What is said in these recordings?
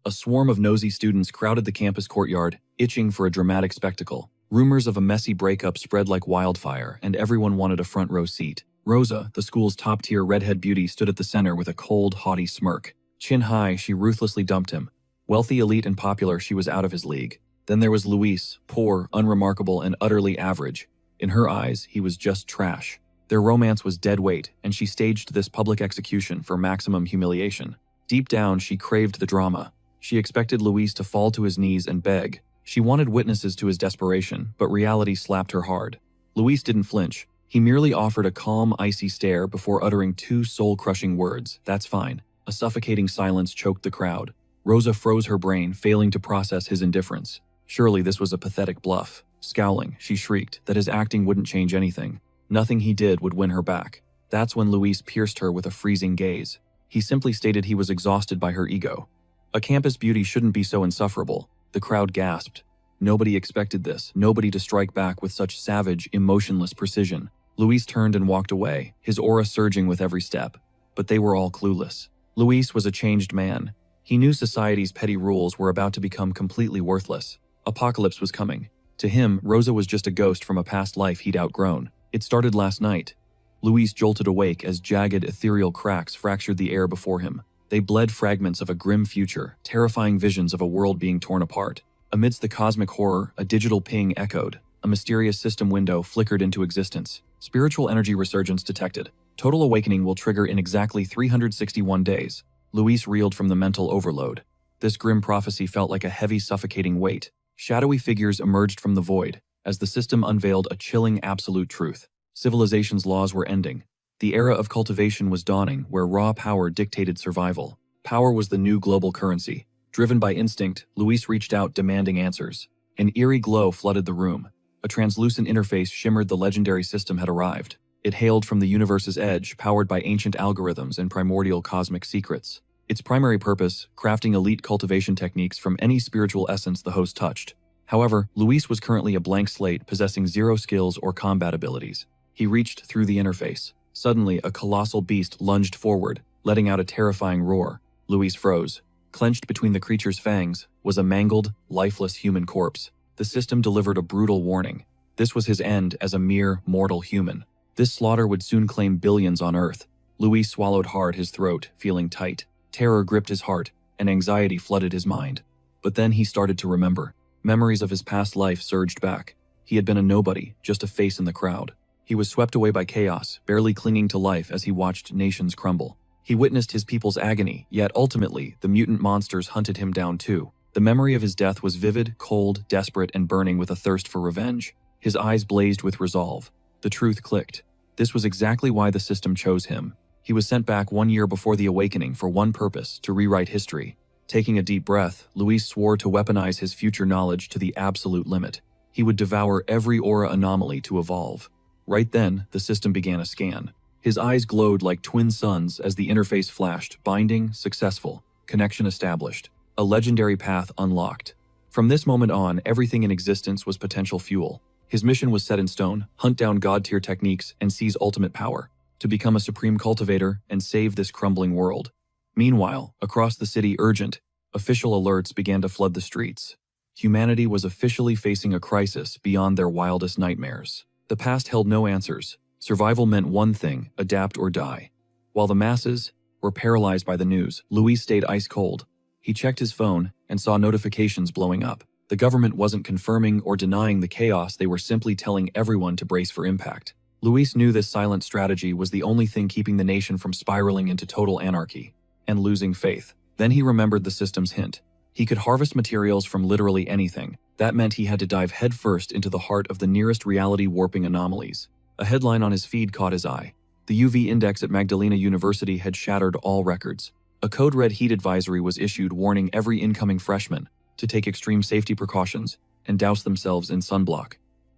A swarm of nosy students crowded the campus courtyard, itching for a dramatic spectacle. Rumors of a messy breakup spread like wildfire, and everyone wanted a front row seat. Rosa, the school's top-tier redhead beauty, stood at the center with a cold, haughty smirk. Chin high, she ruthlessly dumped him. Wealthy, elite, and popular, she was out of his league. Then there was Luis, poor, unremarkable, and utterly average. In her eyes, he was just trash. Their romance was dead weight, and she staged this public execution for maximum humiliation. Deep down, she craved the drama. She expected Luis to fall to his knees and beg. She wanted witnesses to his desperation, but reality slapped her hard. Luis didn't flinch. He merely offered a calm, icy stare before uttering two soul-crushing words, "That's fine." A suffocating silence choked the crowd. Rosa froze her brain, failing to process his indifference. Surely this was a pathetic bluff. Scowling, she shrieked that his acting wouldn't change anything. Nothing he did would win her back. That's when Luis pierced her with a freezing gaze. He simply stated he was exhausted by her ego. A campus beauty shouldn't be so insufferable. The crowd gasped. Nobody expected this, nobody to strike back with such savage, emotionless precision. Luis turned and walked away, his aura surging with every step. But they were all clueless. Luis was a changed man. He knew society's petty rules were about to become completely worthless. Apocalypse was coming. To him, Rosa was just a ghost from a past life he'd outgrown. It started last night. Luis jolted awake as jagged, ethereal cracks fractured the air before him. They bled fragments of a grim future, terrifying visions of a world being torn apart. Amidst the cosmic horror, a digital ping echoed. A mysterious system window flickered into existence. Spiritual energy resurgence detected. Total awakening will trigger in exactly 361 days. Luis reeled from the mental overload. This grim prophecy felt like a heavy, suffocating weight. Shadowy figures emerged from the void, as the system unveiled a chilling absolute truth. Civilization's laws were ending. The era of cultivation was dawning, where raw power dictated survival. Power was the new global currency. Driven by instinct, Luis reached out, demanding answers. An eerie glow flooded the room. A translucent interface shimmered. The legendary system had arrived. It hailed from the universe's edge, powered by ancient algorithms and primordial cosmic secrets. Its primary purpose, crafting elite cultivation techniques from any spiritual essence the host touched. However, Luis was currently a blank slate, possessing zero skills or combat abilities. He reached through the interface. Suddenly, a colossal beast lunged forward, letting out a terrifying roar. Luis froze. Clenched between the creature's fangs was a mangled, lifeless human corpse. The system delivered a brutal warning. This was his end as a mere mortal human. This slaughter would soon claim billions on Earth. Luis swallowed hard, his throat feeling tight. Terror gripped his heart, and anxiety flooded his mind. But then he started to remember. Memories of his past life surged back. He had been a nobody, just a face in the crowd. He was swept away by chaos, barely clinging to life as he watched nations crumble. He witnessed his people's agony, yet ultimately, the mutant monsters hunted him down too. The memory of his death was vivid, cold, desperate, and burning with a thirst for revenge. His eyes blazed with resolve. The truth clicked. This was exactly why the system chose him. He was sent back 1 year before the awakening for one purpose: to rewrite history. Taking a deep breath, Luis swore to weaponize his future knowledge to the absolute limit. He would devour every aura anomaly to evolve. Right then, the system began a scan. His eyes glowed like twin suns as the interface flashed. Binding, successful. Connection established. A legendary path unlocked. From this moment on, everything in existence was potential fuel. His mission was set in stone: hunt down god-tier techniques and seize ultimate power. To become a supreme cultivator and save this crumbling world. Meanwhile, across the city, urgent, official alerts began to flood the streets. Humanity was officially facing a crisis beyond their wildest nightmares. The past held no answers. Survival meant one thing: adapt or die. While the masses were paralyzed by the news, Luis stayed ice cold. He checked his phone and saw notifications blowing up. The government wasn't confirming or denying the chaos, they were simply telling everyone to brace for impact. Luis knew this silent strategy was the only thing keeping the nation from spiraling into total anarchy and losing faith. Then he remembered the system's hint. He could harvest materials from literally anything. That meant he had to dive headfirst into the heart of the nearest reality-warping anomalies. A headline on his feed caught his eye. The UV index at Magdalena University had shattered all records. A code red heat advisory was issued warning every incoming freshman to take extreme safety precautions and douse themselves in sunblock.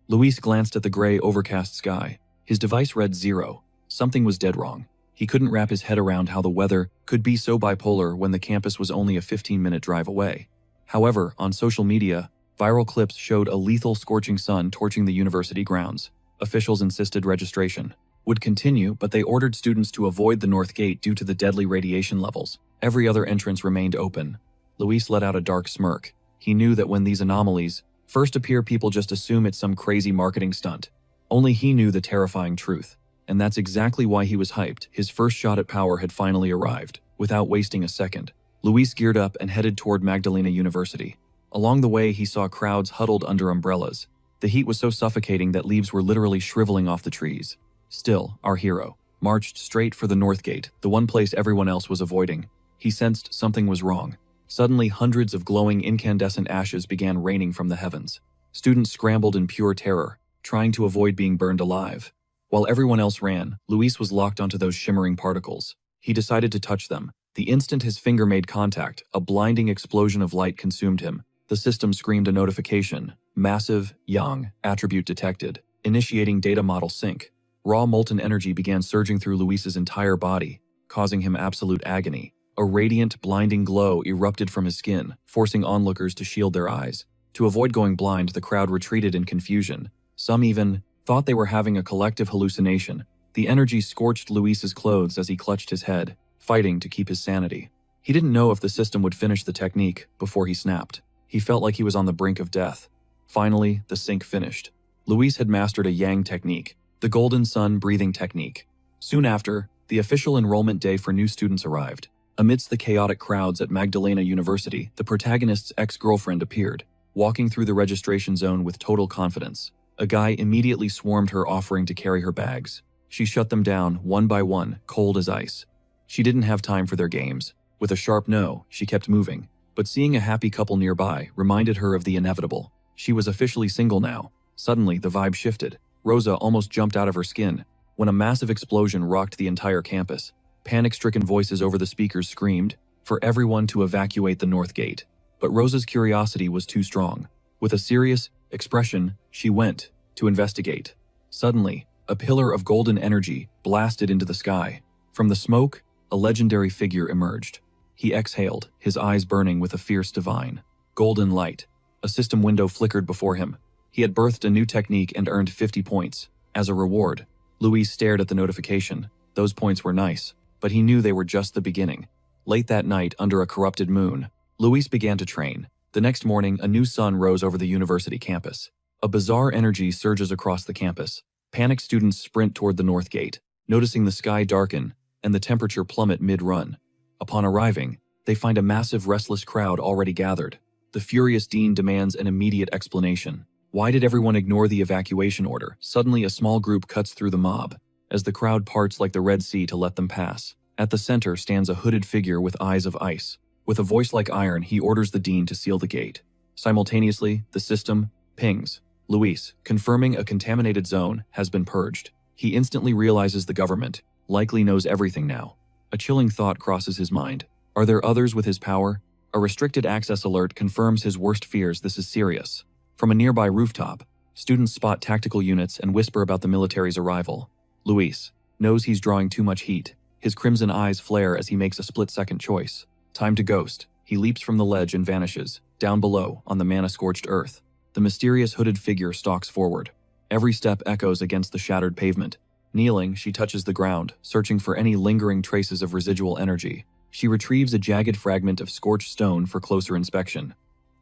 Luis glanced at the gray, overcast sky. His device read 0. Something was dead wrong. He couldn't wrap his head around how the weather could be so bipolar when the campus was only a 15-minute drive away. However, on social media, viral clips showed a lethal scorching sun torching the university grounds. Officials insisted registration would continue, but they ordered students to avoid the north gate due to the deadly radiation levels. Every other entrance remained open. Luis let out a dark smirk. He knew that when these anomalies first appear, people just assume it's some crazy marketing stunt. Only he knew the terrifying truth. And that's exactly why he was hyped. His first shot at power had finally arrived. Without wasting a second, Luis geared up and headed toward Magdalena University. Along the way, he saw crowds huddled under umbrellas. The heat was so suffocating that leaves were literally shriveling off the trees. Still, our hero marched straight for the North Gate, the one place everyone else was avoiding. He sensed something was wrong. Suddenly, hundreds of glowing incandescent ashes began raining from the heavens. Students scrambled in pure terror, trying to avoid being burned alive. While everyone else ran, Luis was locked onto those shimmering particles. He decided to touch them. The instant his finger made contact, a blinding explosion of light consumed him. The system screamed a notification. Massive, Yang, attribute detected. Initiating data model sync. Raw molten energy began surging through Luis's entire body, causing him absolute agony. A radiant, blinding glow erupted from his skin, forcing onlookers to shield their eyes. To avoid going blind, the crowd retreated in confusion. Some even thought they were having a collective hallucination. The energy scorched Luis's clothes as he clutched his head, fighting to keep his sanity. He didn't know if the system would finish the technique before he snapped. He felt like he was on the brink of death. Finally, the sync finished. Luis had mastered a Yang technique, the golden sun breathing technique. Soon after, the official enrollment day for new students arrived. Amidst the chaotic crowds at Magdalena University, the protagonist's ex-girlfriend appeared, walking through the registration zone with total confidence. A guy immediately swarmed her, offering to carry her bags. She shut them down, one by one, cold as ice. She didn't have time for their games. With a sharp no, she kept moving. But seeing a happy couple nearby reminded her of the inevitable. She was officially single now. Suddenly, the vibe shifted. Rosa almost jumped out of her skin when a massive explosion rocked the entire campus. Panic-stricken voices over the speakers screamed for everyone to evacuate the North Gate. But Rosa's curiosity was too strong. With a serious expression, she went to investigate. Suddenly, a pillar of golden energy blasted into the sky. From the smoke, a legendary figure emerged. He exhaled, his eyes burning with a fierce divine golden light. A system window flickered before him. He had birthed a new technique and earned 50 points. As a reward, Luis stared at the notification. Those points were nice, but he knew they were just the beginning. Late that night, under a corrupted moon, Luis began to train. The next morning, a new sun rose over the university campus. A bizarre energy surges across the campus. Panicked students sprint toward the North Gate, noticing the sky darken and the temperature plummet mid-run. Upon arriving, they find a massive, restless crowd already gathered. The furious dean demands an immediate explanation. Why did everyone ignore the evacuation order? Suddenly, a small group cuts through the mob, as the crowd parts like the Red Sea to let them pass. At the center stands a hooded figure with eyes of ice. With a voice like iron, he orders the dean to seal the gate. Simultaneously, the system pings. Luis, confirming a contaminated zone, has been purged. He instantly realizes the government likely knows everything now. A chilling thought crosses his mind. Are there others with his power? A restricted access alert confirms his worst fears. This is serious. From a nearby rooftop, students spot tactical units and whisper about the military's arrival. Luis knows he's drawing too much heat. His crimson eyes flare as he makes a split-second choice. Time to ghost. He leaps from the ledge and vanishes. Down below, on the mana-scorched earth, the mysterious hooded figure stalks forward. Every step echoes against the shattered pavement. Kneeling, she touches the ground, searching for any lingering traces of residual energy. She retrieves a jagged fragment of scorched stone for closer inspection.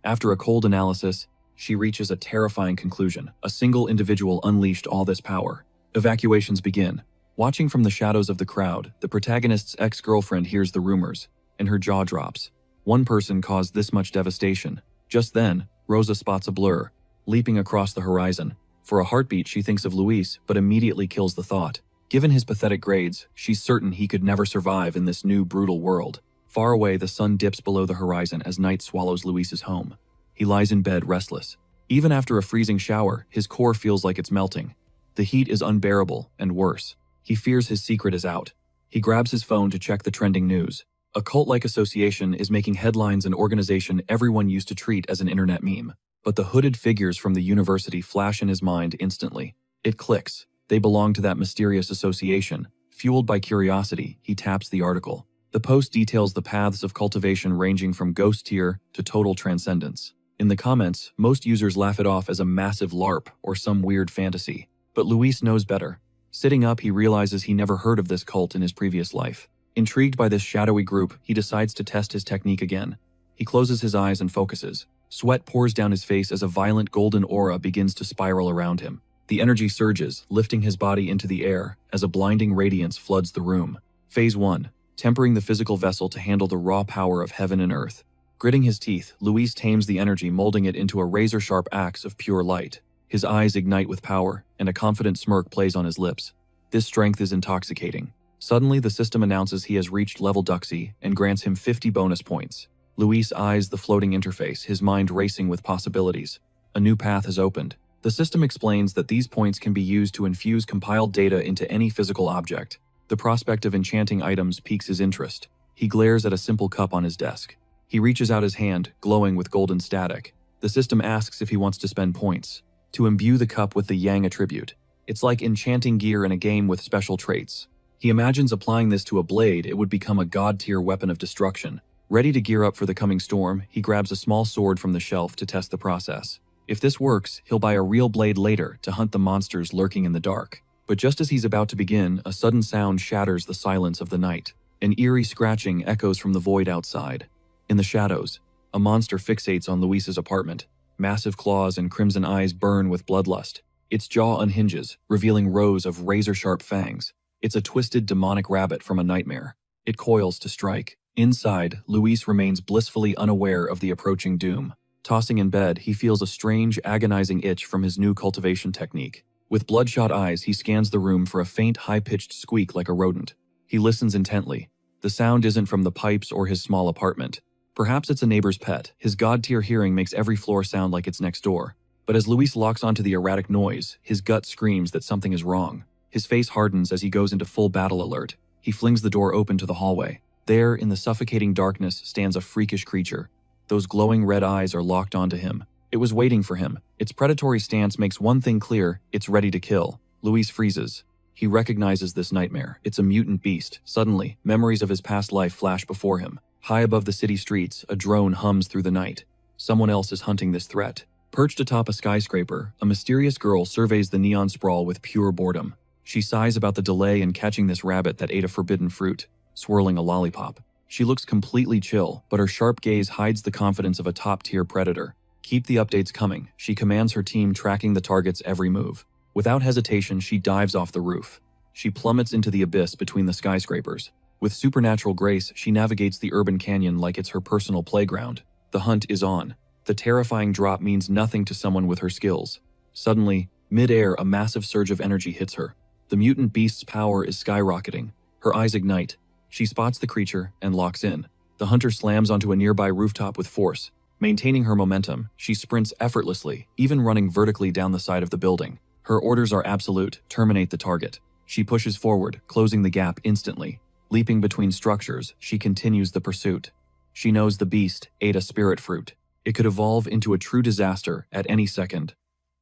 After a cold analysis, she reaches a terrifying conclusion. A single individual unleashed all this power. Evacuations begin. Watching from the shadows of the crowd, the protagonist's ex-girlfriend hears the rumors, and her jaw drops. One person caused this much devastation. Just then, Rosa spots a blur, leaping across the horizon. For a heartbeat, she thinks of Luis, but immediately kills the thought. Given his pathetic grades, she's certain he could never survive in this new, brutal world. Far away, the sun dips below the horizon as night swallows Luis's home. He lies in bed, restless. Even after a freezing shower, his core feels like it's melting. The heat is unbearable, and worse, he fears his secret is out. He grabs his phone to check the trending news. A cult-like association is making headlines, an organization everyone used to treat as an internet meme. But the hooded figures from the university flash in his mind instantly. It clicks. They belong to that mysterious association. Fueled by curiosity, he taps the article. The post details the paths of cultivation ranging from ghost tier to total transcendence. In the comments, most users laugh it off as a massive LARP or some weird fantasy. But Luis knows better. Sitting up, he realizes he never heard of this cult in his previous life. Intrigued by this shadowy group, he decides to test his technique again. He closes his eyes and focuses. Sweat pours down his face as a violent golden aura begins to spiral around him. The energy surges, lifting his body into the air as a blinding radiance floods the room. Phase 1. Tempering the physical vessel to handle the raw power of heaven and earth. Gritting his teeth, Luis tames the energy, molding it into a razor-sharp axe of pure light. His eyes ignite with power, and a confident smirk plays on his lips. This strength is intoxicating. Suddenly, the system announces he has reached level Duxie and grants him 50 bonus points. Luis eyes the floating interface, his mind racing with possibilities. A new path has opened. The system explains that these points can be used to infuse compiled data into any physical object. The prospect of enchanting items piques his interest. He glares at a simple cup on his desk. He reaches out his hand, glowing with golden static. The system asks if he wants to spend points to imbue the cup with the Yang attribute. It's like enchanting gear in a game with special traits. He imagines applying this to a blade, it would become a god-tier weapon of destruction. Ready to gear up for the coming storm, he grabs a small sword from the shelf to test the process. If this works, he'll buy a real blade later to hunt the monsters lurking in the dark. But just as he's about to begin, a sudden sound shatters the silence of the night. An eerie scratching echoes from the void outside. In the shadows, a monster fixates on Luis's apartment. Massive claws and crimson eyes burn with bloodlust. Its jaw unhinges, revealing rows of razor-sharp fangs. It's a twisted demonic rabbit from a nightmare. It coils to strike. Inside, Luis remains blissfully unaware of the approaching doom. Tossing in bed, he feels a strange, agonizing itch from his new cultivation technique. With bloodshot eyes, he scans the room for a faint, high-pitched squeak like a rodent. He listens intently. The sound isn't from the pipes or his small apartment. Perhaps it's a neighbor's pet. His god-tier hearing makes every floor sound like it's next door. But as Luis locks onto the erratic noise, his gut screams that something is wrong. His face hardens as he goes into full battle alert. He flings the door open to the hallway. There, in the suffocating darkness, stands a freakish creature. Those glowing red eyes are locked onto him. It was waiting for him. Its predatory stance makes one thing clear: it's ready to kill. Luis freezes. He recognizes this nightmare. It's a mutant beast. Suddenly, memories of his past life flash before him. High above the city streets, a drone hums through the night. Someone else is hunting this threat. Perched atop a skyscraper, a mysterious girl surveys the neon sprawl with pure boredom. She sighs about the delay in catching this rabbit that ate a forbidden fruit, swirling a lollipop. She looks completely chill, but her sharp gaze hides the confidence of a top-tier predator. Keep the updates coming, she commands her team, tracking the target's every move. Without hesitation, she dives off the roof. She plummets into the abyss between the skyscrapers. With supernatural grace, she navigates the urban canyon like it's her personal playground. The hunt is on. The terrifying drop means nothing to someone with her skills. Suddenly, mid-air, a massive surge of energy hits her. The mutant beast's power is skyrocketing. Her eyes ignite. She spots the creature and locks in. The hunter slams onto a nearby rooftop with force. Maintaining her momentum, she sprints effortlessly, even running vertically down the side of the building. Her orders are absolute: terminate the target. She pushes forward, closing the gap instantly. Leaping between structures, she continues the pursuit. She knows the beast ate a spirit fruit. It could evolve into a true disaster at any second.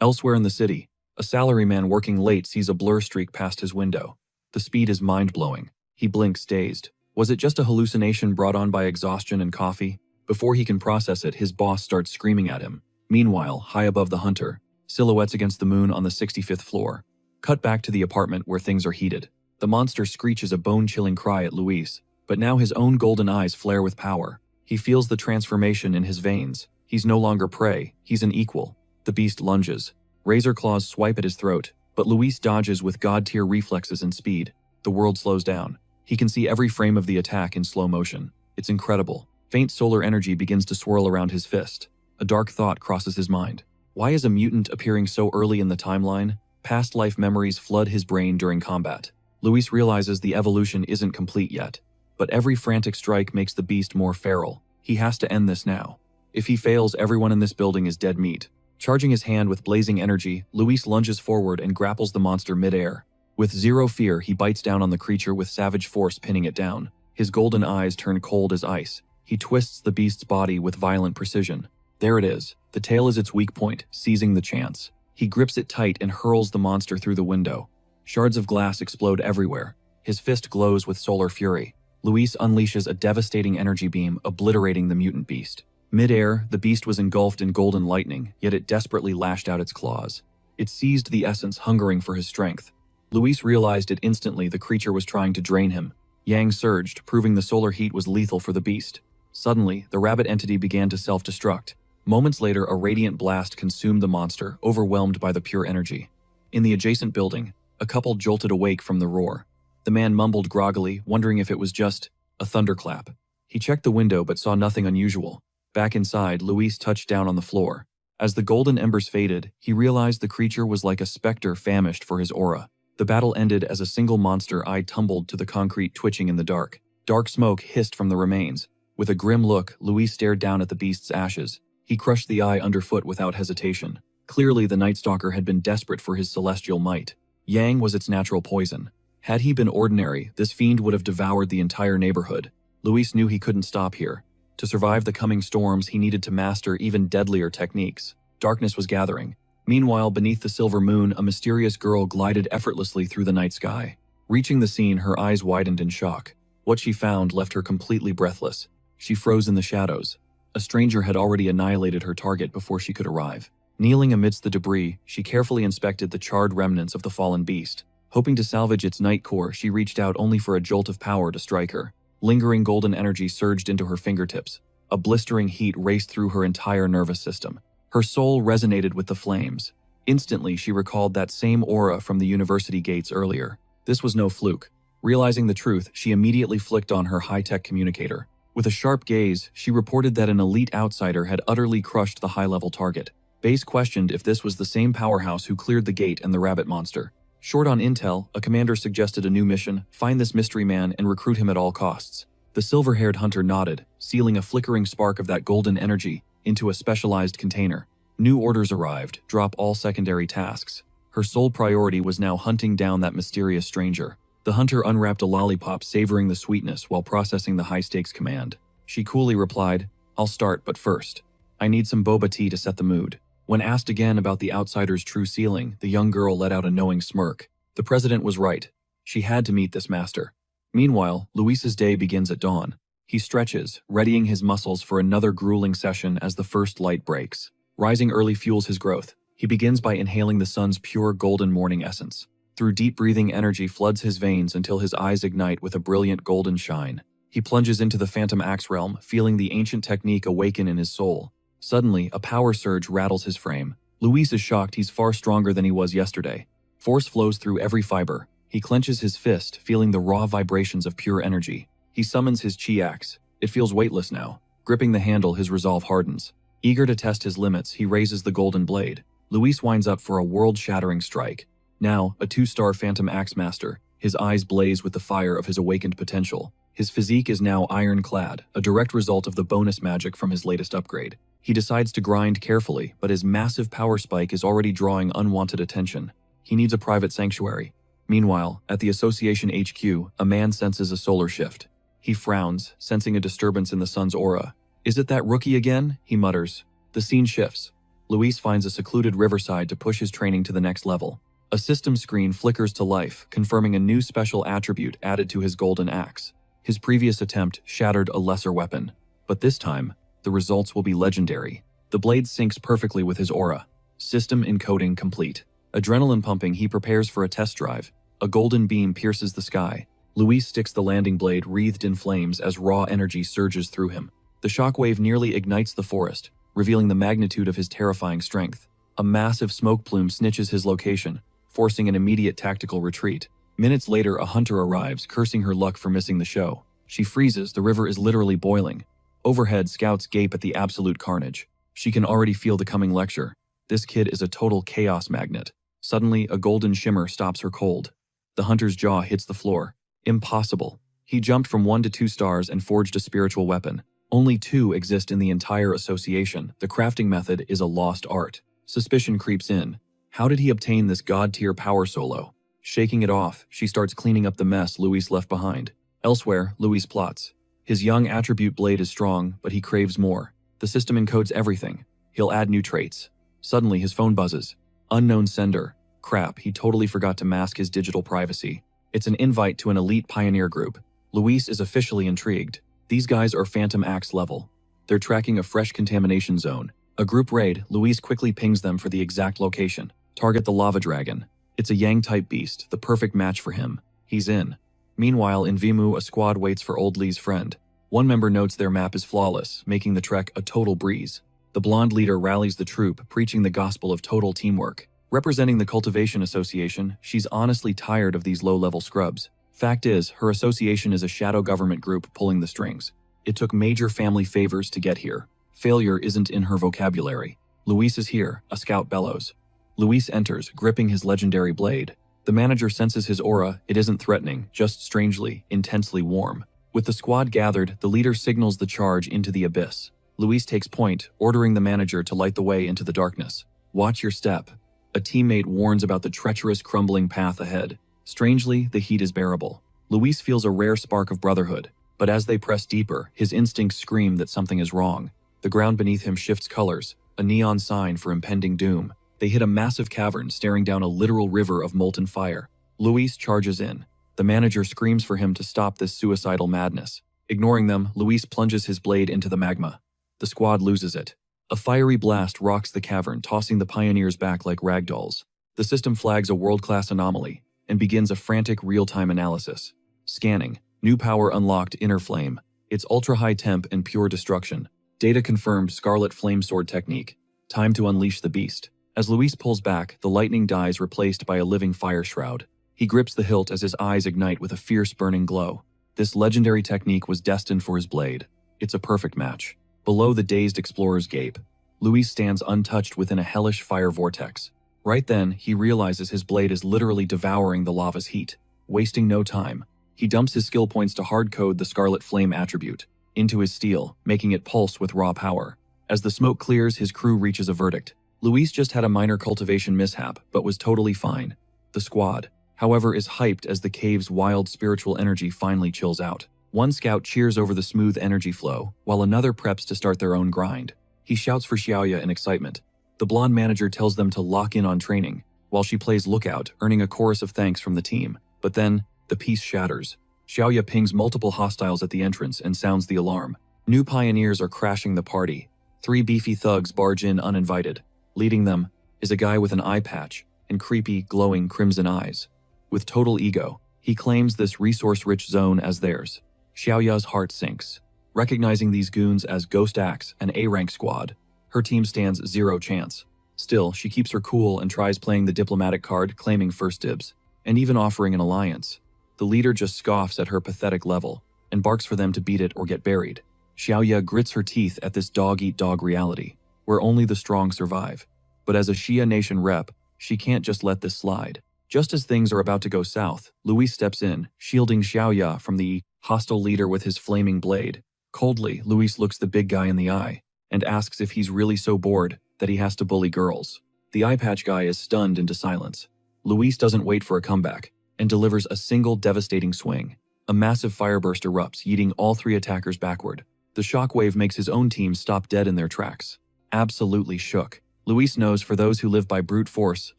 Elsewhere in the city, a salaryman working late sees a blur streak past his window. The speed is mind-blowing. He blinks, dazed. Was it just a hallucination brought on by exhaustion and coffee? Before he can process it, his boss starts screaming at him. Meanwhile, high above the hunter, silhouettes against the moon on the 65th floor. Cut back to the apartment where things are heated. The monster screeches a bone-chilling cry at Luis, but now his own golden eyes flare with power. He feels the transformation in his veins. He's no longer prey, he's an equal. The beast lunges. Razor claws swipe at his throat, but Luis dodges with god-tier reflexes and speed. The world slows down. He can see every frame of the attack in slow motion. It's incredible. Faint solar energy begins to swirl around his fist. A dark thought crosses his mind. Why is a mutant appearing so early in the timeline? Past life memories flood his brain during combat. Luis realizes the evolution isn't complete yet, but every frantic strike makes the beast more feral. He has to end this now. If he fails, everyone in this building is dead meat. Charging his hand with blazing energy, Luis lunges forward and grapples the monster mid-air. With zero fear, he bites down on the creature with savage force, pinning it down. His golden eyes turn cold as ice. He twists the beast's body with violent precision. There it is. The tail is its weak point, seizing the chance. He grips it tight and hurls the monster through the window. Shards of glass explode everywhere. His fist glows with solar fury. Luis unleashes a devastating energy beam, obliterating the mutant beast. Mid-air, the beast was engulfed in golden lightning, yet it desperately lashed out its claws. It seized the essence, hungering for his strength. Luis realized it instantly: the creature was trying to drain him. Yang surged, proving the solar heat was lethal for the beast. Suddenly, the rabbit entity began to self-destruct. Moments later, a radiant blast consumed the monster, overwhelmed by the pure energy. In the adjacent building, a couple jolted awake from the roar. The man mumbled groggily, wondering if it was just a thunderclap. He checked the window but saw nothing unusual. Back inside, Luis touched down on the floor. As the golden embers faded, he realized the creature was like a specter famished for his aura. The battle ended as a single monster eye tumbled to the concrete, twitching in the dark. Dark smoke hissed from the remains. With a grim look, Luis stared down at the beast's ashes. He crushed the eye underfoot without hesitation. Clearly, the Night Stalker had been desperate for his celestial might. Yang was its natural poison. Had he been ordinary, this fiend would have devoured the entire neighborhood. Luis knew he couldn't stop here. To survive the coming storms, he needed to master even deadlier techniques. Darkness was gathering. Meanwhile, beneath the silver moon, a mysterious girl glided effortlessly through the night sky. Reaching the scene, her eyes widened in shock. What she found left her completely breathless. She froze in the shadows. A stranger had already annihilated her target before she could arrive. Kneeling amidst the debris, she carefully inspected the charred remnants of the fallen beast. Hoping to salvage its night core, she reached out only for a jolt of power to strike her. Lingering golden energy surged into her fingertips. A blistering heat raced through her entire nervous system. Her soul resonated with the flames. Instantly, she recalled that same aura from the university gates earlier. This was no fluke. Realizing the truth, she immediately flicked on her high-tech communicator. With a sharp gaze, she reported that an elite outsider had utterly crushed the high-level target. Base questioned if this was the same powerhouse who cleared the gate and the rabbit monster. Short on intel, a commander suggested a new mission: find this mystery man and recruit him at all costs. The silver-haired hunter nodded, sealing a flickering spark of that golden energy into a specialized container. New orders arrived: drop all secondary tasks. Her sole priority was now hunting down that mysterious stranger. The hunter unwrapped a lollipop, savoring the sweetness while processing the high-stakes command. She coolly replied, "I'll start, but first, I need some boba tea to set the mood." When asked again about the outsider's true ceiling, the young girl let out a knowing smirk. The president was right. She had to meet this master. Meanwhile, Luis's day begins at dawn. He stretches, readying his muscles for another grueling session as the first light breaks. Rising early fuels his growth. He begins by inhaling the sun's pure golden morning essence. Through deep breathing, energy floods his veins until his eyes ignite with a brilliant golden shine. He plunges into the Phantom Axe realm, feeling the ancient technique awaken in his soul. Suddenly, a power surge rattles his frame. Luis is shocked. He's far stronger than he was yesterday. Force flows through every fiber. He clenches his fist, feeling the raw vibrations of pure energy. He summons his chi axe. It feels weightless now. Gripping the handle, his resolve hardens. Eager to test his limits, he raises the golden blade. Luis winds up for a world-shattering strike. Now, a 2-star Phantom Axe Master, his eyes blaze with the fire of his awakened potential. His physique is now ironclad, a direct result of the bonus magic from his latest upgrade. He decides to grind carefully, but his massive power spike is already drawing unwanted attention. He needs a private sanctuary. Meanwhile, at the Association HQ, a man senses a solar shift. He frowns, sensing a disturbance in the sun's aura. "Is it that rookie again?" he mutters. The scene shifts. Luis finds a secluded riverside to push his training to the next level. A system screen flickers to life, confirming a new special attribute added to his golden axe. His previous attempt shattered a lesser weapon, but this time, the results will be legendary. The blade syncs perfectly with his aura. System encoding complete. Adrenaline pumping, he prepares for a test drive. A golden beam pierces the sky. Luis sticks the landing blade wreathed in flames as raw energy surges through him. The shockwave nearly ignites the forest, revealing the magnitude of his terrifying strength. A massive smoke plume snitches his location, forcing an immediate tactical retreat. Minutes later, a hunter arrives, cursing her luck for missing the show. She freezes. The river is literally boiling. Overhead, scouts gape at the absolute carnage. She can already feel the coming lecture. This kid is a total chaos magnet. Suddenly, a golden shimmer stops her cold. The hunter's jaw hits the floor. Impossible. He jumped from 1 to 2 stars and forged a spiritual weapon. Only 2 exist in the entire association. The crafting method is a lost art. Suspicion creeps in. How did he obtain this god-tier power solo? Shaking it off, she starts cleaning up the mess Luis left behind. Elsewhere, Luis plots. His young attribute blade is strong, but he craves more. The system encodes everything. He'll add new traits. Suddenly, his phone buzzes. Unknown sender. Crap, he totally forgot to mask his digital privacy. It's an invite to an elite pioneer group. Luis is officially intrigued. These guys are Phantom Axe level. They're tracking a fresh contamination zone. A group raid, Luis quickly pings them for the exact location. Target the lava dragon. It's a Yang-type beast, the perfect match for him. He's in. Meanwhile, in Vimu, a squad waits for Old Lee's friend. One member notes their map is flawless, making the trek a total breeze. The blonde leader rallies the troop, preaching the gospel of total teamwork. Representing the Cultivation Association, she's honestly tired of these low-level scrubs. Fact is, her association is a shadow government group pulling the strings. It took major family favors to get here. Failure isn't in her vocabulary. Luis is here, a scout bellows. Luis enters, gripping his legendary blade. The manager senses his aura. It isn't threatening, just strangely, intensely warm. With the squad gathered, the leader signals the charge into the abyss. Luis takes point, ordering the manager to light the way into the darkness. Watch your step. A teammate warns about the treacherous, crumbling path ahead. Strangely, the heat is bearable. Luis feels a rare spark of brotherhood, but as they press deeper, his instincts scream that something is wrong. The ground beneath him shifts colors, a neon sign for impending doom. They hit a massive cavern staring down a literal river of molten fire. Luis charges in. The manager screams for him to stop this suicidal madness. Ignoring them, Luis plunges his blade into the magma. The squad loses it. A fiery blast rocks the cavern, tossing the pioneers back like ragdolls. The system flags a world-class anomaly and begins a frantic real-time analysis. Scanning. New power unlocked inner flame. It's ultra-high temp and pure destruction. Data confirmed Scarlet Flame Sword technique. Time to unleash the beast. As Luis pulls back, the lightning dies replaced by a living fire shroud. He grips the hilt as his eyes ignite with a fierce burning glow. This legendary technique was destined for his blade. It's a perfect match. Below the dazed explorers gape. Luis stands untouched within a hellish fire vortex. Right then, he realizes his blade is literally devouring the lava's heat. Wasting no time, he dumps his skill points to hard-code the Scarlet Flame attribute into his steel, making it pulse with raw power. As the smoke clears, his crew reaches a verdict. Luis just had a minor cultivation mishap, but was totally fine. The squad, however, is hyped as the cave's wild spiritual energy finally chills out. One scout cheers over the smooth energy flow, while another preps to start their own grind. He shouts for Xiaoya in excitement. The blonde manager tells them to lock in on training, while she plays lookout, earning a chorus of thanks from the team. But then, the peace shatters. Xiaoya pings multiple hostiles at the entrance and sounds the alarm. New pioneers are crashing the party. 3 beefy thugs barge in uninvited. Leading them is a guy with an eye patch and creepy, glowing crimson eyes. With total ego, he claims this resource-rich zone as theirs. Xiaoya's heart sinks. Recognizing these goons as Ghost Axe, an A-rank squad, her team stands zero chance. Still, she keeps her cool and tries playing the diplomatic card, claiming first dibs, and even offering an alliance. The leader just scoffs at her pathetic level and barks for them to beat it or get buried. Xiaoya grits her teeth at this dog-eat-dog reality, where only the strong survive. But as a Xia Nation rep, she can't just let this slide. Just as things are about to go south, Luis steps in, shielding Xiaoya from the hostile leader with his flaming blade. Coldly, Luis looks the big guy in the eye and asks if he's really so bored that he has to bully girls. The eye patch guy is stunned into silence. Luis doesn't wait for a comeback and delivers a single devastating swing. A massive fireburst erupts, yeeting all 3 attackers backward. The shockwave makes his own team stop dead in their tracks. Absolutely shook. Luis knows for those who live by brute force,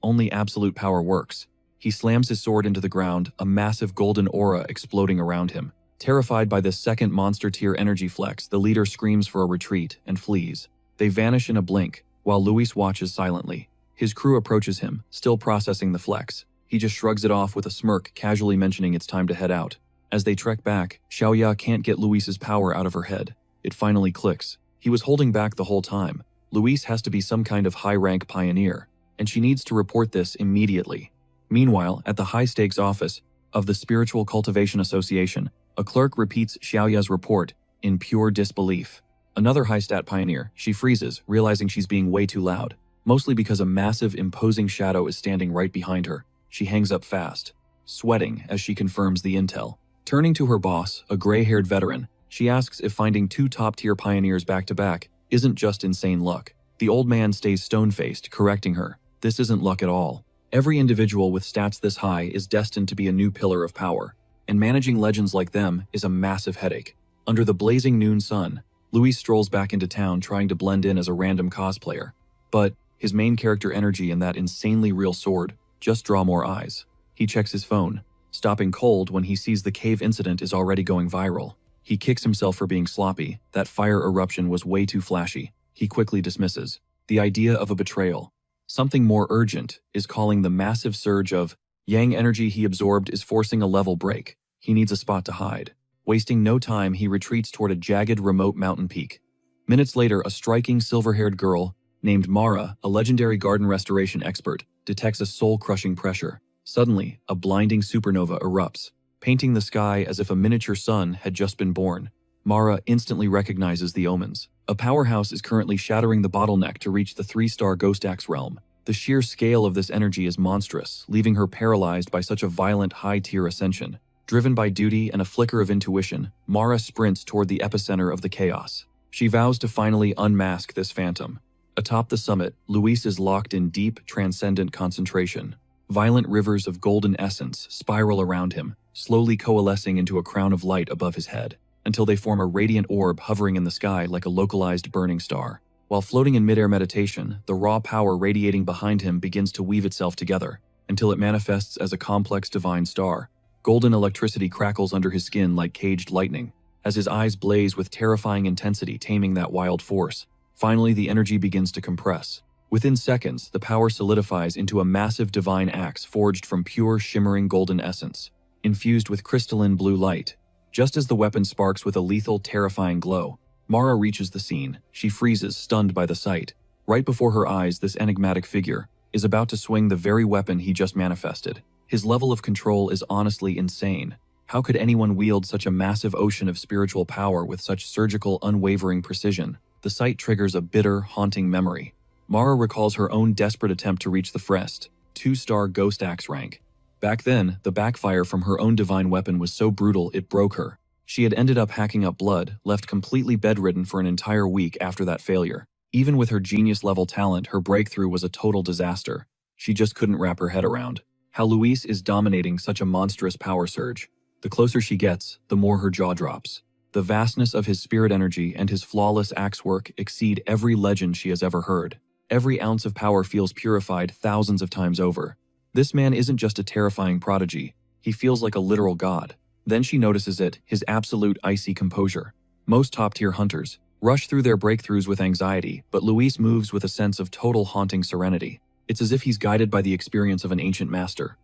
only absolute power works. He slams his sword into the ground, a massive golden aura exploding around him. Terrified by this second monster-tier energy flex, the leader screams for a retreat and flees. They vanish in a blink, while Luis watches silently. His crew approaches him, still processing the flex. He just shrugs it off with a smirk, casually mentioning it's time to head out. As they trek back, Xiaoya can't get Luis's power out of her head. It finally clicks. He was holding back the whole time. Luis has to be some kind of high-rank pioneer, and she needs to report this immediately. Meanwhile, at the high-stakes office of the Spiritual Cultivation Association, a clerk repeats Xiaoya's report in pure disbelief. Another high-stat pioneer, she freezes, realizing she's being way too loud, mostly because a massive, imposing shadow is standing right behind her. She hangs up fast, sweating as she confirms the intel. Turning to her boss, a gray-haired veteran, she asks if finding 2 top-tier pioneers back-to-back isn't just insane luck. The old man stays stone-faced, correcting her. This isn't luck at all. Every individual with stats this high is destined to be a new pillar of power, and managing legends like them is a massive headache. Under the blazing noon sun, Luis strolls back into town trying to blend in as a random cosplayer. But his main character energy and that insanely real sword just draw more eyes. He checks his phone, stopping cold when he sees the cave incident is already going viral. He kicks himself for being sloppy. That fire eruption was way too flashy. He quickly dismisses the idea of a betrayal. Something more urgent is calling. The massive surge of yang energy he absorbed is forcing a level break. He needs a spot to hide. Wasting no time, he retreats toward a jagged, remote mountain peak. Minutes later, a striking silver-haired girl, named Mara, a legendary garden restoration expert, detects a soul-crushing pressure. Suddenly, a blinding supernova erupts, painting the sky as if a miniature sun had just been born. Mara instantly recognizes the omens. A powerhouse is currently shattering the bottleneck to reach the 3-star Ghost Axe realm. The sheer scale of this energy is monstrous, leaving her paralyzed by such a violent high-tier ascension. Driven by duty and a flicker of intuition, Mara sprints toward the epicenter of the chaos. She vows to finally unmask this phantom. Atop the summit, Luis is locked in deep, transcendent concentration. Violent rivers of golden essence spiral around him, slowly coalescing into a crown of light above his head, until they form a radiant orb hovering in the sky like a localized burning star. While floating in midair meditation, the raw power radiating behind him begins to weave itself together, until it manifests as a complex divine star. Golden electricity crackles under his skin like caged lightning, as his eyes blaze with terrifying intensity, taming that wild force. Finally, the energy begins to compress. Within seconds, the power solidifies into a massive divine axe forged from pure, shimmering golden essence, infused with crystalline blue light. Just as the weapon sparks with a lethal, terrifying glow, Mara reaches the scene. She freezes, stunned by the sight. Right before her eyes, this enigmatic figure is about to swing the very weapon he just manifested. His level of control is honestly insane. How could anyone wield such a massive ocean of spiritual power with such surgical, unwavering precision? The sight triggers a bitter, haunting memory. Mara recalls her own desperate attempt to reach the first 2-star Ghost Axe rank. Back then, the backfire from her own divine weapon was so brutal it broke her. She had ended up hacking up blood, left completely bedridden for an entire week after that failure. Even with her genius-level talent, her breakthrough was a total disaster. She just couldn't wrap her head around how Luis is dominating such a monstrous power surge. The closer she gets, the more her jaw drops. The vastness of his spirit energy and his flawless axe work exceed every legend she has ever heard. Every ounce of power feels purified thousands of times over. This man isn't just a terrifying prodigy, he feels like a literal god. Then she notices it, his absolute icy composure. Most top-tier hunters rush through their breakthroughs with anxiety, but Luis moves with a sense of total haunting serenity. It's as if he's guided by the experience of an ancient master.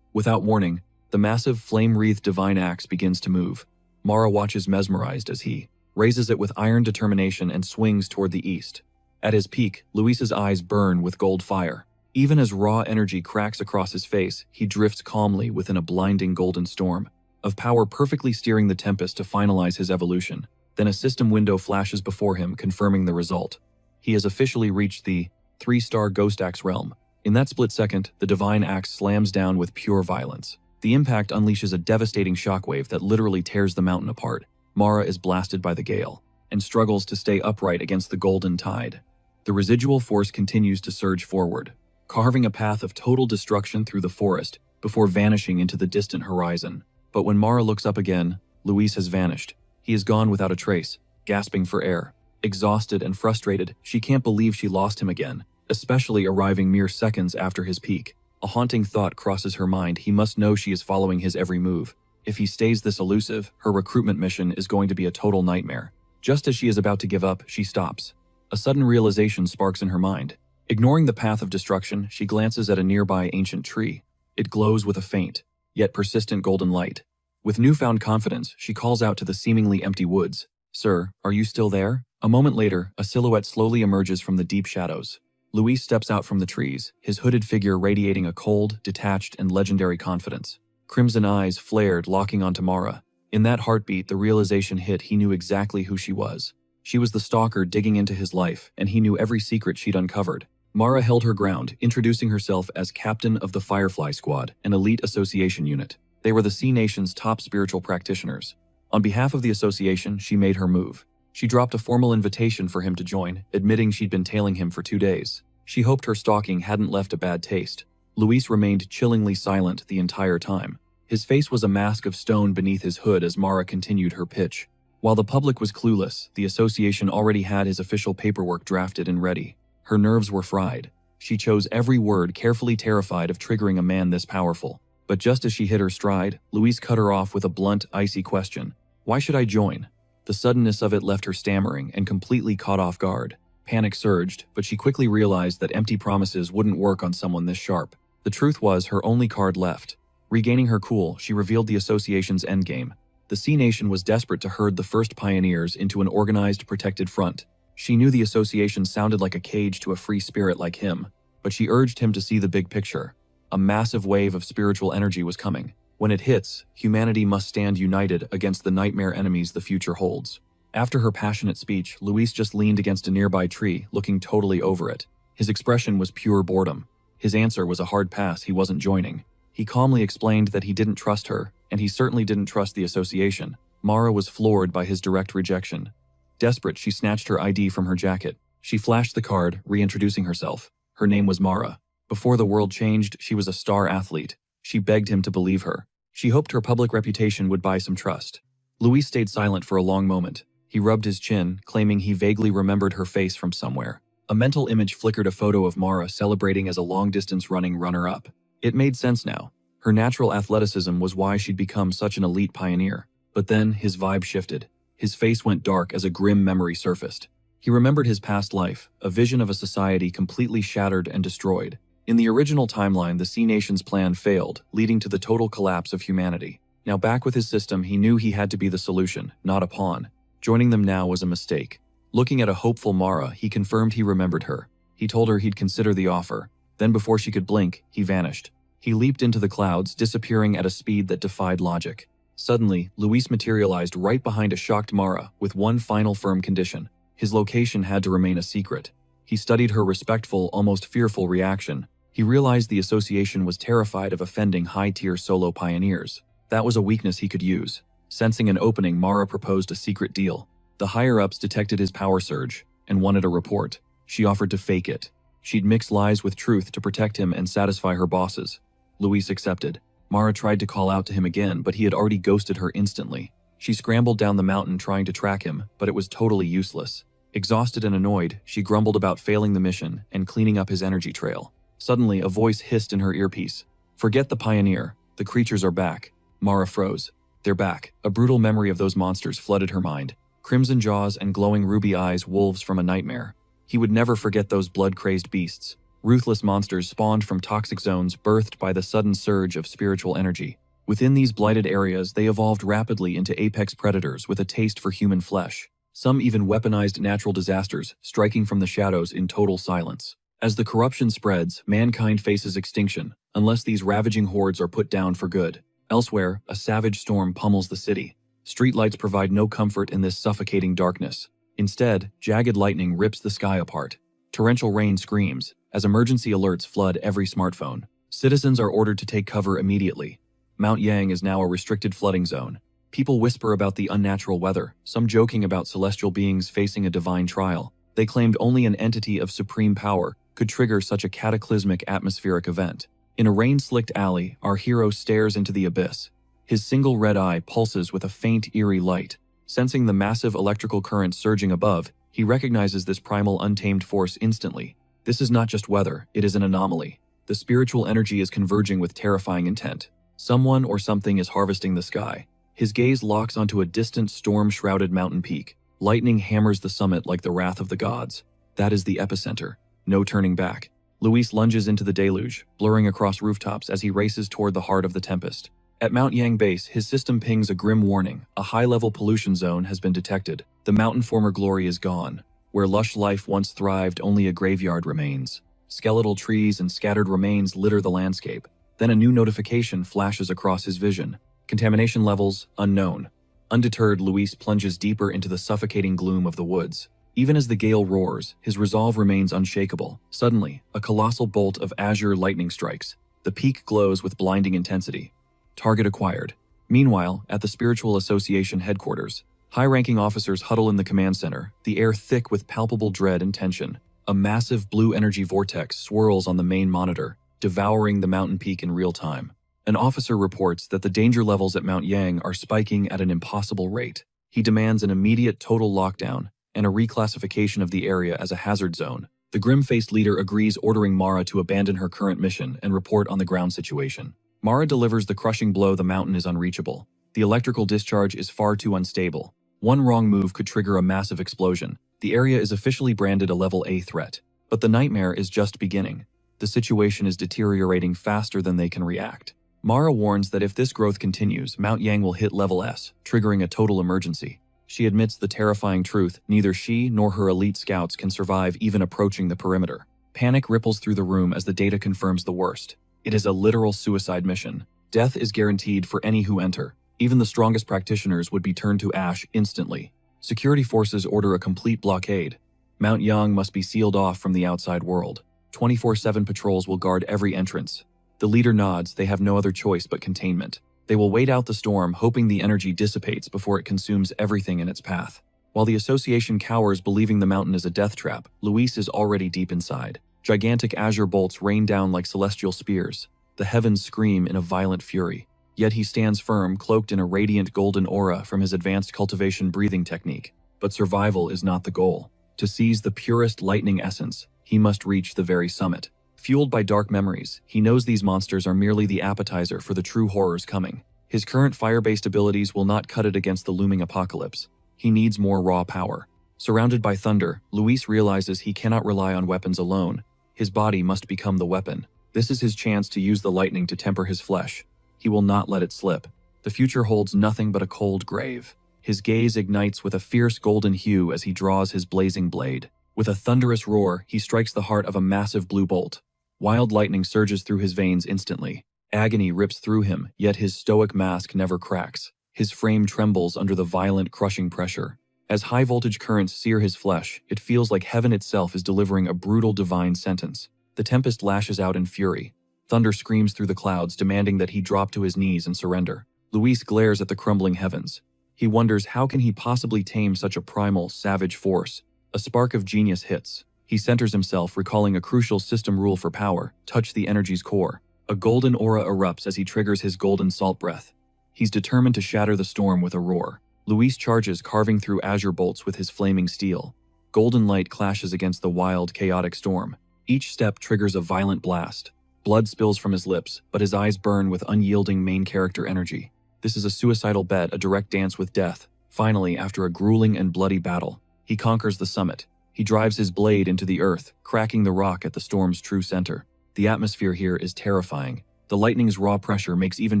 Without warning, the massive flame-wreathed divine axe begins to move. Mara watches mesmerized as he raises it with iron determination and swings toward the east. At his peak, Luis's eyes burn with gold fire. Even as raw energy cracks across his face, he drifts calmly within a blinding golden storm of power, perfectly steering the tempest to finalize his evolution. Then a system window flashes before him, confirming the result. He has officially reached the 3-star Ghost Axe realm. In that split second, the divine axe slams down with pure violence. The impact unleashes a devastating shockwave that literally tears the mountain apart. Mara is blasted by the gale and struggles to stay upright against the golden tide. The residual force continues to surge forward, carving a path of total destruction through the forest before vanishing into the distant horizon. But when Mara looks up again, Luis has vanished. He is gone without a trace, gasping for air. Exhausted and frustrated, she can't believe she lost him again, especially arriving mere seconds after his peak. A haunting thought crosses her mind. He must know she is following his every move. If he stays this elusive, her recruitment mission is going to be a total nightmare. Just as she is about to give up, she stops. A sudden realization sparks in her mind. Ignoring the path of destruction, she glances at a nearby ancient tree. It glows with a faint, yet persistent golden light. With newfound confidence, she calls out to the seemingly empty woods. "Sir, are you still there?" A moment later, a silhouette slowly emerges from the deep shadows. Luis steps out from the trees, his hooded figure radiating a cold, detached, and legendary confidence. Crimson eyes flared, locking onto Mara. In that heartbeat, the realization hit. He knew exactly who she was. She was the stalker digging into his life, and he knew every secret she'd uncovered. Mara held her ground, introducing herself as captain of the Firefly Squad, an elite association unit. They were the Sea Nation's top spiritual practitioners. On behalf of the association, she made her move. She dropped a formal invitation for him to join, admitting she'd been tailing him for 2 days. She hoped her stalking hadn't left a bad taste. Luis remained chillingly silent the entire time. His face was a mask of stone beneath his hood as Mara continued her pitch. While the public was clueless, the association already had his official paperwork drafted and ready. Her nerves were fried. She chose every word carefully, terrified of triggering a man this powerful. But just as she hit her stride, Luis cut her off with a blunt, icy question. "Why should I join?" The suddenness of it left her stammering and completely caught off guard. Panic surged, but she quickly realized that empty promises wouldn't work on someone this sharp. The truth was her only card left. Regaining her cool, she revealed the association's endgame. The Sea Nation was desperate to herd the first pioneers into an organized, protected front. She knew the association sounded like a cage to a free spirit like him, but she urged him to see the big picture. A massive wave of spiritual energy was coming. When it hits, humanity must stand united against the nightmare enemies the future holds. After her passionate speech, Luis just leaned against a nearby tree, looking totally over it. His expression was pure boredom. His answer was a hard pass. He wasn't joining. He calmly explained that he didn't trust her, and he certainly didn't trust the association. Mara was floored by his direct rejection. Desperate, she snatched her ID from her jacket. She flashed the card, reintroducing herself. Her name was Mara. Before the world changed, she was a star athlete. She begged him to believe her. She hoped her public reputation would buy some trust. Luis stayed silent for a long moment. He rubbed his chin, claiming he vaguely remembered her face from somewhere. A mental image flickered a photo of Mara celebrating as a long-distance running runner-up. It made sense now. Her natural athleticism was why she'd become such an elite pioneer. But then, his vibe shifted. His face went dark as a grim memory surfaced. He remembered his past life, a vision of a society completely shattered and destroyed. In the original timeline, the Sea Nation's plan failed, leading to the total collapse of humanity. Now back with his system, he knew he had to be the solution, not a pawn. Joining them now was a mistake. Looking at a hopeful Mara, he confirmed he remembered her. He told her he'd consider the offer. Then before she could blink, he vanished. He leaped into the clouds, disappearing at a speed that defied logic. Suddenly, Luis materialized right behind a shocked Mara with one final firm condition. His location had to remain a secret. He studied her respectful, almost fearful reaction. He realized the association was terrified of offending high-tier solo pioneers. That was a weakness he could use. Sensing an opening, Mara proposed a secret deal. The higher-ups detected his power surge and wanted a report. She offered to fake it. She'd mix lies with truth to protect him and satisfy her bosses. Luis accepted. Mara tried to call out to him again, but he had already ghosted her instantly. She scrambled down the mountain trying to track him, but it was totally useless. Exhausted and annoyed, she grumbled about failing the mission and cleaning up his energy trail. Suddenly, a voice hissed in her earpiece. "Forget the pioneer. The creatures are back." Mara froze. "They're back." A brutal memory of those monsters flooded her mind. Crimson jaws and glowing ruby eyes, wolves from a nightmare. He would never forget those blood-crazed beasts. Ruthless monsters spawned from toxic zones birthed by the sudden surge of spiritual energy. Within these blighted areas, they evolved rapidly into apex predators with a taste for human flesh. Some even weaponized natural disasters, striking from the shadows in total silence. As the corruption spreads, mankind faces extinction, unless these ravaging hordes are put down for good. Elsewhere, a savage storm pummels the city. Streetlights provide no comfort in this suffocating darkness. Instead, jagged lightning rips the sky apart. Torrential rain screams, as emergency alerts flood every smartphone. Citizens are ordered to take cover immediately. Mount Yang is now a restricted flooding zone. People whisper about the unnatural weather, some joking about celestial beings facing a divine trial. They claimed only an entity of supreme power could trigger such a cataclysmic atmospheric event. In a rain-slicked alley, our hero stares into the abyss. His single red eye pulses with a faint, eerie light. Sensing the massive electrical current surging above, he recognizes this primal, untamed force instantly. This is not just weather, it is an anomaly. The spiritual energy is converging with terrifying intent. Someone or something is harvesting the sky. His gaze locks onto a distant, storm-shrouded mountain peak. Lightning hammers the summit like the wrath of the gods. That is the epicenter. No turning back. Luis lunges into the deluge, blurring across rooftops as he races toward the heart of the tempest. At Mount Yang base, his system pings a grim warning. A high-level pollution zone has been detected. The mountain former glory is gone. Where lush life once thrived, only a graveyard remains. Skeletal trees and scattered remains litter the landscape. Then a new notification flashes across his vision. Contamination levels unknown. Undeterred, Luis plunges deeper into the suffocating gloom of the woods. Even as the gale roars, his resolve remains unshakable. Suddenly, a colossal bolt of azure lightning strikes. The peak glows with blinding intensity. Target acquired. Meanwhile, at the Spiritual Association headquarters, high-ranking officers huddle in the command center, the air thick with palpable dread and tension. A massive blue energy vortex swirls on the main monitor, devouring the mountain peak in real time. An officer reports that the danger levels at Mount Yang are spiking at an impossible rate. He demands an immediate total lockdown and a reclassification of the area as a hazard zone. The grim-faced leader agrees, ordering Mara to abandon her current mission and report on the ground situation. Mara delivers the crushing blow. The mountain is unreachable. The electrical discharge is far too unstable. One wrong move could trigger a massive explosion. The area is officially branded a Level A threat. But the nightmare is just beginning. The situation is deteriorating faster than they can react. Mara warns that if this growth continues, Mount Yang will hit level S, triggering a total emergency. She admits the terrifying truth: neither she nor her elite scouts can survive even approaching the perimeter. Panic ripples through the room as the data confirms the worst. It is a literal suicide mission. Death is guaranteed for any who enter. Even the strongest practitioners would be turned to ash instantly. Security forces order a complete blockade. Mount Yang must be sealed off from the outside world. 24/7 patrols will guard every entrance. The leader nods. They have no other choice but containment. They will wait out the storm, hoping the energy dissipates before it consumes everything in its path. While the association cowers, believing the mountain is a death trap, Luis is already deep inside. Gigantic azure bolts rain down like celestial spears. The heavens scream in a violent fury. Yet he stands firm, cloaked in a radiant golden aura from his advanced cultivation breathing technique. But survival is not the goal. To seize the purest lightning essence, he must reach the very summit. Fueled by dark memories, he knows these monsters are merely the appetizer for the true horrors coming. His current fire-based abilities will not cut it against the looming apocalypse. He needs more raw power. Surrounded by thunder, Luis realizes he cannot rely on weapons alone. His body must become the weapon. This is his chance to use the lightning to temper his flesh. He will not let it slip. The future holds nothing but a cold grave. His gaze ignites with a fierce golden hue as he draws his blazing blade. With a thunderous roar, he strikes the heart of a massive blue bolt. Wild lightning surges through his veins instantly. Agony rips through him, yet his stoic mask never cracks. His frame trembles under the violent, crushing pressure. As high-voltage currents sear his flesh, it feels like heaven itself is delivering a brutal divine sentence. The tempest lashes out in fury. Thunder screams through the clouds, demanding that he drop to his knees and surrender. Luis glares at the crumbling heavens. He wonders how can he possibly tame such a primal, savage force. A spark of genius hits. He centers himself, recalling a crucial system rule for power: touch the energy's core. A golden aura erupts as he triggers his golden salt breath. He's determined to shatter the storm with a roar. Luis charges, carving through azure bolts with his flaming steel. Golden light clashes against the wild, chaotic storm. Each step triggers a violent blast. Blood spills from his lips, but his eyes burn with unyielding main character energy. This is a suicidal bet, a direct dance with death. Finally, after a grueling and bloody battle, he conquers the summit. He drives his blade into the earth, cracking the rock at the storm's true center. The atmosphere here is terrifying. The lightning's raw pressure makes even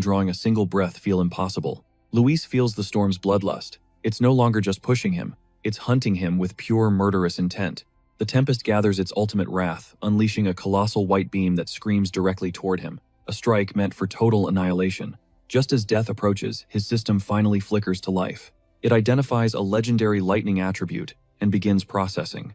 drawing a single breath feel impossible. Luis feels the storm's bloodlust. It's no longer just pushing him, it's hunting him with pure murderous intent. The tempest gathers its ultimate wrath, unleashing a colossal white beam that screams directly toward him, a strike meant for total annihilation. Just as death approaches, his system finally flickers to life. It identifies a legendary lightning attribute and begins processing.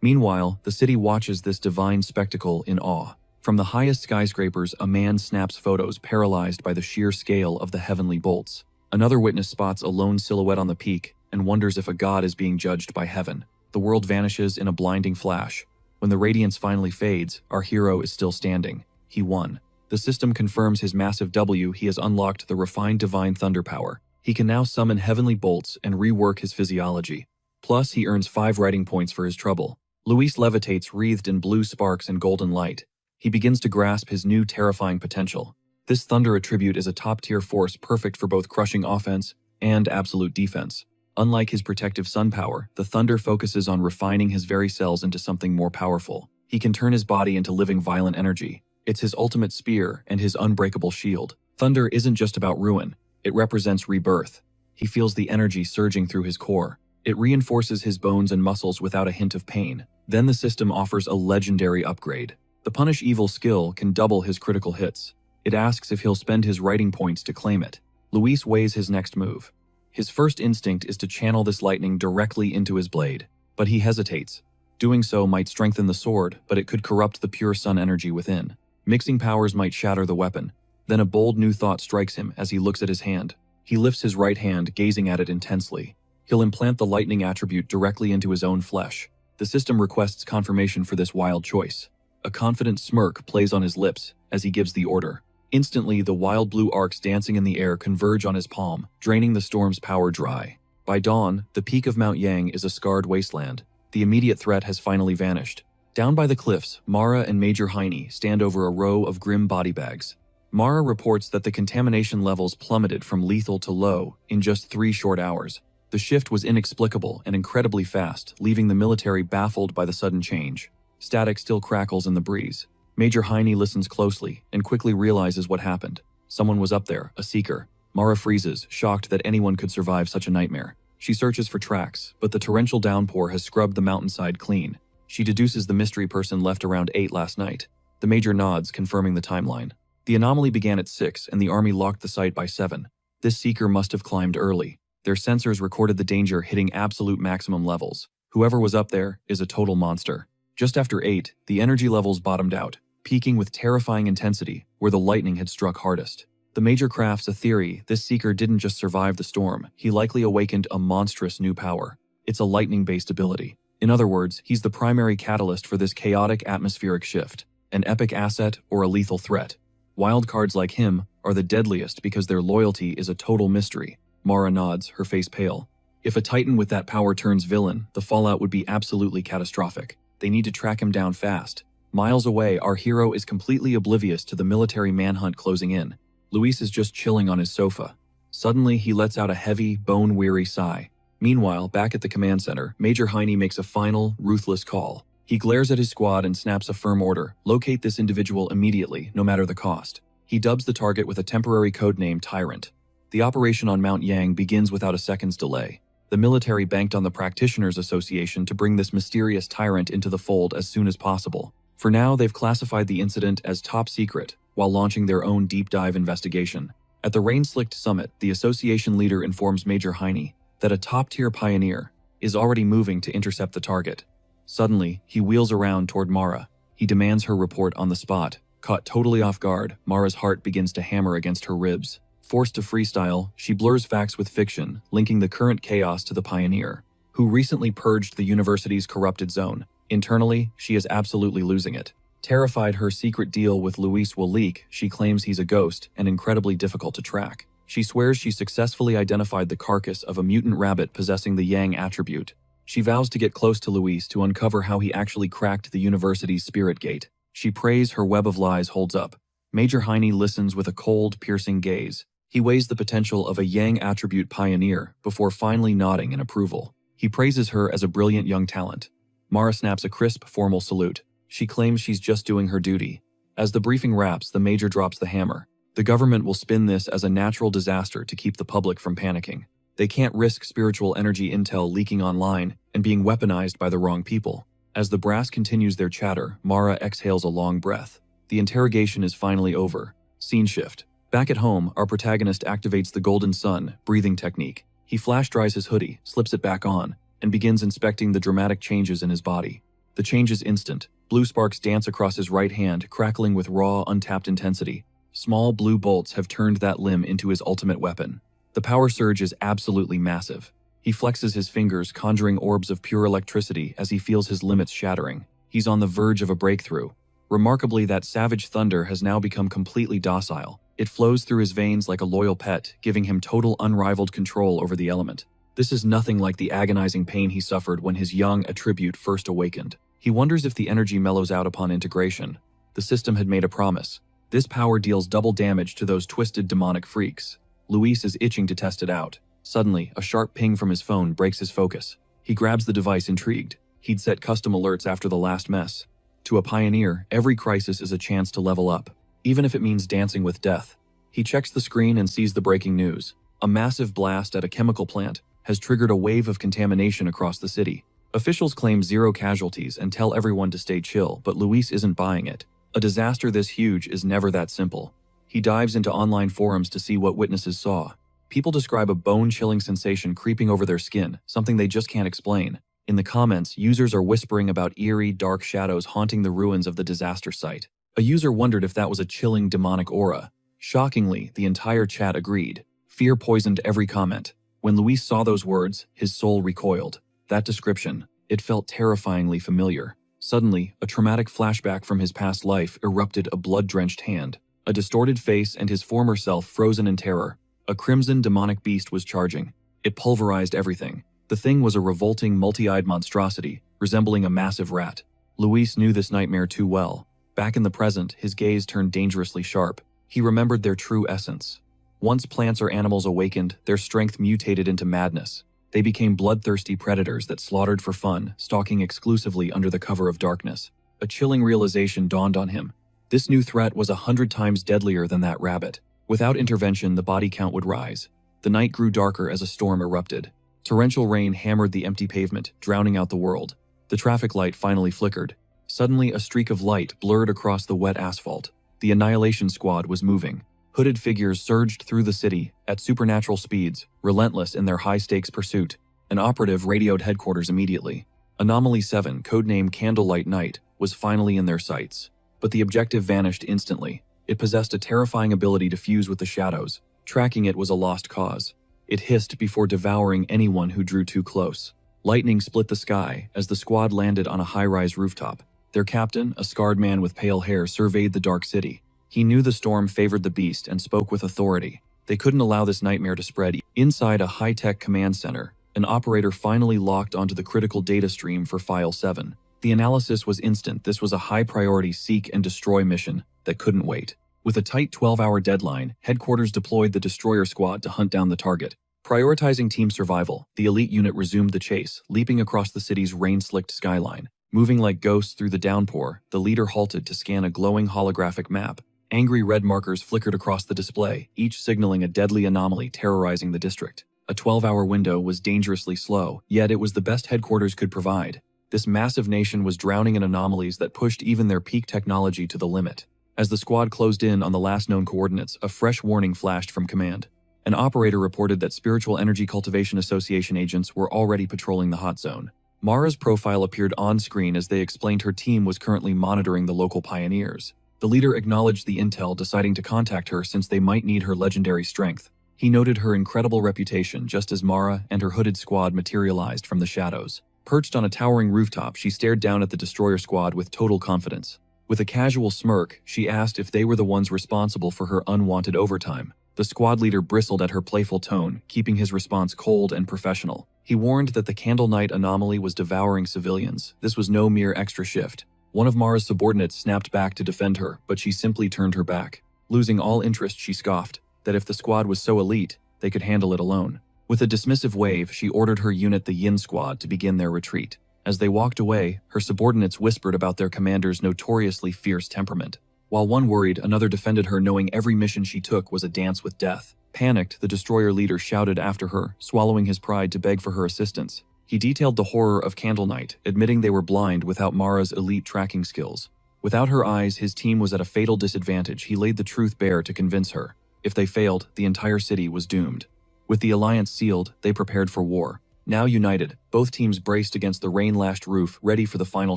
Meanwhile, the city watches this divine spectacle in awe. From the highest skyscrapers, a man snaps photos, paralyzed by the sheer scale of the heavenly bolts. Another witness spots a lone silhouette on the peak and wonders if a god is being judged by heaven. The world vanishes in a blinding flash. When the radiance finally fades, our hero is still standing. He won. The system confirms his massive W. He has unlocked the refined divine thunder power. He can now summon heavenly bolts and rework his physiology. Plus, he earns 5 writing points for his trouble. Luis levitates, wreathed in blue sparks and golden light. He begins to grasp his new terrifying potential. This thunder attribute is a top-tier force, perfect for both crushing offense and absolute defense. Unlike his protective sun power, the thunder focuses on refining his very cells into something more powerful. He can turn his body into living violent energy. It's his ultimate spear and his unbreakable shield. Thunder isn't just about ruin, it represents rebirth. He feels the energy surging through his core. It reinforces his bones and muscles without a hint of pain. Then the system offers a legendary upgrade. The Punish Evil skill can double his critical hits. It asks if he'll spend his writing points to claim it. Luis weighs his next move. His first instinct is to channel this lightning directly into his blade, but he hesitates. Doing so might strengthen the sword, but it could corrupt the pure sun energy within. Mixing powers might shatter the weapon. Then a bold new thought strikes him as he looks at his hand. He lifts his right hand, gazing at it intensely. He'll implant the lightning attribute directly into his own flesh. The system requests confirmation for this wild choice. A confident smirk plays on his lips as he gives the order. Instantly, the wild blue arcs dancing in the air converge on his palm, draining the storm's power dry. By dawn, the peak of Mount Yang is a scarred wasteland. The immediate threat has finally vanished. Down by the cliffs, Mara and Major Heine stand over a row of grim body bags. Mara reports that the contamination levels plummeted from lethal to low in just 3 short hours. The shift was inexplicable and incredibly fast, leaving the military baffled by the sudden change. Static still crackles in the breeze. Major Heine listens closely and quickly realizes what happened. Someone was up there, a seeker. Mara freezes, shocked that anyone could survive such a nightmare. She searches for tracks, but the torrential downpour has scrubbed the mountainside clean. She deduces the mystery person left around 8 last night. The major nods, confirming the timeline. The anomaly began at 6 and the army locked the site by 7. This seeker must have climbed early. Their sensors recorded the danger hitting absolute maximum levels. Whoever was up there is a total monster. Just after 8, the energy levels bottomed out, peaking with terrifying intensity where the lightning had struck hardest. The Major crafts a theory this seeker didn't just survive the storm, he likely awakened a monstrous new power. It's a lightning-based ability. In other words, he's the primary catalyst for this chaotic atmospheric shift, an epic asset or a lethal threat. Wildcards like him are the deadliest because their loyalty is a total mystery. Mara nods, her face pale. If a titan with that power turns villain, the fallout would be absolutely catastrophic. They need to track him down fast. Miles away, our hero is completely oblivious to the military manhunt closing in. Luis is just chilling on his sofa. Suddenly, he lets out a heavy, bone-weary sigh. Meanwhile, back at the command center, Major Heine makes a final, ruthless call. He glares at his squad and snaps a firm order: locate this individual immediately, no matter the cost. He dubs the target with a temporary codename Tyrant. The operation on Mount Yang begins without a second's delay. The military banked on the Practitioners Association to bring this mysterious tyrant into the fold as soon as possible. For now, they've classified the incident as top secret, while launching their own deep dive investigation. At the rain-slicked summit, the association leader informs Major Heine that a top-tier pioneer is already moving to intercept the target. Suddenly, he wheels around toward Mara. He demands her report on the spot. Caught totally off guard, Mara's heart begins to hammer against her ribs. Forced to freestyle, she blurs facts with fiction, linking the current chaos to the pioneer, who recently purged the university's corrupted zone. Internally, she is absolutely losing it. Terrified her secret deal with Luis will leak, she claims he's a ghost and incredibly difficult to track. She swears she successfully identified the carcass of a mutant rabbit possessing the Yang attribute. She vows to get close to Luis to uncover how he actually cracked the university's spirit gate. She prays her web of lies holds up. Major Heine listens with a cold, piercing gaze. He weighs the potential of a Yang attribute pioneer before finally nodding in approval. He praises her as a brilliant young talent. Mara snaps a crisp, formal salute. She claims she's just doing her duty. As the briefing wraps, the Major drops the hammer. The government will spin this as a natural disaster to keep the public from panicking. They can't risk spiritual energy intel leaking online and being weaponized by the wrong people. As the brass continues their chatter, Mara exhales a long breath. The interrogation is finally over. Scene shift. Back at home, our protagonist activates the Golden Sun breathing technique. He flash dries his hoodie, slips it back on, and begins inspecting the dramatic changes in his body. The change is instant. Blue sparks dance across his right hand, crackling with raw, untapped intensity. Small blue bolts have turned that limb into his ultimate weapon. The power surge is absolutely massive. He flexes his fingers, conjuring orbs of pure electricity as he feels his limits shattering. He's on the verge of a breakthrough. Remarkably, that savage thunder has now become completely docile. It flows through his veins like a loyal pet, giving him total unrivaled control over the element. This is nothing like the agonizing pain he suffered when his young attribute first awakened. He wonders if the energy mellows out upon integration. The system had made a promise. This power deals double damage to those twisted demonic freaks. Luis is itching to test it out. Suddenly, a sharp ping from his phone breaks his focus. He grabs the device intrigued. He'd set custom alerts after the last mess. To a pioneer, every crisis is a chance to level up, even if it means dancing with death. He checks the screen and sees the breaking news. A massive blast at a chemical plant has triggered a wave of contamination across the city. Officials claim 0 casualties and tell everyone to stay chill, but Luis isn't buying it. A disaster this huge is never that simple. He dives into online forums to see what witnesses saw. People describe a bone-chilling sensation creeping over their skin, something they just can't explain. In the comments, users are whispering about eerie, dark shadows haunting the ruins of the disaster site. A user wondered if that was a chilling demonic aura. Shockingly, the entire chat agreed. Fear poisoned every comment. When Luis saw those words, his soul recoiled. That description, it felt terrifyingly familiar. Suddenly, a traumatic flashback from his past life erupted a blood-drenched hand. A distorted face and his former self frozen in terror. A crimson demonic beast was charging. It pulverized everything. The thing was a revolting, multi-eyed monstrosity, resembling a massive rat. Luis knew this nightmare too well. Back in the present, his gaze turned dangerously sharp. He remembered their true essence. Once plants or animals awakened, their strength mutated into madness. They became bloodthirsty predators that slaughtered for fun, stalking exclusively under the cover of darkness. A chilling realization dawned on him. This new threat was 100 times deadlier than that rabbit. Without intervention, the body count would rise. The night grew darker as a storm erupted. Torrential rain hammered the empty pavement, drowning out the world. The traffic light finally flickered. Suddenly, a streak of light blurred across the wet asphalt. The Annihilation Squad was moving. Hooded figures surged through the city at supernatural speeds, relentless in their high-stakes pursuit. An operative radioed headquarters immediately. Anomaly 7, codename Candlelight Night, was finally in their sights. But the objective vanished instantly. It possessed a terrifying ability to fuse with the shadows. Tracking it was a lost cause. It hissed before devouring anyone who drew too close. Lightning split the sky as the squad landed on a high-rise rooftop. Their captain, a scarred man with pale hair, surveyed the dark city. He knew the storm favored the beast and spoke with authority. They couldn't allow this nightmare to spread. Inside a high-tech command center, an operator finally locked onto the critical data stream for File 7. The analysis was instant. This was a high-priority seek and destroy mission that couldn't wait. With a tight 12-hour deadline, headquarters deployed the destroyer squad to hunt down the target. Prioritizing team survival, the elite unit resumed the chase, leaping across the city's rain-slicked skyline. Moving like ghosts through the downpour, the leader halted to scan a glowing holographic map. Angry red markers flickered across the display, each signaling a deadly anomaly terrorizing the district. A 12-hour window was dangerously slow, yet it was the best headquarters could provide. This massive nation was drowning in anomalies that pushed even their peak technology to the limit. As the squad closed in on the last known coordinates, a fresh warning flashed from command. An operator reported that Spiritual Energy Cultivation Association agents were already patrolling the hot zone. Mara's profile appeared on-screen as they explained her team was currently monitoring the local pioneers. The leader acknowledged the intel, deciding to contact her since they might need her legendary strength. He noted her incredible reputation just as Mara and her hooded squad materialized from the shadows. Perched on a towering rooftop, she stared down at the destroyer squad with total confidence. With a casual smirk, she asked if they were the ones responsible for her unwanted overtime. The squad leader bristled at her playful tone, keeping his response cold and professional. He warned that the Candle Night anomaly was devouring civilians. This was no mere extra shift. One of Mara's subordinates snapped back to defend her, but she simply turned her back. Losing all interest, she scoffed that if the squad was so elite, they could handle it alone. With a dismissive wave, she ordered her unit, the Yin Squad, to begin their retreat. As they walked away, her subordinates whispered about their commander's notoriously fierce temperament. While one worried, another defended her, knowing every mission she took was a dance with death. Panicked, the destroyer leader shouted after her, swallowing his pride to beg for her assistance. He detailed the horror of Candle Night, admitting they were blind without Mara's elite tracking skills. Without her eyes, his team was at a fatal disadvantage. He laid the truth bare to convince her. If they failed, the entire city was doomed. With the alliance sealed, they prepared for war. Now united, both teams braced against the rain-lashed roof, ready for the final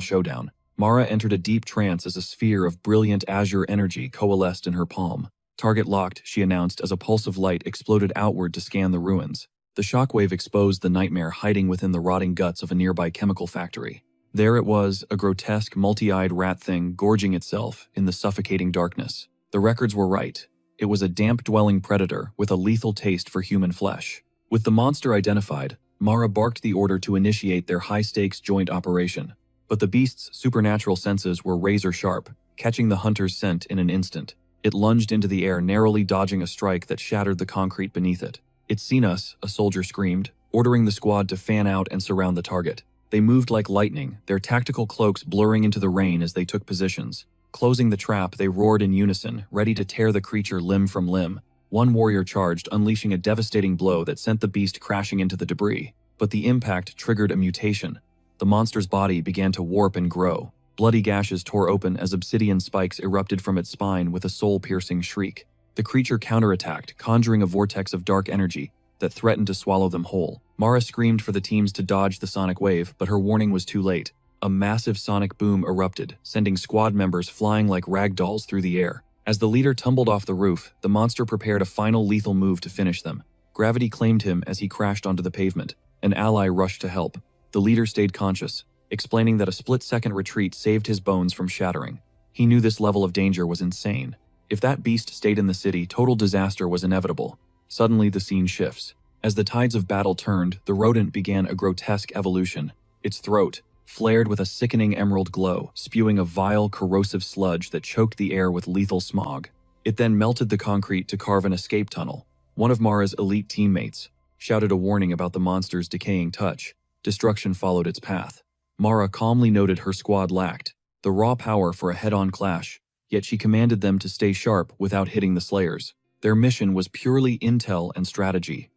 showdown. Mara entered a deep trance as a sphere of brilliant azure energy coalesced in her palm. Target locked, she announced as a pulse of light exploded outward to scan the ruins. The shockwave exposed the nightmare hiding within the rotting guts of a nearby chemical factory. There it was, a grotesque, multi-eyed rat thing gorging itself in the suffocating darkness. The records were right. It was a damp-dwelling predator with a lethal taste for human flesh. With the monster identified, Mara barked the order to initiate their high-stakes joint operation. But the beast's supernatural senses were razor-sharp, catching the hunter's scent in an instant. It lunged into the air, narrowly dodging a strike that shattered the concrete beneath it. "It's seen us," a soldier screamed, ordering the squad to fan out and surround the target. They moved like lightning, their tactical cloaks blurring into the rain as they took positions. Closing the trap, they roared in unison, ready to tear the creature limb from limb. One warrior charged, unleashing a devastating blow that sent the beast crashing into the debris. But the impact triggered a mutation. The monster's body began to warp and grow. Bloody gashes tore open as obsidian spikes erupted from its spine with a soul-piercing shriek. The creature counterattacked, conjuring a vortex of dark energy that threatened to swallow them whole. Mara screamed for the teams to dodge the sonic wave, but her warning was too late. A massive sonic boom erupted, sending squad members flying like ragdolls through the air. As the leader tumbled off the roof, the monster prepared a final lethal move to finish them. Gravity claimed him as he crashed onto the pavement. An ally rushed to help. The leader stayed conscious, explaining that a split-second retreat saved his bones from shattering. He knew this level of danger was insane. If that beast stayed in the city, total disaster was inevitable. Suddenly, the scene shifts. As the tides of battle turned, the rodent began a grotesque evolution. Its throat flared with a sickening emerald glow, spewing a vile, corrosive sludge that choked the air with lethal smog. It then melted the concrete to carve an escape tunnel. One of Mara's elite teammates shouted a warning about the monster's decaying touch. Destruction followed its path. Mara calmly noted her squad lacked the raw power for a head-on clash, yet she commanded them to stay sharp without hitting the slayers. Their mission was purely intel and strategy.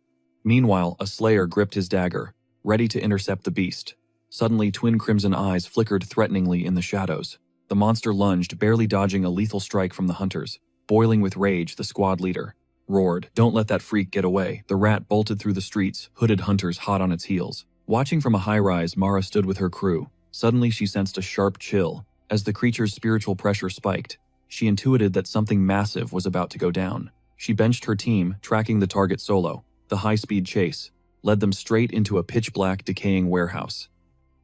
Meanwhile, a slayer gripped his dagger, ready to intercept the beast. Suddenly, twin crimson eyes flickered threateningly in the shadows. The monster lunged, barely dodging a lethal strike from the hunters. Boiling with rage, the squad leader roared, "Don't let that freak get away." The rat bolted through the streets, hooded hunters hot on its heels. Watching from a high-rise, Mara stood with her crew. Suddenly, she sensed a sharp chill. As the creature's spiritual pressure spiked, she intuited that something massive was about to go down. She benched her team, tracking the target solo. The high-speed chase led them straight into a pitch-black, decaying warehouse.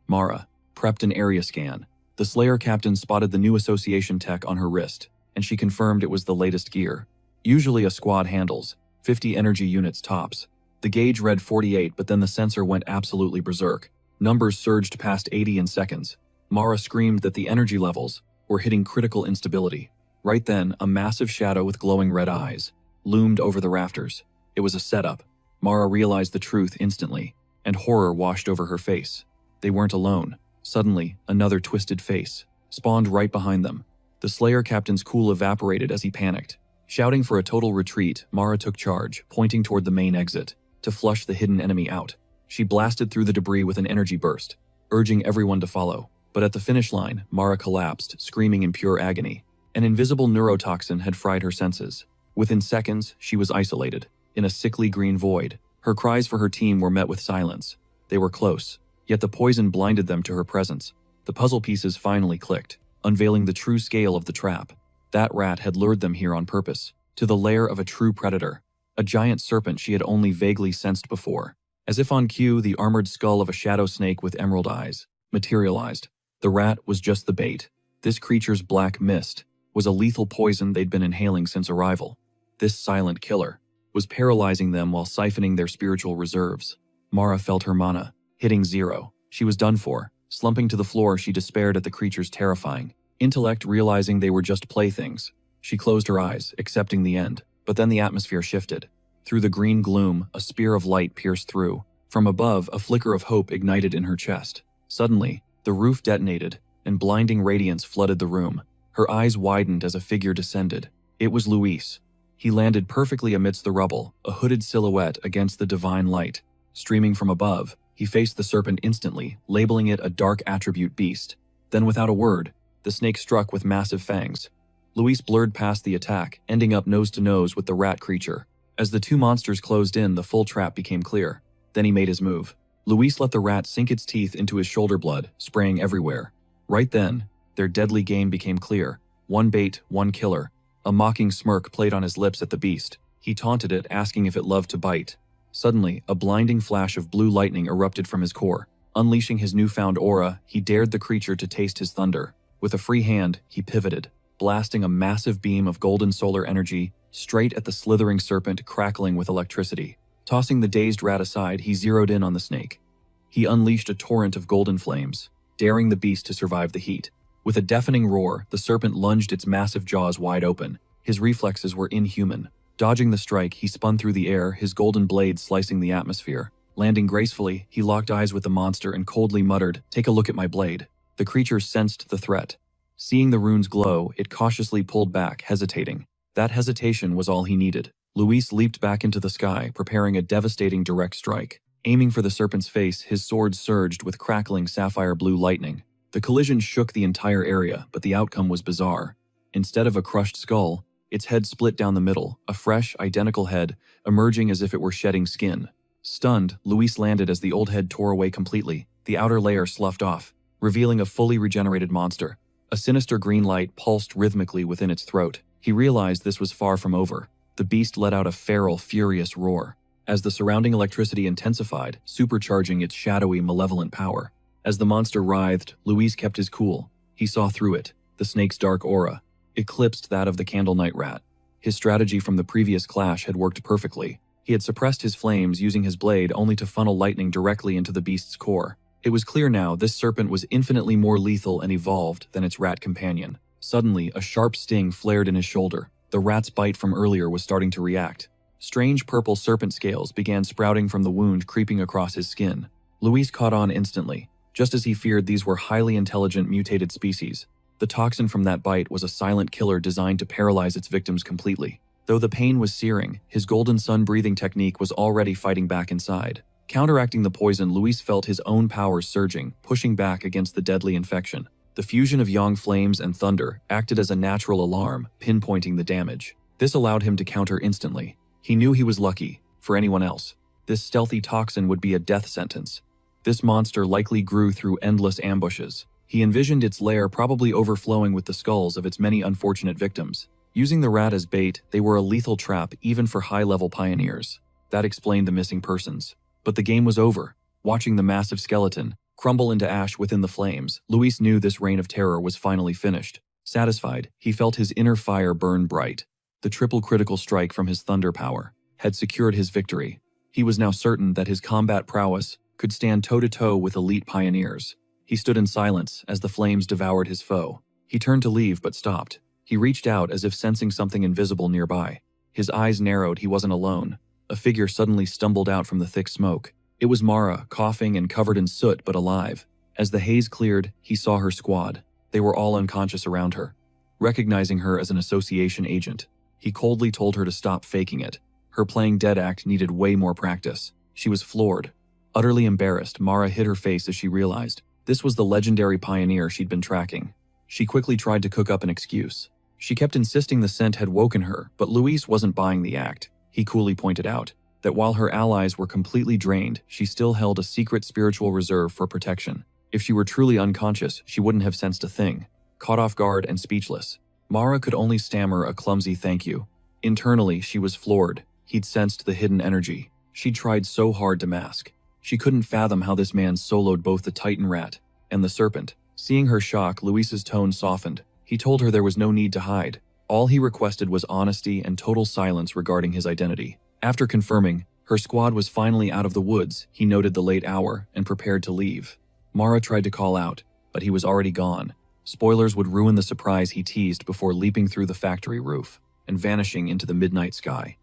Mara prepped an area scan. The Slayer captain spotted the new association tech on her wrist, and she confirmed it was the latest gear. Usually a squad handles 50 energy units tops. The gauge read 48, but then the sensor went absolutely berserk. Numbers surged past 80 in seconds. Mara screamed that the energy levels were hitting critical instability. Right then, a massive shadow with glowing red eyes loomed over the rafters. It was a setup. Mara realized the truth instantly, and horror washed over her face. They weren't alone. Suddenly, another twisted face spawned right behind them. The Slayer captain's cool evaporated as he panicked. Shouting for a total retreat, Mara took charge, pointing toward the main exit, to flush the hidden enemy out. She blasted through the debris with an energy burst, urging everyone to follow. But at the finish line, Mara collapsed, screaming in pure agony. An invisible neurotoxin had fried her senses. Within seconds, she was isolated, in a sickly green void. Her cries for her team were met with silence. They were close, yet the poison blinded them to her presence. The puzzle pieces finally clicked, unveiling the true scale of the trap. That rat had lured them here on purpose, to the lair of a true predator, a giant serpent she had only vaguely sensed before. As if on cue, the armored skull of a shadow snake with emerald eyes materialized. The rat was just the bait. This creature's black mist was a lethal poison they'd been inhaling since arrival. This silent killer was paralyzing them while siphoning their spiritual reserves. Mara felt her mana hitting zero. She was done for. Slumping to the floor, she despaired at the creature's terrifying intellect, realizing they were just playthings. She closed her eyes, accepting the end. But then the atmosphere shifted. Through the green gloom, a spear of light pierced through. From above, a flicker of hope ignited in her chest. Suddenly, the roof detonated, and blinding radiance flooded the room. Her eyes widened as a figure descended. It was Luis. He landed perfectly amidst the rubble, a hooded silhouette against the divine light. Streaming from above, he faced the serpent instantly, labeling it a dark attribute beast. Then without a word, the snake struck with massive fangs. Luis blurred past the attack, ending up nose to nose with the rat creature. As the two monsters closed in, the full trap became clear. Then he made his move. Luis let the rat sink its teeth into his shoulder blood, spraying everywhere. Right then, their deadly game became clear. One bait, one killer. A mocking smirk played on his lips at the beast. He taunted it, asking if it loved to bite. Suddenly, a blinding flash of blue lightning erupted from his core. Unleashing his newfound aura, he dared the creature to taste his thunder. With a free hand, he pivoted, blasting a massive beam of golden solar energy straight at the slithering serpent, crackling with electricity. Tossing the dazed rat aside, he zeroed in on the snake. He unleashed a torrent of golden flames, daring the beast to survive the heat. With a deafening roar, the serpent lunged its massive jaws wide open. His reflexes were inhuman. Dodging the strike, he spun through the air, his golden blade slicing the atmosphere. Landing gracefully, he locked eyes with the monster and coldly muttered, "Take a look at my blade." The creature sensed the threat. Seeing the runes glow, it cautiously pulled back, hesitating. That hesitation was all he needed. Luis leaped back into the sky, preparing a devastating direct strike. Aiming for the serpent's face, his sword surged with crackling sapphire blue lightning. The collision shook the entire area, but the outcome was bizarre. Instead of a crushed skull, its head split down the middle, a fresh, identical head, emerging as if it were shedding skin. Stunned, Luis landed as the old head tore away completely. The outer layer sloughed off, revealing a fully regenerated monster. A sinister green light pulsed rhythmically within its throat. He realized this was far from over. The beast let out a feral, furious roar, as the surrounding electricity intensified, supercharging its shadowy, malevolent power. As the monster writhed, Luis kept his cool. He saw through it. The snake's dark aura eclipsed that of the Candlenight Rat. His strategy from the previous clash had worked perfectly. He had suppressed his flames using his blade only to funnel lightning directly into the beast's core. It was clear now this serpent was infinitely more lethal and evolved than its rat companion. Suddenly, a sharp sting flared in his shoulder. The rat's bite from earlier was starting to react. Strange purple serpent scales began sprouting from the wound, creeping across his skin. Luis caught on instantly. Just as he feared, these were highly intelligent mutated species. The toxin from that bite was a silent killer designed to paralyze its victims completely. Though the pain was searing, his golden sun breathing technique was already fighting back inside. Counteracting the poison, Luis felt his own powers surging, pushing back against the deadly infection. The fusion of yang flames and thunder acted as a natural alarm, pinpointing the damage. This allowed him to counter instantly. He knew he was lucky. For anyone else, this stealthy toxin would be a death sentence. This monster likely grew through endless ambushes. He envisioned its lair probably overflowing with the skulls of its many unfortunate victims. Using the rat as bait, they were a lethal trap even for high-level pioneers. That explained the missing persons. But the game was over. Watching the massive skeleton crumble into ash within the flames, Luis knew this reign of terror was finally finished. Satisfied, he felt his inner fire burn bright. The triple critical strike from his thunder power had secured his victory. He was now certain that his combat prowess could stand toe-to-toe with elite pioneers. He stood in silence as the flames devoured his foe. He turned to leave but stopped. He reached out as if sensing something invisible nearby. His eyes narrowed. He wasn't alone. A figure suddenly stumbled out from the thick smoke. It was Mara, coughing and covered in soot but alive. As the haze cleared, he saw her squad. They were all unconscious around her. Recognizing her as an association agent, he coldly told her to stop faking it. Her playing dead act needed way more practice. She was floored. Utterly embarrassed, Mara hid her face as she realized this was the legendary pioneer she'd been tracking. She quickly tried to cook up an excuse. She kept insisting the scent had woken her, but Luis wasn't buying the act. He coolly pointed out that while her allies were completely drained, she still held a secret spiritual reserve for protection. If she were truly unconscious, she wouldn't have sensed a thing. Caught off guard and speechless, Mara could only stammer a clumsy thank you. Internally, she was floored. He'd sensed the hidden energy she'd tried so hard to mask. She couldn't fathom how this man soloed both the Titan rat and the serpent. Seeing her shock, Luis's tone softened. He told her there was no need to hide. All he requested was honesty and total silence regarding his identity. After confirming her squad was finally out of the woods, he noted the late hour and prepared to leave. Mara tried to call out, but he was already gone. Spoilers would ruin the surprise he teased before leaping through the factory roof and vanishing into the midnight sky.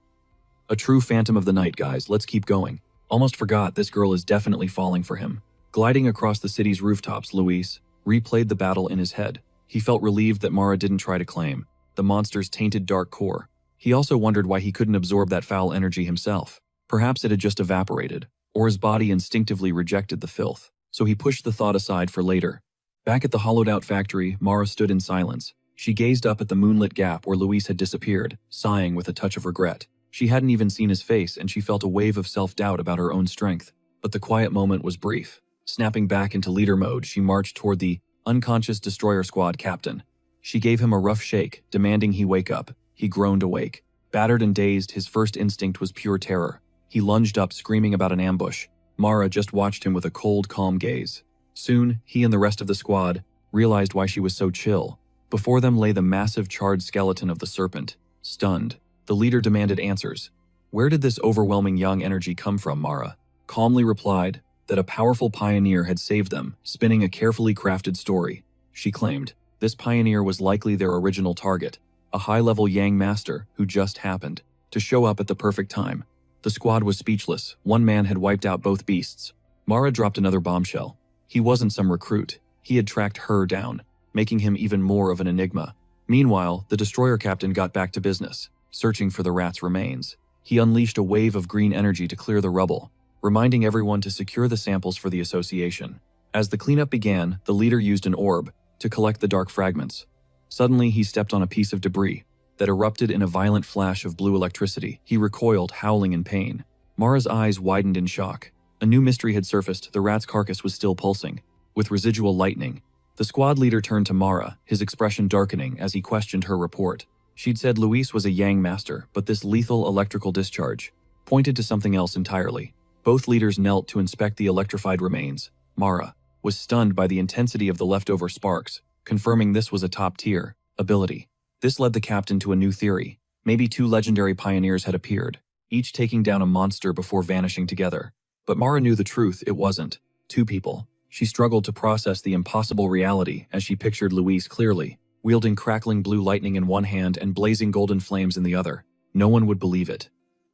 A true phantom of the night, guys. Let's keep going. Almost forgot this girl is definitely falling for him. Gliding across the city's rooftops, Luis replayed the battle in his head. He felt relieved that Mara didn't try to claim the monster's tainted dark core. He also wondered why he couldn't absorb that foul energy himself. Perhaps it had just evaporated, or his body instinctively rejected the filth, so he pushed the thought aside for later. Back at the hollowed-out factory, Mara stood in silence. She gazed up at the moonlit gap where Luis had disappeared, sighing with a touch of regret. She hadn't even seen his face, and she felt a wave of self-doubt about her own strength. But the quiet moment was brief. Snapping back into leader mode, she marched toward the unconscious destroyer squad captain. She gave him a rough shake, demanding he wake up. He groaned awake. Battered and dazed, his first instinct was pure terror. He lunged up, screaming about an ambush. Mara just watched him with a cold, calm gaze. Soon, he and the rest of the squad realized why she was so chill. Before them lay the massive charred skeleton of the serpent. Stunned, the leader demanded answers. Where did this overwhelming young energy come from? Mara calmly replied that a powerful pioneer had saved them, spinning a carefully crafted story. She claimed this pioneer was likely their original target, a high-level Yang master who just happened to show up at the perfect time. The squad was speechless. One man had wiped out both beasts. Mara dropped another bombshell. He wasn't some recruit. He had tracked her down, making him even more of an enigma. Meanwhile, the destroyer captain got back to business, searching for the rat's remains. He unleashed a wave of green energy to clear the rubble, reminding everyone to secure the samples for the association. As the cleanup began, the leader used an orb to collect the dark fragments. Suddenly, he stepped on a piece of debris that erupted in a violent flash of blue electricity. He recoiled, howling in pain. Mara's eyes widened in shock. A new mystery had surfaced. The rat's carcass was still pulsing, with residual lightning. The squad leader turned to Mara, his expression darkening as he questioned her report. She'd said Luis was a Yang master, but this lethal electrical discharge pointed to something else entirely. Both leaders knelt to inspect the electrified remains. Mara was stunned by the intensity of the leftover sparks, confirming this was a top-tier ability. This led the captain to a new theory. Maybe two legendary pioneers had appeared, each taking down a monster before vanishing together. But Mara knew the truth. It wasn't two people. She struggled to process the impossible reality as she pictured Luis clearly, wielding crackling blue lightning in one hand and blazing golden flames in the other. No one would believe it.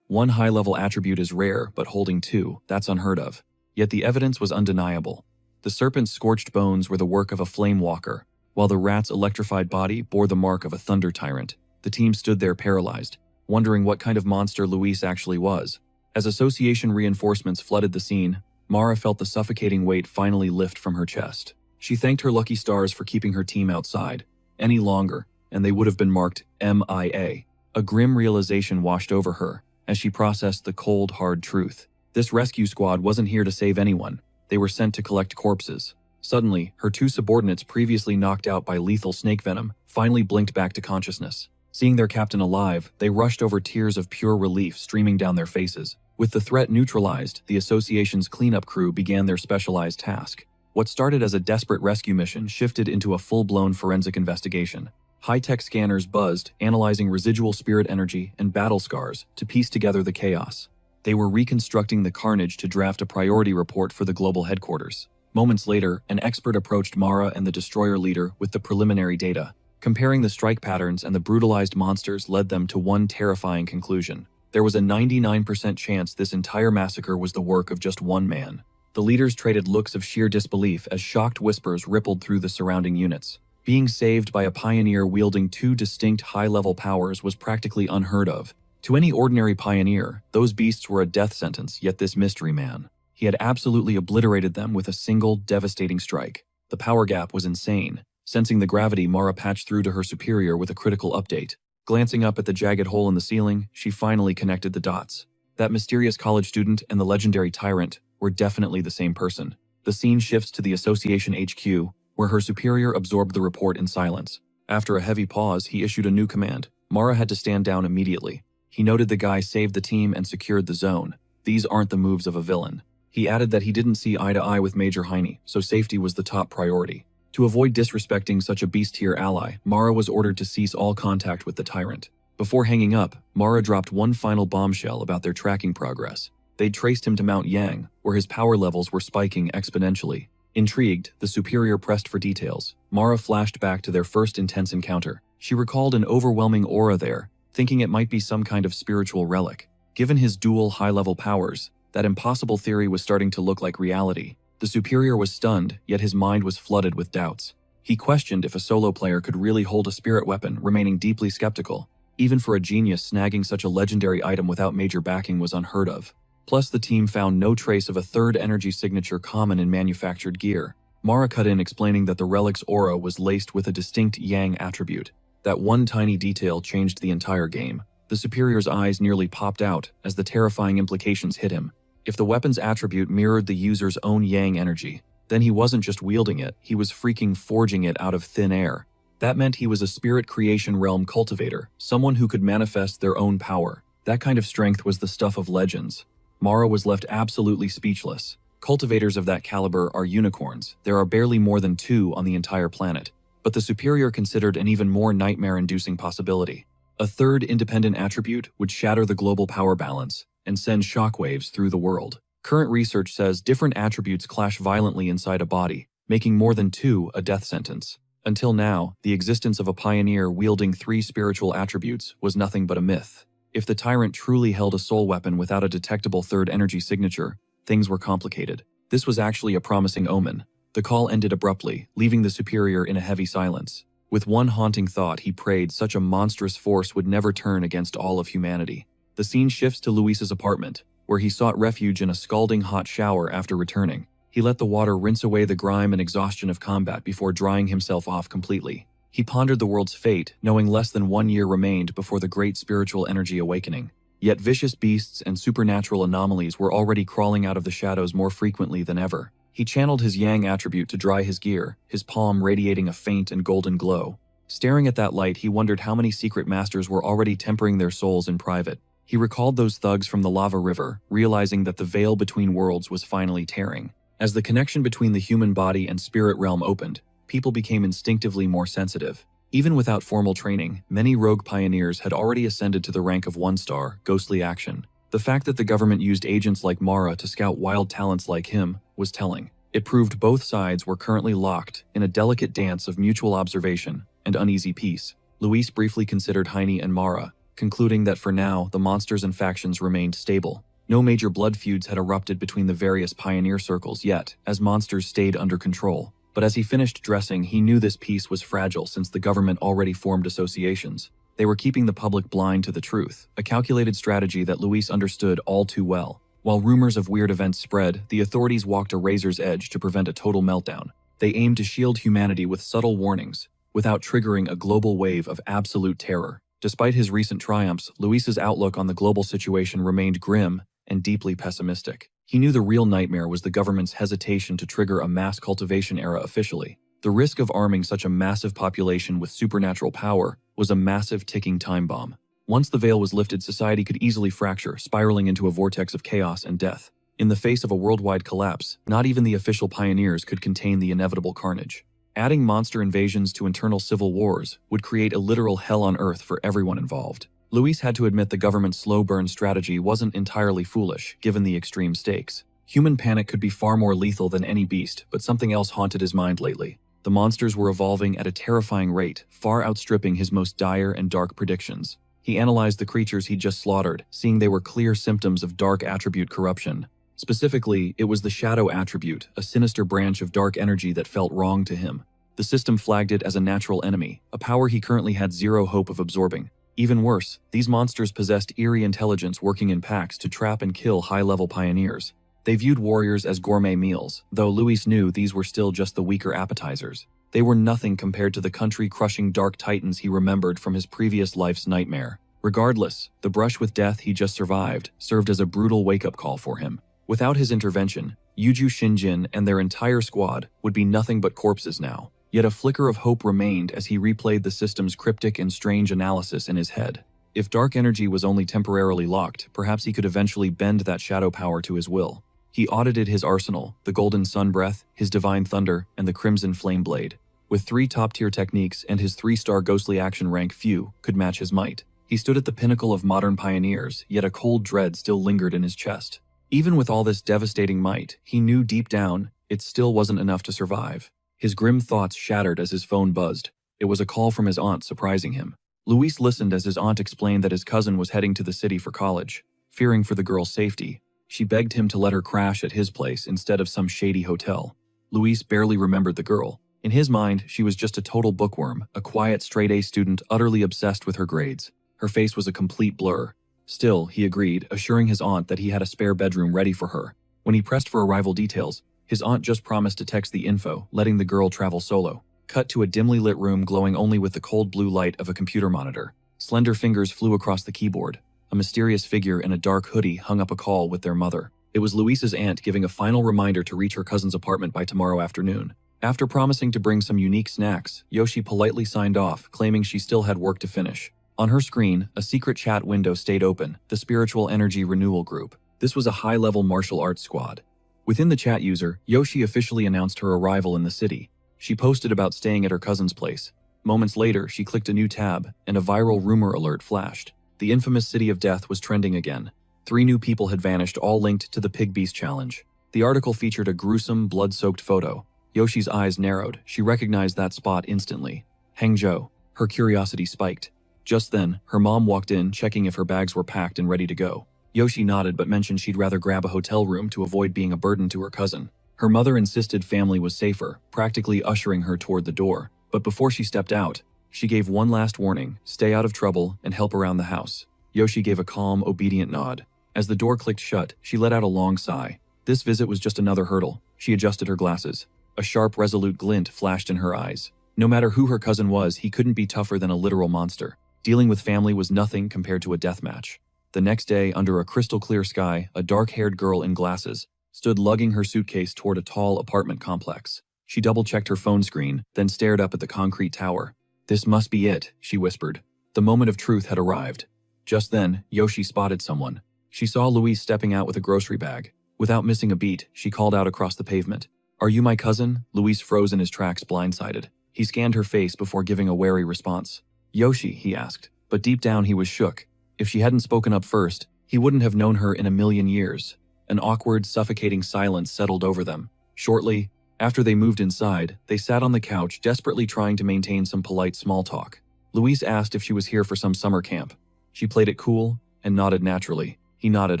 One high-level attribute is rare, but holding two, that's unheard of. Yet the evidence was undeniable. The serpent's scorched bones were the work of a flame walker, while the rat's electrified body bore the mark of a thunder tyrant. The team stood there paralyzed. wondering what kind of monster Luis actually was. As association reinforcements flooded the scene, Mara felt the suffocating weight finally lift from her chest. She thanked her lucky stars for keeping her team outside. Any longer, and they would have been marked MIA. A grim realization washed over her as she processed the cold, hard truth. This rescue squad wasn't here to save anyone. They were sent to collect corpses. Suddenly, her two subordinates previously knocked out by lethal snake venom finally blinked back to consciousness. Seeing their captain alive, they rushed over, tears of pure relief streaming down their faces. With the threat neutralized, the association's cleanup crew began their specialized task. What started as a desperate rescue mission shifted into a full-blown forensic investigation. High-tech scanners buzzed, analyzing residual spirit energy and battle scars to piece together the chaos. They were reconstructing the carnage to draft a priority report for the global headquarters. Moments later, an expert approached Mara and the destroyer leader with the preliminary data. Comparing the strike patterns and the brutalized monsters led them to one terrifying conclusion. There was a 99% chance this entire massacre was the work of just one man. The leaders traded looks of sheer disbelief as shocked whispers rippled through the surrounding units. Being saved by a pioneer wielding two distinct high-level powers was practically unheard of. To any ordinary pioneer, those beasts were a death sentence, yet this mystery man, he had absolutely obliterated them with a single, devastating strike. The power gap was insane. Sensing the gravity, Mara patched through to her superior with a critical update. Glancing up at the jagged hole in the ceiling, she finally connected the dots. That mysterious college student and the legendary tyrant were definitely the same person. The scene shifts to the Association HQ, where her superior absorbed the report in silence. After a heavy pause, he issued a new command. Mara had to stand down immediately. He noted the guy saved the team and secured the zone. These aren't the moves of a villain. He added that he didn't see eye to eye with Major Heine, so safety was the top priority. To avoid disrespecting such a beast-tier ally, Mara was ordered to cease all contact with the tyrant. Before hanging up, Mara dropped one final bombshell about their tracking progress. They'd traced him to Mount Yang, where his power levels were spiking exponentially. Intrigued, the superior pressed for details. Mara flashed back to their first intense encounter. She recalled an overwhelming aura there, thinking it might be some kind of spiritual relic. Given his dual high-level powers, that impossible theory was starting to look like reality. The superior was stunned, yet his mind was flooded with doubts. He questioned if a solo player could really hold a spirit weapon, remaining deeply skeptical. Even for a genius, snagging such a legendary item without major backing was unheard of. Plus, the team found no trace of a third energy signature common in manufactured gear. Mara cut in, explaining that the relic's aura was laced with a distinct Yang attribute. That one tiny detail changed the entire game. The superior's eyes nearly popped out as the terrifying implications hit him. If the weapon's attribute mirrored the user's own Yang energy, then he wasn't just wielding it, he was freaking forging it out of thin air. That meant he was a spirit creation realm cultivator, someone who could manifest their own power. That kind of strength was the stuff of legends. Mara was left absolutely speechless. Cultivators of that caliber are unicorns. There are barely more than 2 on the entire planet. But the superior considered an even more nightmare-inducing possibility. A third independent attribute would shatter the global power balance and send shockwaves through the world. Current research says different attributes clash violently inside a body, making more than 2 a death sentence. Until now, the existence of a pioneer wielding 3 spiritual attributes was nothing but a myth. If the tyrant truly held a soul weapon without a detectable third energy signature, things were complicated. This was actually a promising omen. The call ended abruptly, leaving the superior in a heavy silence. With one haunting thought, he prayed such a monstrous force would never turn against all of humanity. The scene shifts to Luis's apartment, where he sought refuge in a scalding hot shower after returning. He let the water rinse away the grime and exhaustion of combat before drying himself off completely. He pondered the world's fate, knowing less than 1 year remained before the great spiritual energy awakening. Yet vicious beasts and supernatural anomalies were already crawling out of the shadows more frequently than ever. He channeled his Yang attribute to dry his gear, his palm radiating a faint and golden glow. Staring at that light, he wondered how many secret masters were already tempering their souls in private. He recalled those thugs from the lava river, realizing that the veil between worlds was finally tearing. As the connection between the human body and spirit realm opened, people became instinctively more sensitive. Even without formal training, many rogue pioneers had already ascended to the rank of 1-star, ghostly action. The fact that the government used agents like Mara to scout wild talents like him was telling. It proved both sides were currently locked in a delicate dance of mutual observation and uneasy peace. Luis briefly considered Heine and Mara, concluding that for now, the monsters and factions remained stable. No major blood feuds had erupted between the various pioneer circles yet, as monsters stayed under control. But as he finished dressing, he knew this peace was fragile since the government already formed associations. They were keeping the public blind to the truth, a calculated strategy that Luis understood all too well. While rumors of weird events spread, the authorities walked a razor's edge to prevent a total meltdown. They aimed to shield humanity with subtle warnings, without triggering a global wave of absolute terror. Despite his recent triumphs, Luis's outlook on the global situation remained grim and deeply pessimistic. He knew the real nightmare was the government's hesitation to trigger a mass cultivation era officially. The risk of arming such a massive population with supernatural power was a massive ticking time bomb. Once the veil was lifted, society could easily fracture, spiraling into a vortex of chaos and death. In the face of a worldwide collapse, not even the official pioneers could contain the inevitable carnage. Adding monster invasions to internal civil wars would create a literal hell on earth for everyone involved. Luis had to admit the government's slow burn strategy wasn't entirely foolish, given the extreme stakes. Human panic could be far more lethal than any beast, but something else haunted his mind lately. The monsters were evolving at a terrifying rate, far outstripping his most dire and dark predictions. He analyzed the creatures he'd just slaughtered, seeing they were clear symptoms of dark attribute corruption. Specifically, it was the shadow attribute, a sinister branch of dark energy that felt wrong to him. The system flagged it as a natural enemy, a power he currently had zero hope of absorbing. Even worse, these monsters possessed eerie intelligence, working in packs to trap and kill high-level pioneers. They viewed warriors as gourmet meals, though Luis knew these were still just the weaker appetizers. They were nothing compared to the country-crushing dark titans he remembered from his previous life's nightmare. Regardless, the brush with death he just survived served as a brutal wake-up call for him. Without his intervention, Yuju Shinjin and their entire squad would be nothing but corpses now. Yet a flicker of hope remained as he replayed the system's cryptic and strange analysis in his head. If dark energy was only temporarily locked, perhaps he could eventually bend that shadow power to his will. He audited his arsenal, the Golden Sun Breath, his Divine Thunder, and the Crimson Flame Blade. With 3 top-tier techniques and his 3-star ghostly action rank, few could match his might. He stood at the pinnacle of modern pioneers, yet a cold dread still lingered in his chest. Even with all this devastating might, he knew deep down it still wasn't enough to survive. His grim thoughts shattered as his phone buzzed. It was a call from his aunt surprising him. Luis listened as his aunt explained that his cousin was heading to the city for college. Fearing for the girl's safety, she begged him to let her crash at his place instead of some shady hotel. Luis barely remembered the girl. In his mind, she was just a total bookworm, a quiet straight-A student utterly obsessed with her grades. Her face was a complete blur. Still, he agreed, assuring his aunt that he had a spare bedroom ready for her. When he pressed for arrival details, his aunt just promised to text the info, letting the girl travel solo. Cut to a dimly lit room glowing only with the cold blue light of a computer monitor. Slender fingers flew across the keyboard. A mysterious figure in a dark hoodie hung up a call with their mother. It was Luis's aunt giving a final reminder to reach her cousin's apartment by tomorrow afternoon. After promising to bring some unique snacks, Yoshi politely signed off, claiming she still had work to finish. On her screen, a secret chat window stayed open, the Spiritual Energy Renewal Group. This was a high-level martial arts squad. Within the chat user, Yoshi officially announced her arrival in the city. She posted about staying at her cousin's place. Moments later, she clicked a new tab, and a viral rumor alert flashed. The infamous City of Death was trending again. 3 new people had vanished, all linked to the Pig Beast Challenge. The article featured a gruesome, blood-soaked photo. Yoshi's eyes narrowed. She recognized that spot instantly. Hangzhou. Her curiosity spiked. Just then, her mom walked in, checking if her bags were packed and ready to go. Yoshi nodded but mentioned she'd rather grab a hotel room to avoid being a burden to her cousin. Her mother insisted family was safer, practically ushering her toward the door. But before she stepped out, she gave one last warning: stay out of trouble and help around the house. Yoshi gave a calm, obedient nod. As the door clicked shut, she let out a long sigh. This visit was just another hurdle. She adjusted her glasses. A sharp, resolute glint flashed in her eyes. No matter who her cousin was, he couldn't be tougher than a literal monster. Dealing with family was nothing compared to a deathmatch. The next day, under a crystal-clear sky, a dark-haired girl in glasses stood lugging her suitcase toward a tall apartment complex. She double-checked her phone screen, then stared up at the concrete tower. "This must be it," she whispered. The moment of truth had arrived. Just then, Yoshi spotted someone. She saw Luis stepping out with a grocery bag. Without missing a beat, she called out across the pavement. "Are you my cousin?" Luis froze in his tracks, blindsided. He scanned her face before giving a wary response. "Yoshi," he asked, but deep down he was shook. If she hadn't spoken up first, he wouldn't have known her in a million years. An awkward, suffocating silence settled over them. Shortly, after they moved inside, they sat on the couch, desperately trying to maintain some polite small talk. Luis asked if she was here for some summer camp. She played it cool and nodded naturally. He nodded,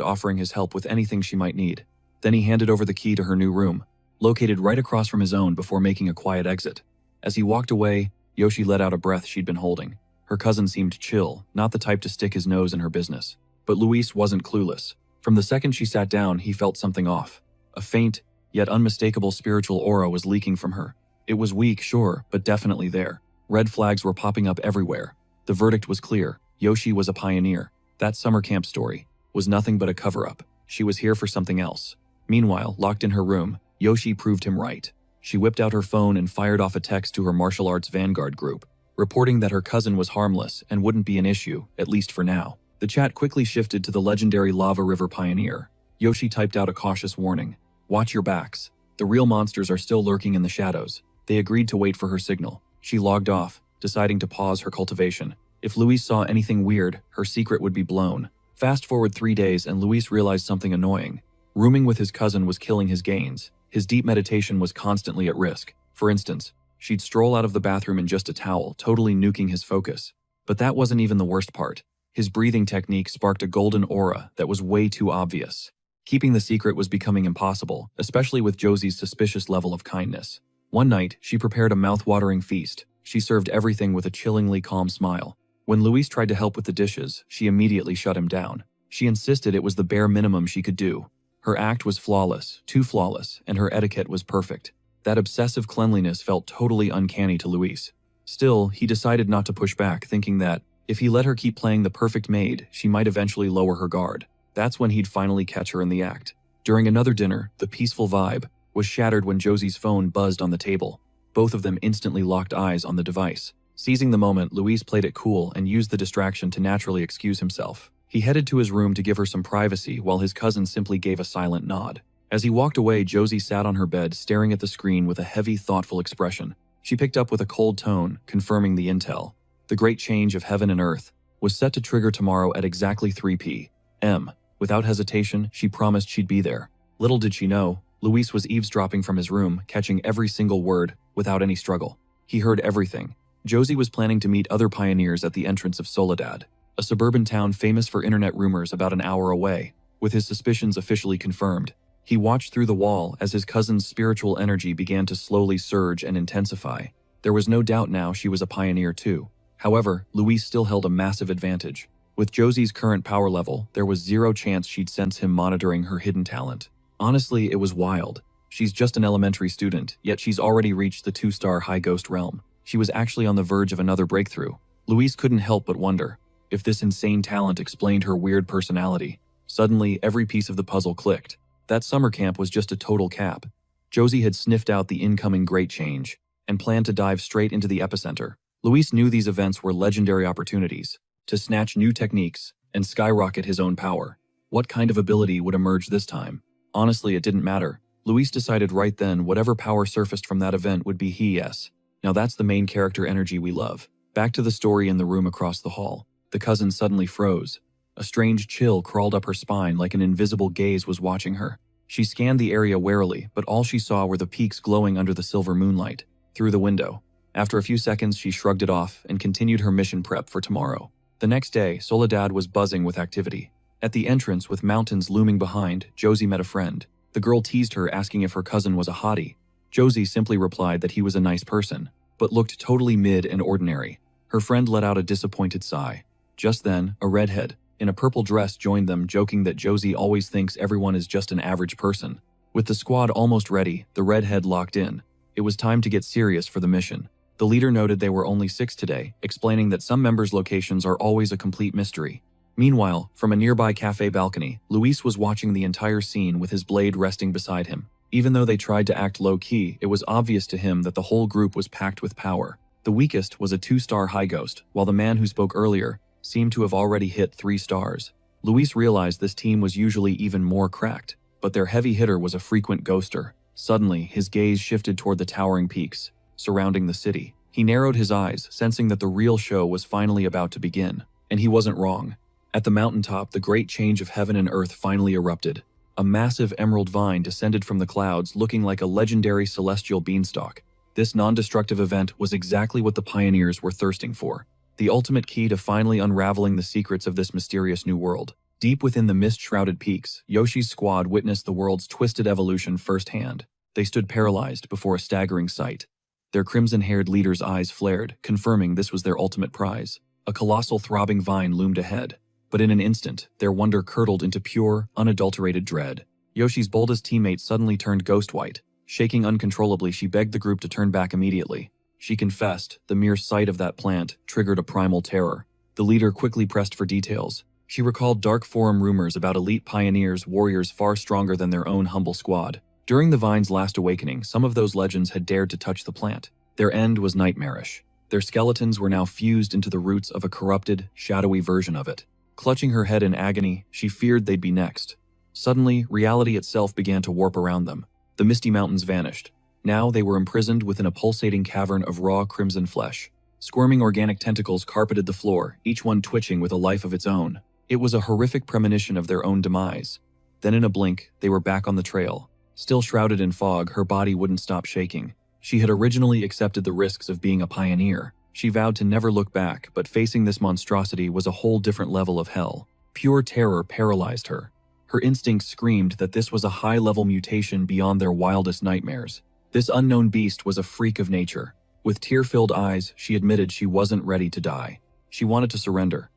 offering his help with anything she might need. Then he handed over the key to her new room, located right across from his own, before making a quiet exit. As he walked away, Yoshi let out a breath she'd been holding. Her cousin seemed chill, not the type to stick his nose in her business. But Luis wasn't clueless. From the second she sat down, he felt something off. A faint, yet unmistakable spiritual aura was leaking from her. It was weak, sure, but definitely there. Red flags were popping up everywhere. The verdict was clear. Yoshi was a pioneer. That summer camp story was nothing but a cover-up. She was here for something else. Meanwhile, locked in her room, Yoshi proved him right. She whipped out her phone and fired off a text to her martial arts vanguard group, reporting that her cousin was harmless and wouldn't be an issue, at least for now. The chat quickly shifted to the legendary Lava River Pioneer. Yoshi typed out a cautious warning. Watch your backs. The real monsters are still lurking in the shadows. They agreed to wait for her signal. She logged off, deciding to pause her cultivation. If Luis saw anything weird, her secret would be blown. Fast forward 3 days and Luis realized something annoying. Rooming with his cousin was killing his gains. His deep meditation was constantly at risk. For instance, she'd stroll out of the bathroom in just a towel, totally nuking his focus. But that wasn't even the worst part. His breathing technique sparked a golden aura that was way too obvious. Keeping the secret was becoming impossible, especially with Josie's suspicious level of kindness. One night, she prepared a mouth-watering feast. She served everything with a chillingly calm smile. When Luis tried to help with the dishes, she immediately shut him down. She insisted it was the bare minimum she could do. Her act was flawless, too flawless, and her etiquette was perfect. That obsessive cleanliness felt totally uncanny to Luis. Still, he decided not to push back, thinking that, if he let her keep playing the perfect maid, she might eventually lower her guard. That's when he'd finally catch her in the act. During another dinner, the peaceful vibe was shattered when Josie's phone buzzed on the table. Both of them instantly locked eyes on the device. Seizing the moment, Luis played it cool and used the distraction to naturally excuse himself. He headed to his room to give her some privacy while his cousin simply gave a silent nod. As he walked away, Josie sat on her bed staring at the screen with a heavy, thoughtful expression. She picked up with a cold tone, confirming the intel. The great change of heaven and earth was set to trigger tomorrow at exactly 3 p.m. Without hesitation, she promised she'd be there. Little did she know, Luis was eavesdropping from his room, catching every single word without any struggle. He heard everything. Josie was planning to meet other pioneers at the entrance of Soledad, a suburban town famous for internet rumors about an hour away. With his suspicions officially confirmed, he watched through the wall as his cousin's spiritual energy began to slowly surge and intensify. There was no doubt now she was a pioneer too. However, Luis still held a massive advantage. With Josie's current power level, there was zero chance she'd sense him monitoring her hidden talent. Honestly, it was wild. She's just an elementary student, yet she's already reached the 2-star high ghost realm. She was actually on the verge of another breakthrough. Luis couldn't help but wonder if this insane talent explained her weird personality. Suddenly, every piece of the puzzle clicked. That summer camp was just a total cap. Josie had sniffed out the incoming great change and planned to dive straight into the epicenter. Luis knew these events were legendary opportunities to snatch new techniques and skyrocket his own power. What kind of ability would emerge this time? Honestly, it didn't matter. Luis decided right then whatever power surfaced from that event would be his. Now that's the main character energy we love. Back to the story in the room across the hall. The cousin suddenly froze. A strange chill crawled up her spine like an invisible gaze was watching her. She scanned the area warily, but all she saw were the peaks glowing under the silver moonlight through the window. After a few seconds, she shrugged it off and continued her mission prep for tomorrow. The next day, Soledad was buzzing with activity. At the entrance, with mountains looming behind, Josie met a friend. The girl teased her, asking if her cousin was a hottie. Josie simply replied that he was a nice person, but looked totally mid and ordinary. Her friend let out a disappointed sigh. Just then, a redhead in a purple dress joined them, joking that Josie always thinks everyone is just an average person. With the squad almost ready, the redhead locked in. It was time to get serious for the mission. The leader noted they were only 6 today, explaining that some members' locations are always a complete mystery. Meanwhile, from a nearby cafe balcony, Luis was watching the entire scene with his blade resting beside him. Even though they tried to act low-key, it was obvious to him that the whole group was packed with power. The weakest was a 2-star high ghost, while the man who spoke earlier seemed to have already hit 3 stars. Luis realized this team was usually even more cracked, but their heavy hitter was a frequent ghoster. Suddenly, his gaze shifted toward the towering peaks surrounding the city. He narrowed his eyes, sensing that the real show was finally about to begin. And he wasn't wrong. At the mountaintop, the great change of heaven and earth finally erupted. A massive emerald vine descended from the clouds, looking like a legendary celestial beanstalk. This non-destructive event was exactly what the pioneers were thirsting for. The ultimate key to finally unraveling the secrets of this mysterious new world. Deep within the mist-shrouded peaks, Yoshi's squad witnessed the world's twisted evolution firsthand. They stood paralyzed before a staggering sight. Their crimson-haired leader's eyes flared, confirming this was their ultimate prize. A colossal throbbing vine loomed ahead, but in an instant, their wonder curdled into pure, unadulterated dread. Yoshi's boldest teammate suddenly turned ghost white. Shaking uncontrollably, she begged the group to turn back immediately. She confessed, the mere sight of that plant triggered a primal terror. The leader quickly pressed for details. She recalled dark forum rumors about elite pioneers, warriors far stronger than their own humble squad. During the vine's last awakening, some of those legends had dared to touch the plant. Their end was nightmarish. Their skeletons were now fused into the roots of a corrupted, shadowy version of it. Clutching her head in agony, she feared they'd be next. Suddenly, reality itself began to warp around them. The misty mountains vanished. Now they were imprisoned within a pulsating cavern of raw crimson flesh. Squirming organic tentacles carpeted the floor, each one twitching with a life of its own. It was a horrific premonition of their own demise. Then in a blink, they were back on the trail. Still shrouded in fog, her body wouldn't stop shaking. She had originally accepted the risks of being a pioneer. She vowed to never look back, but facing this monstrosity was a whole different level of hell. Pure terror paralyzed her. Her instincts screamed that this was a high-level mutation beyond their wildest nightmares. This unknown beast was a freak of nature. With tear-filled eyes, she admitted she wasn't ready to die. She wanted to surrender.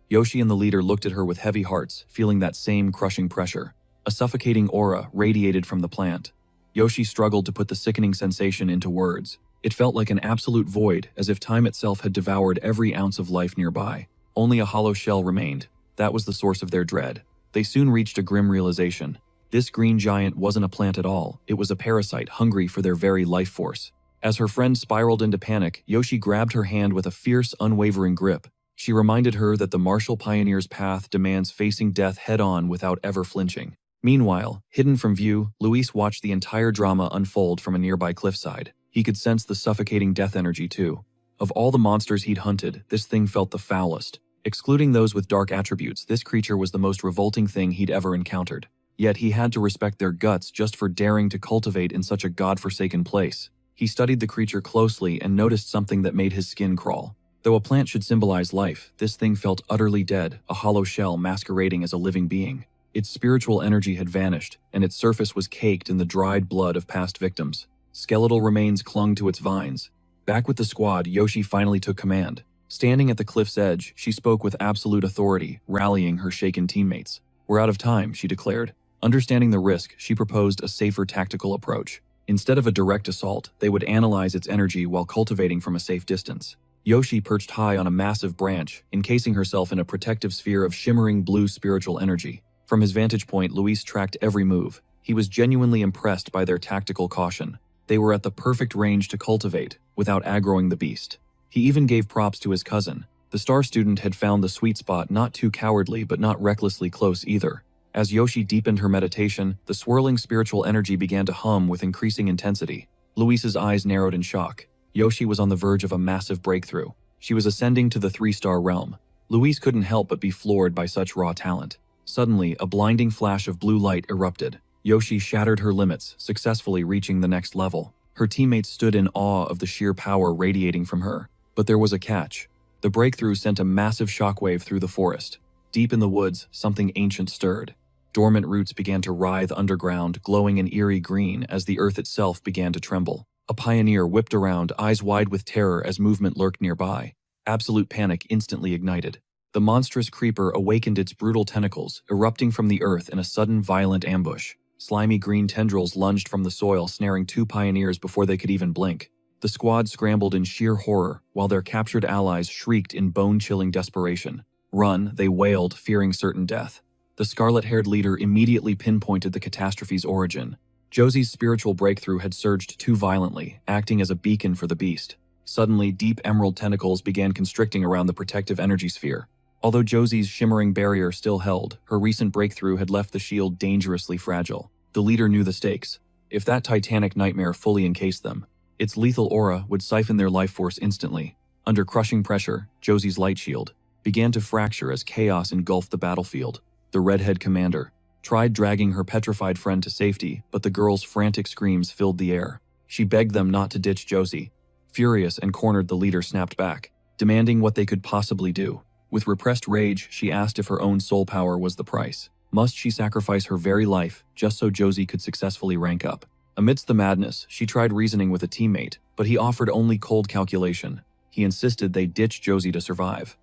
Yoshi and the leader looked at her with heavy hearts, feeling that same crushing pressure. A suffocating aura radiated from the plant. Yoshi struggled to put the sickening sensation into words. It felt like an absolute void, as if time itself had devoured every ounce of life nearby. Only a hollow shell remained. That was the source of their dread. They soon reached a grim realization. This green giant wasn't a plant at all. It was a parasite hungry for their very life force. As her friend spiraled into panic, Yoshi grabbed her hand with a fierce, unwavering grip. She reminded her that the martial pioneer's path demands facing death head-on without ever flinching. Meanwhile, hidden from view, Luis watched the entire drama unfold from a nearby cliffside. He could sense the suffocating death energy too. Of all the monsters he'd hunted, this thing felt the foulest. Excluding those with dark attributes, this creature was the most revolting thing he'd ever encountered. Yet he had to respect their guts just for daring to cultivate in such a godforsaken place. He studied the creature closely and noticed something that made his skin crawl. Though a plant should symbolize life, this thing felt utterly dead, a hollow shell masquerading as a living being. Its spiritual energy had vanished, and its surface was caked in the dried blood of past victims. Skeletal remains clung to its vines. Back with the squad, Yoshi finally took command. Standing at the cliff's edge, she spoke with absolute authority, rallying her shaken teammates. "We're out of time," she declared. Understanding the risk, she proposed a safer tactical approach. Instead of a direct assault, they would analyze its energy while cultivating from a safe distance. Yoshi perched high on a massive branch, encasing herself in a protective sphere of shimmering blue spiritual energy. From his vantage point, Luis tracked every move. He was genuinely impressed by their tactical caution. They were at the perfect range to cultivate, without aggroing the beast. He even gave props to his cousin. The star student had found the sweet spot, not too cowardly but not recklessly close either. As Yoshi deepened her meditation, the swirling spiritual energy began to hum with increasing intensity. Luis's eyes narrowed in shock. Yoshi was on the verge of a massive breakthrough. She was ascending to the 3-star realm. Luis couldn't help but be floored by such raw talent. Suddenly, a blinding flash of blue light erupted. Yoshi shattered her limits, successfully reaching the next level. Her teammates stood in awe of the sheer power radiating from her. But there was a catch. The breakthrough sent a massive shockwave through the forest. Deep in the woods, something ancient stirred. Dormant roots began to writhe underground, glowing an eerie green as the earth itself began to tremble. A pioneer whipped around, eyes wide with terror as movement lurked nearby. Absolute panic instantly ignited. The monstrous creeper awakened its brutal tentacles, erupting from the earth in a sudden violent ambush. Slimy green tendrils lunged from the soil, snaring 2 pioneers before they could even blink. The squad scrambled in sheer horror, while their captured allies shrieked in bone-chilling desperation. "Run," they wailed, fearing certain death. The scarlet-haired leader immediately pinpointed the catastrophe's origin. Josie's spiritual breakthrough had surged too violently, acting as a beacon for the beast. Suddenly, deep emerald tentacles began constricting around the protective energy sphere. Although Josie's shimmering barrier still held, her recent breakthrough had left the shield dangerously fragile. The leader knew the stakes. If that titanic nightmare fully encased them, its lethal aura would siphon their life force instantly. Under crushing pressure, Josie's light shield began to fracture as chaos engulfed the battlefield. The redhead commander tried dragging her petrified friend to safety, but the girl's frantic screams filled the air. She begged them not to ditch Josie. Furious and cornered, the leader snapped back, demanding what they could possibly do. With repressed rage, she asked if her own soul power was the price. Must she sacrifice her very life just so Josie could successfully rank up? Amidst the madness, she tried reasoning with a teammate, but he offered only cold calculation. He insisted they ditch Josie to survive.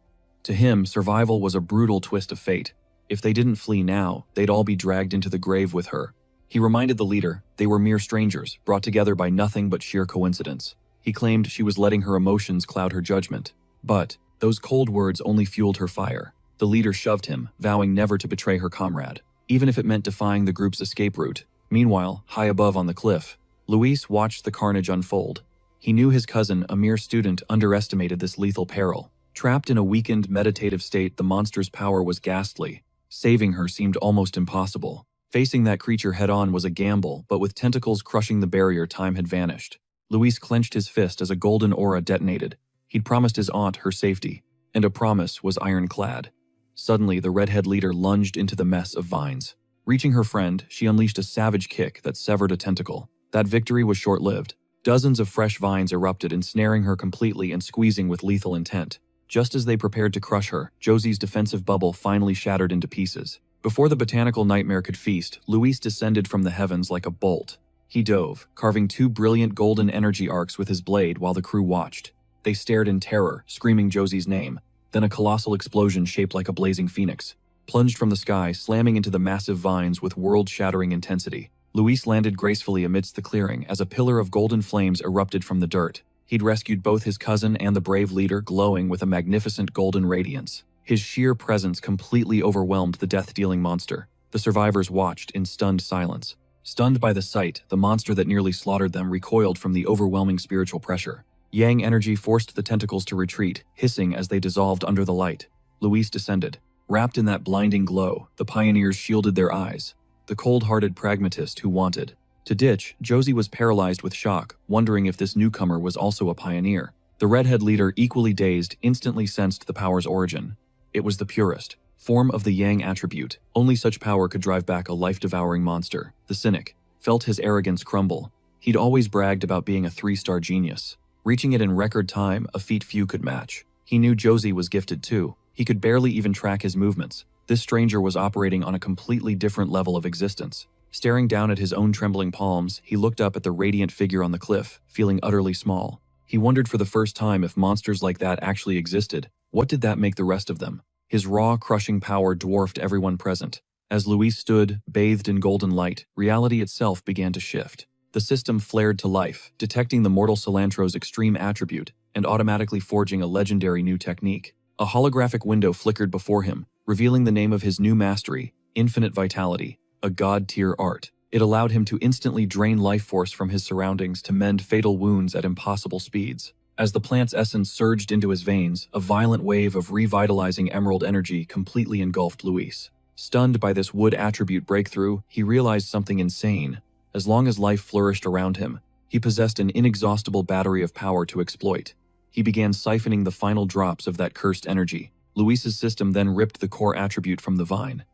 To him, survival was a brutal twist of fate. If they didn't flee now, they'd all be dragged into the grave with her. He reminded the leader they were mere strangers, brought together by nothing but sheer coincidence. He claimed she was letting her emotions cloud her judgment. But those cold words only fueled her fire. The leader shoved him, vowing never to betray her comrade, even if it meant defying the group's escape route. Meanwhile, high above on the cliff, Luis watched the carnage unfold. He knew his cousin, a mere student, underestimated this lethal peril. Trapped in a weakened, meditative state, the monster's power was ghastly. Saving her seemed almost impossible. Facing that creature head-on was a gamble, but with tentacles crushing the barrier, time had vanished. Luis clenched his fist as a golden aura detonated. He'd promised his aunt her safety, and a promise was ironclad. Suddenly, the redhead leader lunged into the mess of vines. Reaching her friend, she unleashed a savage kick that severed a tentacle. That victory was short-lived. Dozens of fresh vines erupted, ensnaring her completely and squeezing with lethal intent. Just as they prepared to crush her, Josie's defensive bubble finally shattered into pieces. Before the botanical nightmare could feast, Luis descended from the heavens like a bolt. He dove, carving 2 brilliant golden energy arcs with his blade while the crew watched. They stared in terror, screaming Josie's name. Then a colossal explosion shaped like a blazing phoenix plunged from the sky, slamming into the massive vines with world-shattering intensity. Luis landed gracefully amidst the clearing as a pillar of golden flames erupted from the dirt. He'd rescued both his cousin and the brave leader, glowing with a magnificent golden radiance. His sheer presence completely overwhelmed the death-dealing monster. The survivors watched in stunned silence. Stunned by the sight, the monster that nearly slaughtered them recoiled from the overwhelming spiritual pressure. Yang energy forced the tentacles to retreat, hissing as they dissolved under the light. Luis descended. Wrapped in that blinding glow, the pioneers shielded their eyes. The cold-hearted pragmatist who wanted to ditch, Josie was paralyzed with shock, wondering if this newcomer was also a pioneer. The redhead leader, equally dazed, instantly sensed the power's origin. It was the purest form of the Yang attribute. Only such power could drive back a life-devouring monster. The cynic felt his arrogance crumble. He'd always bragged about being a 3-star genius, reaching it in record time, a feat few could match. He knew Josie was gifted too. He could barely even track his movements. This stranger was operating on a completely different level of existence. Staring down at his own trembling palms, he looked up at the radiant figure on the cliff, feeling utterly small. He wondered for the first time if monsters like that actually existed. What did that make the rest of them? His raw, crushing power dwarfed everyone present. As Luis stood, bathed in golden light, reality itself began to shift. The system flared to life, detecting the mortal Cilantro's extreme attribute and automatically forging a legendary new technique. A holographic window flickered before him, revealing the name of his new mastery, Infinite Vitality, a god-tier art. It allowed him to instantly drain life force from his surroundings to mend fatal wounds at impossible speeds. As the plant's essence surged into his veins, a violent wave of revitalizing emerald energy completely engulfed Luis. Stunned by this wood attribute breakthrough, he realized something insane. As long as life flourished around him, he possessed an inexhaustible battery of power to exploit. He began siphoning the final drops of that cursed energy. Luis's system then ripped the core attribute from the vine.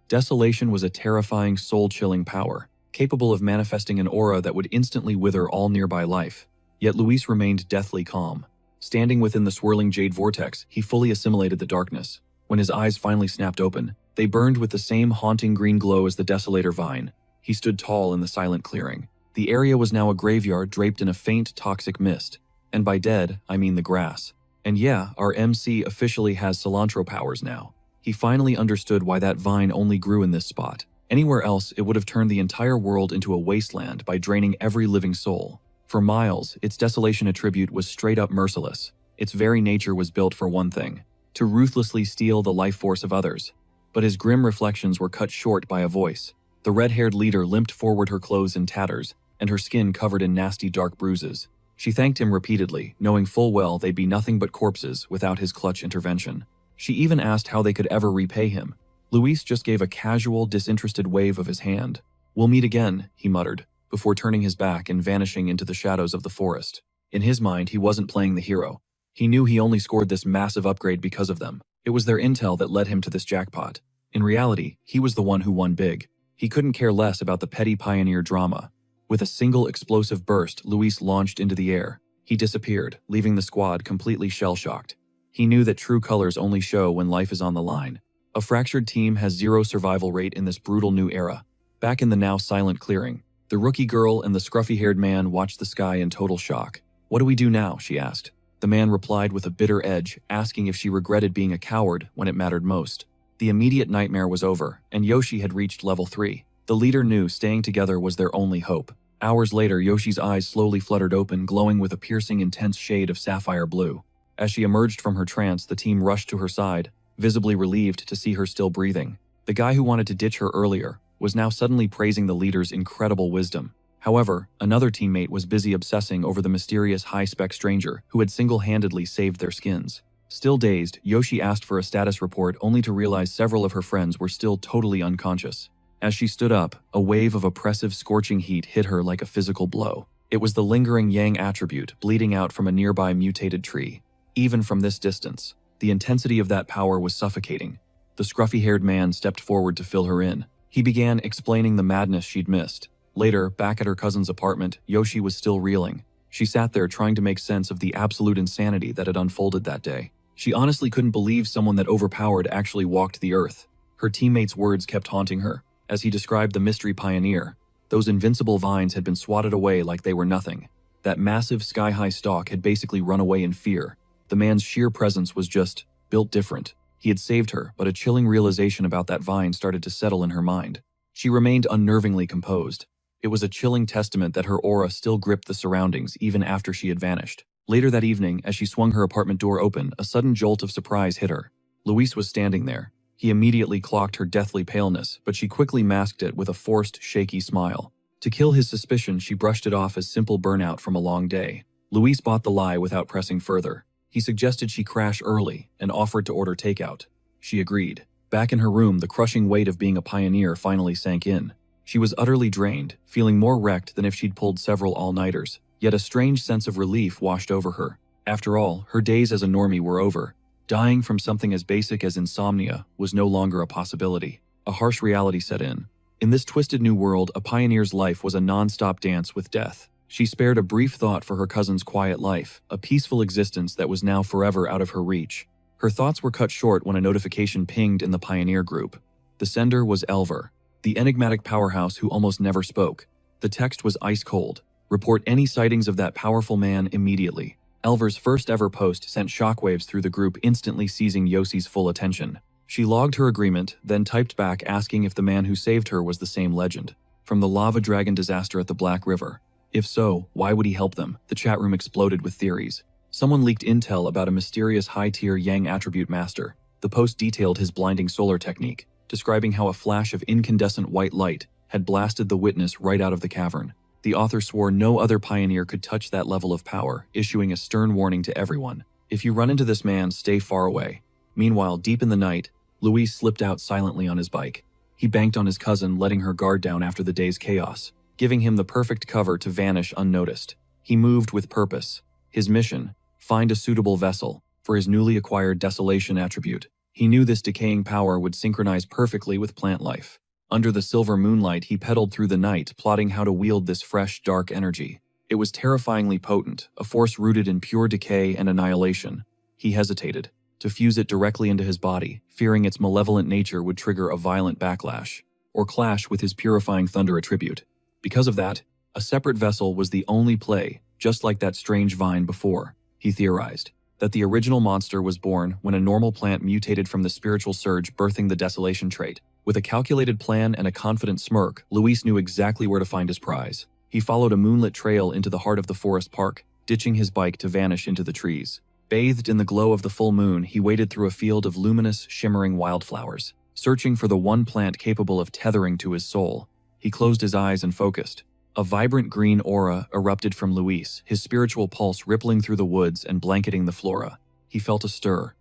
Desolation was a terrifying, soul-chilling power, capable of manifesting an aura that would instantly wither all nearby life. Yet Luis remained deathly calm. Standing within the swirling jade vortex, he fully assimilated the darkness. When his eyes finally snapped open, they burned with the same haunting green glow as the desolator vine. He stood tall in the silent clearing. The area was now a graveyard draped in a faint, toxic mist. And by dead, I mean the grass. And yeah, our MC officially has cilantro powers now. He finally understood why that vine only grew in this spot. Anywhere else, it would have turned the entire world into a wasteland by draining every living soul. For miles, its desolation attribute was straight up merciless. Its very nature was built for one thing: to ruthlessly steal the life force of others. But his grim reflections were cut short by a voice. The red-haired leader limped forward, her clothes in tatters, and her skin covered in nasty dark bruises. She thanked him repeatedly, knowing full well they'd be nothing but corpses without his clutch intervention. She even asked how they could ever repay him. Luis just gave a casual, disinterested wave of his hand. "We'll meet again," he muttered, before turning his back and vanishing into the shadows of the forest. In his mind, he wasn't playing the hero. He knew he only scored this massive upgrade because of them. It was their intel that led him to this jackpot. In reality, he was the one who won big. He couldn't care less about the petty pioneer drama. With a single explosive burst, Luis launched into the air. He disappeared, leaving the squad completely shell-shocked. He knew that true colors only show when life is on the line. A fractured team has 0 survival rate in this brutal new era. Back in the now silent clearing, the rookie girl and the scruffy-haired man watched the sky in total shock. "What do we do now?" she asked. The man replied with a bitter edge, asking if she regretted being a coward when it mattered most. The immediate nightmare was over, and Yoshi had reached level 3. The leader knew staying together was their only hope. Hours later, Yoshi's eyes slowly fluttered open, glowing with a piercing, intense shade of sapphire blue. As she emerged from her trance, the team rushed to her side, visibly relieved to see her still breathing. The guy who wanted to ditch her earlier was now suddenly praising the leader's incredible wisdom. However, another teammate was busy obsessing over the mysterious high-spec stranger who had single-handedly saved their skins. Still dazed, Yoshi asked for a status report only to realize several of her friends were still totally unconscious. As she stood up, a wave of oppressive, scorching heat hit her like a physical blow. It was the lingering yang attribute bleeding out from a nearby mutated tree. Even from this distance, the intensity of that power was suffocating. The scruffy-haired man stepped forward to fill her in. He began explaining the madness she'd missed. Later, back at her cousin's apartment, Yoshi was still reeling. She sat there trying to make sense of the absolute insanity that had unfolded that day. She honestly couldn't believe someone that overpowered actually walked the earth. Her teammate's words kept haunting her. As he described the mystery pioneer, those invincible vines had been swatted away like they were nothing. That massive sky-high stalk had basically run away in fear. The man's sheer presence was just built different. He had saved her, but a chilling realization about that vine started to settle in her mind. She remained unnervingly composed. It was a chilling testament that her aura still gripped the surroundings even after she had vanished. Later that evening, as she swung her apartment door open, a sudden jolt of surprise hit her. Luis was standing there. He immediately clocked her deathly paleness, but she quickly masked it with a forced, shaky smile. To kill his suspicion, she brushed it off as simple burnout from a long day. Luis bought the lie without pressing further. He suggested she crash early and offered to order takeout. She agreed. Back in her room, the crushing weight of being a pioneer finally sank in. She was utterly drained, feeling more wrecked than if she'd pulled several all-nighters. Yet a strange sense of relief washed over her. After all, her days as a normie were over. Dying from something as basic as insomnia was no longer a possibility. A harsh reality set in. In this twisted new world, a pioneer's life was a non-stop dance with death. She spared a brief thought for her cousin's quiet life, a peaceful existence that was now forever out of her reach. Her thoughts were cut short when a notification pinged in the pioneer group. The sender was Elver, the enigmatic powerhouse who almost never spoke. The text was ice cold. Report any sightings of that powerful man immediately. Elver's first ever post sent shockwaves through the group, instantly seizing Yossi's full attention. She logged her agreement, then typed back asking if the man who saved her was the same legend from the lava dragon disaster at the Black River. If so, why would he help them? The chat room exploded with theories. Someone leaked intel about a mysterious high-tier Yang attribute master. The post detailed his blinding solar technique, describing how a flash of incandescent white light had blasted the witness right out of the cavern. The author swore no other pioneer could touch that level of power, issuing a stern warning to everyone. If you run into this man, stay far away. Meanwhile, deep in the night, Luis slipped out silently on his bike. He banked on his cousin, letting her guard down after the day's chaos, giving him the perfect cover to vanish unnoticed. He moved with purpose. His mission: find a suitable vessel for his newly acquired desolation attribute. He knew this decaying power would synchronize perfectly with plant life. Under the silver moonlight, he pedaled through the night, plotting how to wield this fresh, dark energy. It was terrifyingly potent, a force rooted in pure decay and annihilation. He hesitated to fuse it directly into his body, fearing its malevolent nature would trigger a violent backlash, or clash with his purifying thunder attribute. Because of that, a separate vessel was the only play, just like that strange vine before. He theorized that the original monster was born when a normal plant mutated from the spiritual surge, birthing the desolation trait. With a calculated plan and a confident smirk, Luis knew exactly where to find his prize. He followed a moonlit trail into the heart of the forest park, ditching his bike to vanish into the trees. Bathed in the glow of the full moon, he waded through a field of luminous, shimmering wildflowers, searching for the one plant capable of tethering to his soul. He closed his eyes and focused. A vibrant green aura erupted from Luis, his spiritual pulse rippling through the woods and blanketing the flora. He felt a stir.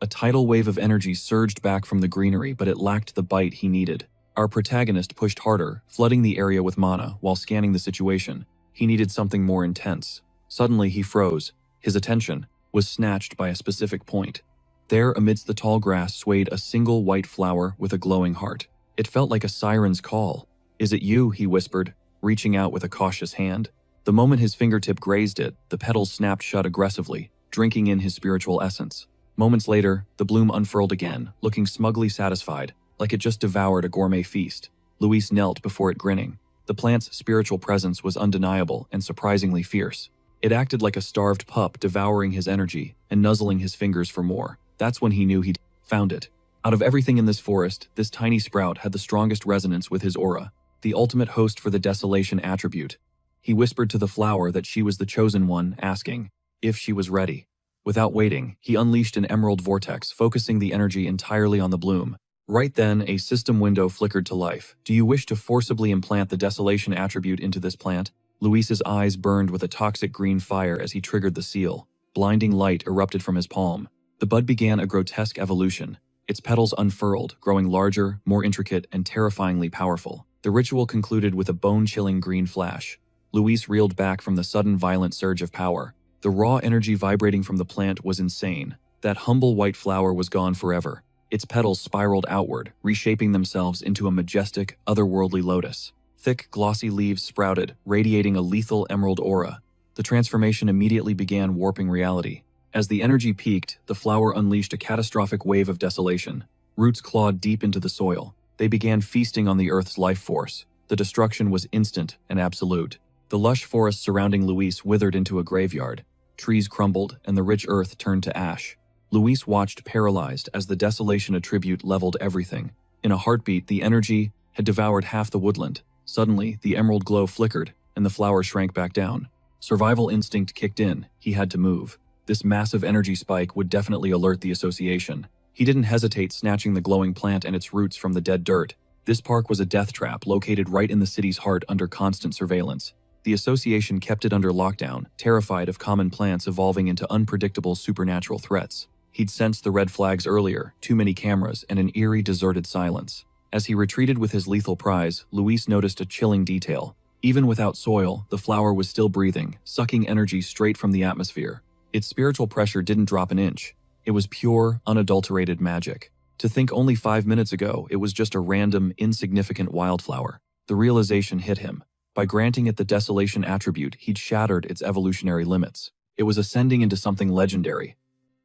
A tidal wave of energy surged back from the greenery, but it lacked the bite he needed. Our protagonist pushed harder, flooding the area with mana while scanning the situation. He needed something more intense. Suddenly, he froze. His attention was snatched by a specific point. There, amidst the tall grass, swayed a single white flower with a glowing heart. It felt like a siren's call. "Is it you?" he whispered, reaching out with a cautious hand. The moment his fingertip grazed it, the petals snapped shut aggressively, drinking in his spiritual essence. Moments later, the bloom unfurled again, looking smugly satisfied, like it just devoured a gourmet feast. Luis knelt before it, grinning. The plant's spiritual presence was undeniable and surprisingly fierce. It acted like a starved pup, devouring his energy and nuzzling his fingers for more. That's when he knew he'd found it. Out of everything in this forest, this tiny sprout had the strongest resonance with his aura, the ultimate host for the desolation attribute. He whispered to the flower that she was the chosen one, asking if she was ready. Without waiting, he unleashed an emerald vortex, focusing the energy entirely on the bloom. Right then, a system window flickered to life. Do you wish to forcibly implant the desolation attribute into this plant? Luis's eyes burned with a toxic green fire as he triggered the seal. Blinding light erupted from his palm. The bud began a grotesque evolution. Its petals unfurled, growing larger, more intricate, and terrifyingly powerful. The ritual concluded with a bone-chilling green flash. Luis reeled back from the sudden violent surge of power. The raw energy vibrating from the plant was insane. That humble white flower was gone forever. Its petals spiraled outward, reshaping themselves into a majestic, otherworldly lotus. Thick, glossy leaves sprouted, radiating a lethal emerald aura. The transformation immediately began warping reality. As the energy peaked, the flower unleashed a catastrophic wave of desolation. Roots clawed deep into the soil. They began feasting on the Earth's life force. The destruction was instant and absolute. The lush forest surrounding Luis withered into a graveyard. Trees crumbled, and the rich earth turned to ash. Luis watched paralyzed as the desolation attribute leveled everything. In a heartbeat, the energy had devoured half the woodland. Suddenly, the emerald glow flickered, and the flower shrank back down. Survival instinct kicked in. He had to move. This massive energy spike would definitely alert the association. He didn't hesitate, snatching the glowing plant and its roots from the dead dirt. This park was a death trap located right in the city's heart under constant surveillance. The association kept it under lockdown, terrified of common plants evolving into unpredictable supernatural threats. He'd sensed the red flags earlier, too many cameras, and an eerie, deserted silence. As he retreated with his lethal prize, Luis noticed a chilling detail. Even without soil, the flower was still breathing, sucking energy straight from the atmosphere. Its spiritual pressure didn't drop an inch. It was pure, unadulterated magic. To think only 5 minutes ago, it was just a random, insignificant wildflower. The realization hit him. By granting it the desolation attribute, he'd shattered its evolutionary limits. It was ascending into something legendary.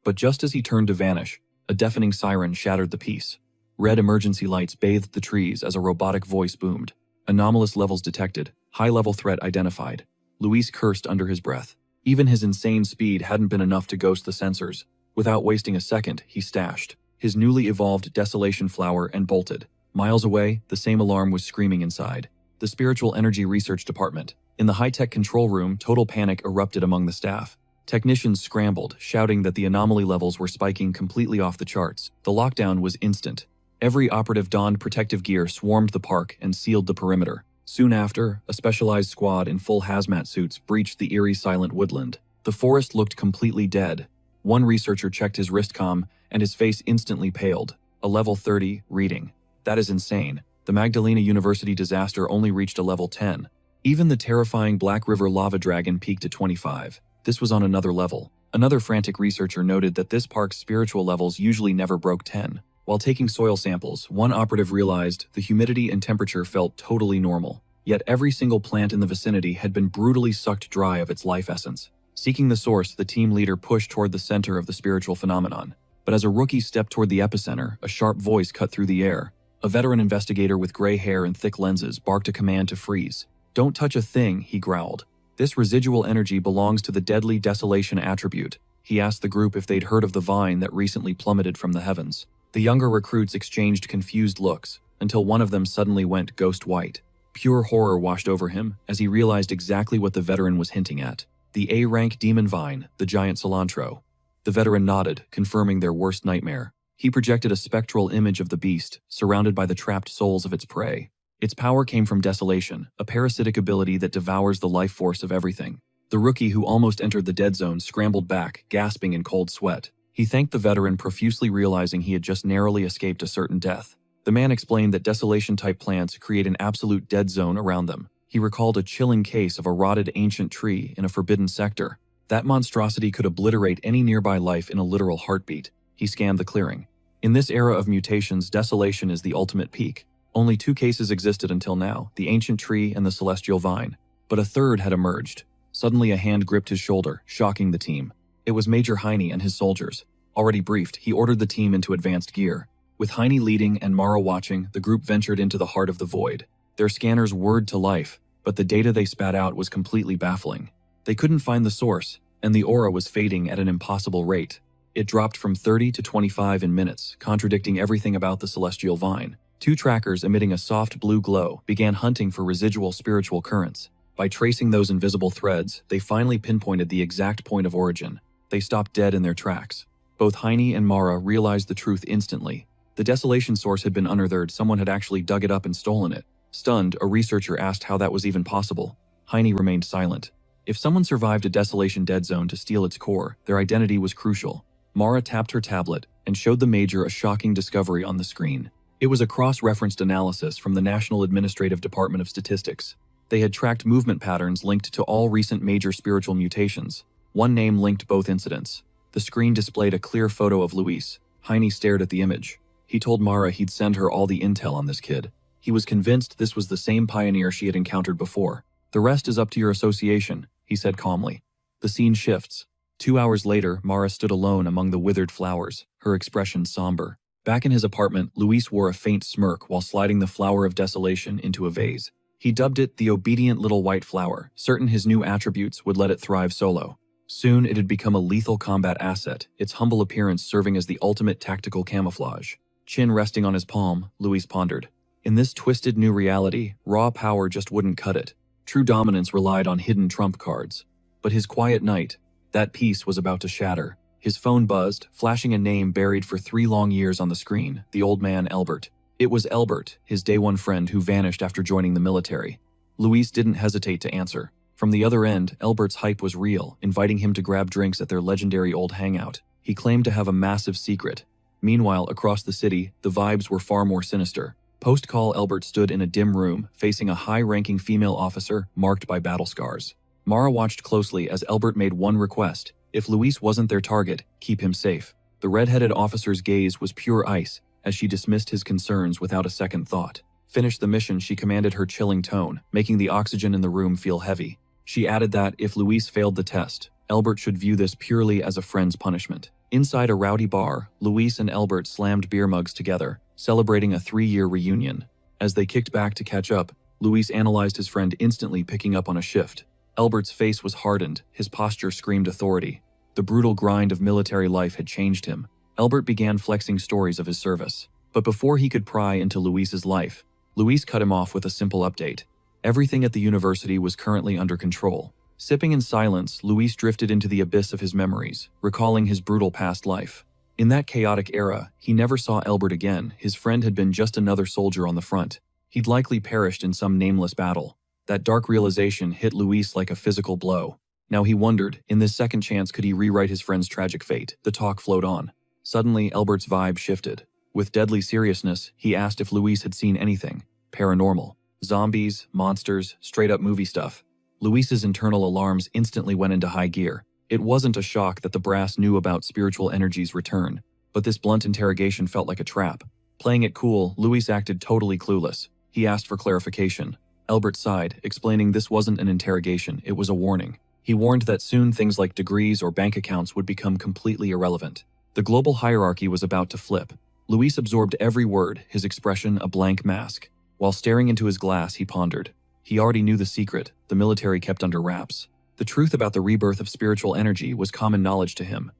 But just as he turned to vanish, a deafening siren shattered the peace. Red emergency lights bathed the trees as a robotic voice boomed. Anomalous levels detected. High-level threat identified. Luis cursed under his breath. Even his insane speed hadn't been enough to ghost the sensors. Without wasting a second, he stashed his newly evolved desolation flower and bolted. Miles away, the same alarm was screaming inside. The Spiritual Energy Research Department. In the high-tech control room, total panic erupted among the staff. Technicians scrambled, shouting that the anomaly levels were spiking completely off the charts. The lockdown was instant. Every operative donned protective gear, swarmed the park, and sealed the perimeter. Soon after, a specialized squad in full hazmat suits breached the eerie silent woodland. The forest looked completely dead. One researcher checked his wristcom, and his face instantly paled. A level 30 reading. That is insane. The Magdalena University disaster only reached a level 10. Even the terrifying Black River lava dragon peaked at 25. This was on another level. Another frantic researcher noted that this park's spiritual levels usually never broke 10. While taking soil samples, one operative realized the humidity and temperature felt totally normal. Yet every single plant in the vicinity had been brutally sucked dry of its life essence. Seeking the source, the team leader pushed toward the center of the spiritual phenomenon. But as a rookie stepped toward the epicenter, a sharp voice cut through the air. A veteran investigator with gray hair and thick lenses barked a command to freeze. "Don't touch a thing," he growled. "This residual energy belongs to the deadly desolation attribute." He asked the group if they'd heard of the vine that recently plummeted from the heavens. The younger recruits exchanged confused looks, until one of them suddenly went ghost white. Pure horror washed over him as he realized exactly what the veteran was hinting at. The A-rank demon vine, the giant cilantro. The veteran nodded, confirming their worst nightmare. He projected a spectral image of the beast, surrounded by the trapped souls of its prey. Its power came from desolation, a parasitic ability that devours the life force of everything. The rookie who almost entered the dead zone scrambled back, gasping in cold sweat. He thanked the veteran profusely, realizing he had just narrowly escaped a certain death. The man explained that desolation-type plants create an absolute dead zone around them. He recalled a chilling case of a rotted ancient tree in a forbidden sector. That monstrosity could obliterate any nearby life in a literal heartbeat. He scanned the clearing. In this era of mutations, desolation is the ultimate peak. Only 2 cases existed until now, the ancient tree and the celestial vine. But a third had emerged. Suddenly a hand gripped his shoulder, shocking the team. It was Major Heine and his soldiers. Already briefed, he ordered the team into advanced gear. With Heine leading and Mara watching, the group ventured into the heart of the void. Their scanners whirred to life, but the data they spat out was completely baffling. They couldn't find the source, and the aura was fading at an impossible rate. It dropped from 30 to 25 in minutes, contradicting everything about the celestial vine. Two trackers emitting a soft blue glow began hunting for residual spiritual currents. By tracing those invisible threads, they finally pinpointed the exact point of origin. They stopped dead in their tracks. Both Heine and Mara realized the truth instantly. The desolation source had been unearthed, someone had actually dug it up and stolen it. Stunned, a researcher asked how that was even possible. Heine remained silent. If someone survived a desolation dead zone to steal its core, their identity was crucial. Mara tapped her tablet and showed the Major a shocking discovery on the screen. It was a cross-referenced analysis from the National Administrative Department of Statistics. They had tracked movement patterns linked to all recent major spiritual mutations. One name linked both incidents. The screen displayed a clear photo of Luis. Heine stared at the image. He told Mara he'd send her all the intel on this kid. He was convinced this was the same pioneer she had encountered before. The rest is up to your association, he said calmly. The scene shifts. 2 hours later, Mara stood alone among the withered flowers, her expression somber. Back in his apartment, Luis wore a faint smirk while sliding the flower of desolation into a vase. He dubbed it the obedient little white flower, certain his new attributes would let it thrive solo. Soon it had become a lethal combat asset, its humble appearance serving as the ultimate tactical camouflage. Chin resting on his palm, Luis pondered. In this twisted new reality, raw power just wouldn't cut it. True dominance relied on hidden trump cards. But his quiet night, that peace was about to shatter. His phone buzzed, flashing a name buried for 3 long years on the screen, the old man Elbert. It was Elbert, his day-one friend who vanished after joining the military. Luis didn't hesitate to answer. From the other end, Elbert's hype was real, inviting him to grab drinks at their legendary old hangout. He claimed to have a massive secret. Meanwhile, across the city, the vibes were far more sinister. Post-call, Elbert stood in a dim room, facing a high-ranking female officer marked by battle scars. Mara watched closely as Elbert made one request. If Luis wasn't their target, keep him safe. The red-headed officer's gaze was pure ice, as she dismissed his concerns without a second thought. Finish the mission, she commanded, her chilling tone, making the oxygen in the room feel heavy. She added that, if Luis failed the test, Elbert should view this purely as a friend's punishment. Inside a rowdy bar, Luis and Elbert slammed beer mugs together, celebrating a 3-year reunion. As they kicked back to catch up, Luis analyzed his friend, instantly picking up on a shift. Elbert's face was hardened, his posture screamed authority. The brutal grind of military life had changed him. Elbert began flexing stories of his service. But before he could pry into Luis's life, Luis cut him off with a simple update. Everything at the university was currently under control. Sipping in silence, Luis drifted into the abyss of his memories, recalling his brutal past life. In that chaotic era, he never saw Elbert again. His friend had been just another soldier on the front. He'd likely perished in some nameless battle. That dark realization hit Luis like a physical blow. Now he wondered, in this second chance, could he rewrite his friend's tragic fate? The talk flowed on. Suddenly, Elbert's vibe shifted. With deadly seriousness, he asked if Luis had seen anything. Paranormal. Zombies, monsters, straight-up movie stuff. Luis's internal alarms instantly went into high gear. It wasn't a shock that the brass knew about spiritual energy's return, but this blunt interrogation felt like a trap. Playing it cool, Luis acted totally clueless. He asked for clarification. Elbert sighed, explaining this wasn't an interrogation, it was a warning. He warned that soon things like degrees or bank accounts would become completely irrelevant. The global hierarchy was about to flip. Luis absorbed every word, his expression a blank mask. While staring into his glass, he pondered. He already knew the secret the military kept under wraps. The truth about the rebirth of spiritual energy was common knowledge to him.